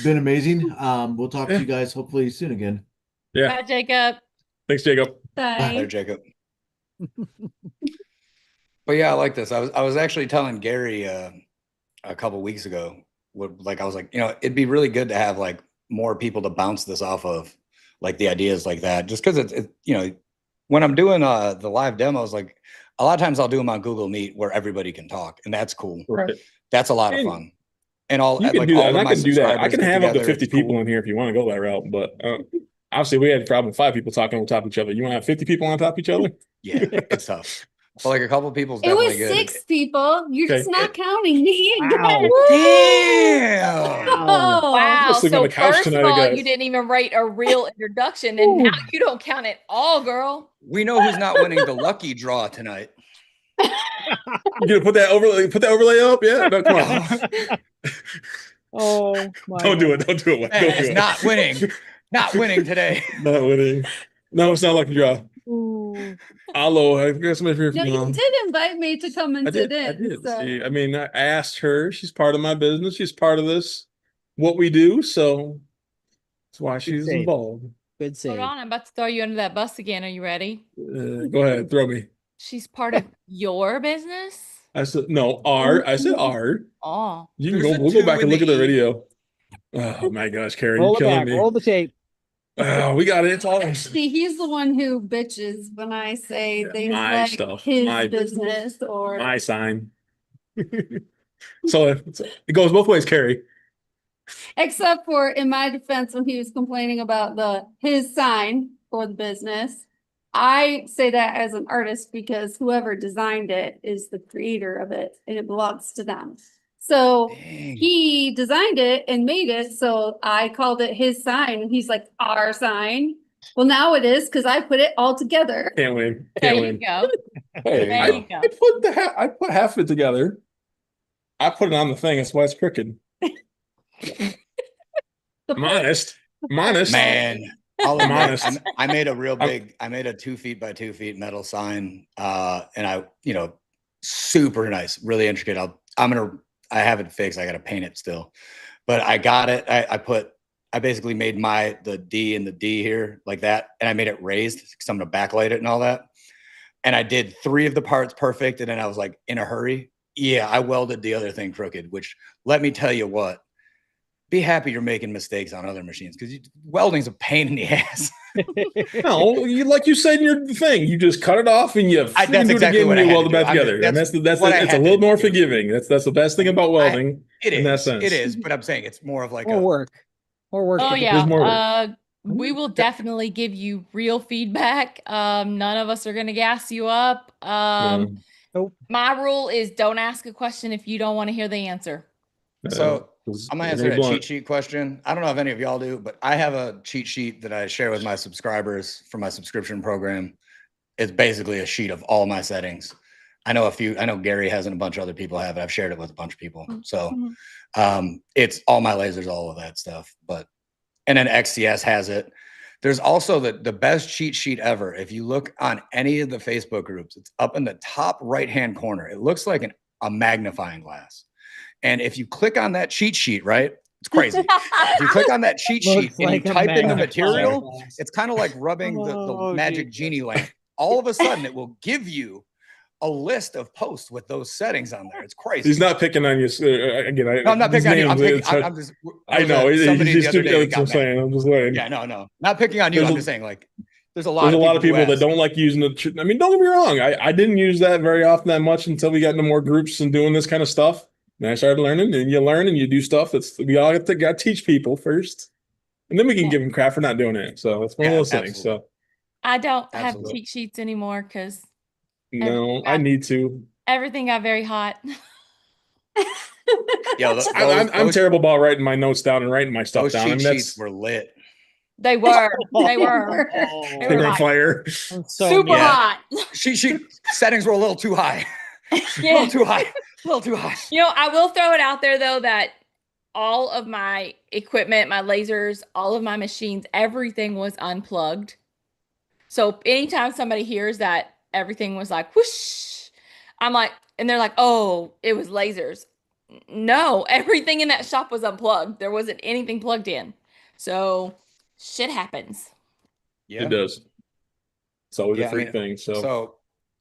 been amazing. We'll talk to Yeah. you guys hopefully soon again. Yeah. Bye, Jacob. Thanks, Jacob. Bye. There, Jacob. But yeah, I like this. I was actually telling Gary a couple weeks ago, I was like, it'd be really good to have like more people to bounce this off of, like the ideas like that. Just because it's when I'm doing the live demos, like a lot of times I'll do them on Google Meet where everybody can talk, and that's cool. Right. That's a lot of And fun. And all You can like do that. all And of I my can do that. I subscribers can get have up to together, 50 it's people cool. in here if you want to go that route. But obviously, we had a problem with 5 people talking on top of each other. You want to have 50 people on top of each other? Yeah, it's tough. But like a couple people's It definitely was good. 6 people. You're Okay. just not counting me. Wow. Damn. Oh, Wow. sleeping on So the couch first tonight, of all, guys. you didn't even write a real introduction, and now you don't count it all, girl. We know who's not winning the lucky draw tonight. You gonna put that overlay up? Yeah. No, come on. Oh my Don't do it. Don't do it. Man, Don't do it's it. not winning. Not winning today. Not winning. No, it's not lucky draw. Ooh. Hello, I've got somebody here. no, you did invite me to come and I sit did. I in. did. So. See, I mean, I asked her. She's part of my business. She's part of this, what we do. So that's why she's save. involved. Good save. Hold on, I'm about to throw you under that bus again. Are you ready? Go ahead, throw me. She's part of your business. I said no. Art. I said art. Oh, You can There's go. a We'll go 2 back and in look the at the E. video. Oh my gosh, Kerry, Roll you're it killing back. me. Roll the tape. Oh, we got it. It's all See, he's the one who bitches when I say things my like stuff, his my business or my sign. So it goes both ways, Kerry. except for in my defense when he was complaining about his sign for the business. I say that as an artist because whoever designed it is the creator of it and it belongs to them. So Dang. he designed it and made it. So I called it his sign. And he's like, our sign. Well, now it is because I put it all together. Can't win. there Can't you win. go. Hey, There you go. I put half of it together. I put it on the thing. That's why it's crooked. I'm honest. I'm honest. Man, I'll I'm admit, honest. I made a real big, I made a 2 feet by 2 feet metal sign. And I, super nice, really intricate. I have it fixed. I got to paint it still, but I got it. I basically made the D and the D here like that. And I made it raised because I'm going to backlight it and all that. And I did 3 of the parts perfect. And then I was like in a hurry. Yeah, I welded the other thing crooked, which let me tell you what, be happy you're making mistakes on other machines because welding's a pain in the ass. No, like you said in your thing, you just cut it off and you That's freaking do it exactly again what and I you had weld to it do. back I mean, together. And that's what I it's a had little to more do. forgiving. That's the best thing about welding. It in that is. sense. It is. But I'm saying it's more of like More work. More work. Oh to do. yeah. more work. We will definitely give you real feedback. None of us are gonna gas you up. Nope. My rule is don't ask a question if you don't want to hear the answer. So I'm gonna answer very that blunt. cheat sheet question. I don't know if any of y'all do, but I have a cheat sheet that I share with my subscribers for my subscription program. It's basically a sheet of all my settings. I know Gary has and a bunch of other people have it. I've shared it with a bunch of people. So it's all my lasers, all of that stuff. And then XCS has it. There's also the best cheat sheet ever. If you look on any of the Facebook groups, it's up in the top right-hand corner. It looks like a magnifying glass. And if you click on that cheat sheet, right, It's crazy. If you click on that cheat sheet Looks and like you a type in the math material, class. it's kind of like rubbing the Oh, magic Jesus. genie lamp. All of a sudden, it will give you a list of posts with those settings on there. It's crazy. He's not picking on you. Again, No, I'm not these picking on you. I'm, names, picking, it's- I'm just. I know. Somebody He's the other just, day that's what I'm got mad. saying. I'm just saying. Yeah, no, not picking on you. There's I'm a- just saying, like, there's a lot There's of a lot of people that ask. don't like using the. I mean, don't get me wrong. I didn't use that very often that much until we got into more groups and doing this kind of stuff. And I started learning, and you learn and you do stuff. We all got to teach people first, and then we can give them crap for not doing it. So it's one of those things. So I don't have Absolutely. cheat sheets anymore because no, I need to. everything got very hot. Yo, I'm terrible about writing my notes down and writing my stuff those down. I cheat mean, sheets were lit. They were. They were. Oh, they were hot. fire. so Super Yeah. hot. Sheet settings were a little too high. A Yeah. little too high. A little too high. You know, I will throw it out there though that all of my equipment, my lasers, all of my machines, everything was unplugged. So anytime somebody hears that everything was like whoosh, I'm like, and they're like, oh, it was lasers. No, everything in that shop was unplugged. There wasn't anything plugged in. So shit happens. Yeah. It does. It's always Yeah, a I freak mean, thing. So So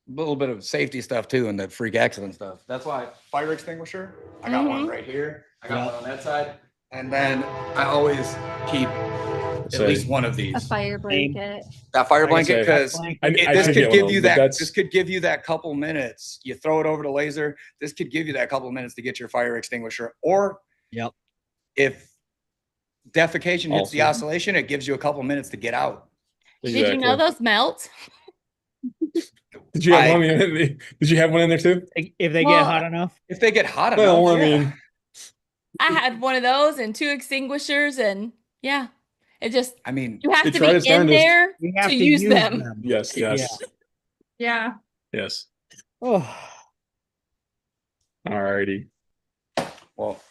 a little bit of safety stuff too, and the freak accident stuff. That's why fire extinguisher. I got one Mhm. right here. I got Yeah. one on that side, and then I always keep at Say- least one of A these. fire blanket. That fire Like I blanket, say, because I this should could get one give of you them, but that. that's- This could give you that couple minutes. You throw it over the laser. This could give you that couple minutes to get your fire extinguisher. Or Yep. if defecation hits the Also. oscillation, it gives you a couple minutes to get out. Did you know Exactly. those melt? Did you have I- one? Did you have one in there too? If they Well, get hot enough. If they get hot enough, Well, I yeah. mean, I had one of those and 2 extinguishers, and yeah, it just I mean, you have You to tried be its in darndest. there You have to use them. yes, yes, Yeah. yes. Oh, Alrighty. well,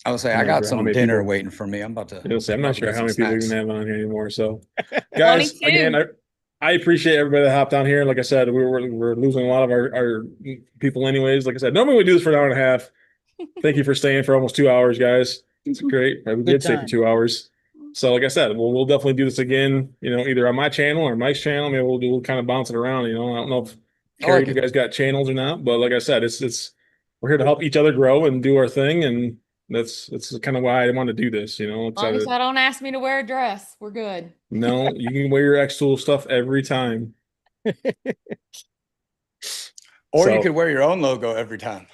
I would say I'm I not got sure how some many dinner people- waiting for me. I'm about to. I'm not sure how many people even have on here anymore. So, guys, too. again, I appreciate everybody that hopped on here. Like I said, we're losing a lot of our people, anyways. Like I said, normally we do this for an hour and a half. Thank you for staying for almost 2 hours, guys. It's great. We did stay for time. 2 hours. So, like I said, we'll definitely do this again. You know, either on my channel or Mike's channel. Maybe we'll kind of bounce it around. You know, I don't know if Kerry, like you it. guys got channels or not, but like I said, it's we're here to help each other grow and do our thing, and that's kind of why I want to do this. You know, As long as it's, I don't ask me to wear a dress, we're good. no, you can wear your xTool stuff every time. Or you So- could wear your own logo every time.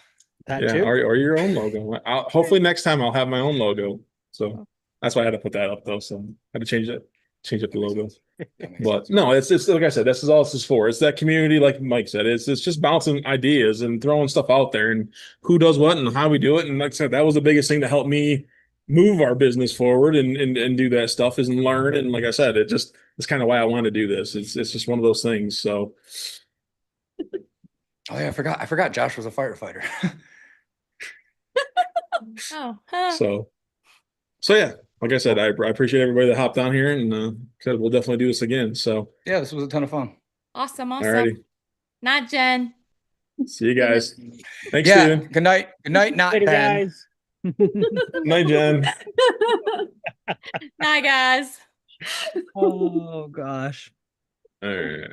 that Yeah, too. or your own logo. Hopefully next time I'll have my own logo. So that's why I had to put that up though. So I had to change up the logo. But no, it's like I said, this is all this is for. It's that community, like Mike said. It's just bouncing ideas and throwing stuff out there and who does what and how we do it. And like I said, that was the biggest thing to help me move our business forward and do that stuff is learn. And like I said, it's kind of why I want to do this. It's just one of those things. So Oh yeah, I forgot Josh was a firefighter. Oh, huh. so yeah, like I said, I appreciate everybody that hopped on here and said we'll definitely do this again. So Yeah, this was a ton of fun. Awesome. alrighty, Not Jen. see you guys. Thanks, Yeah. Steven. Good night. Good night, not Later, Ben. guys. Night, Jen. Hi, guys. Oh gosh. All right.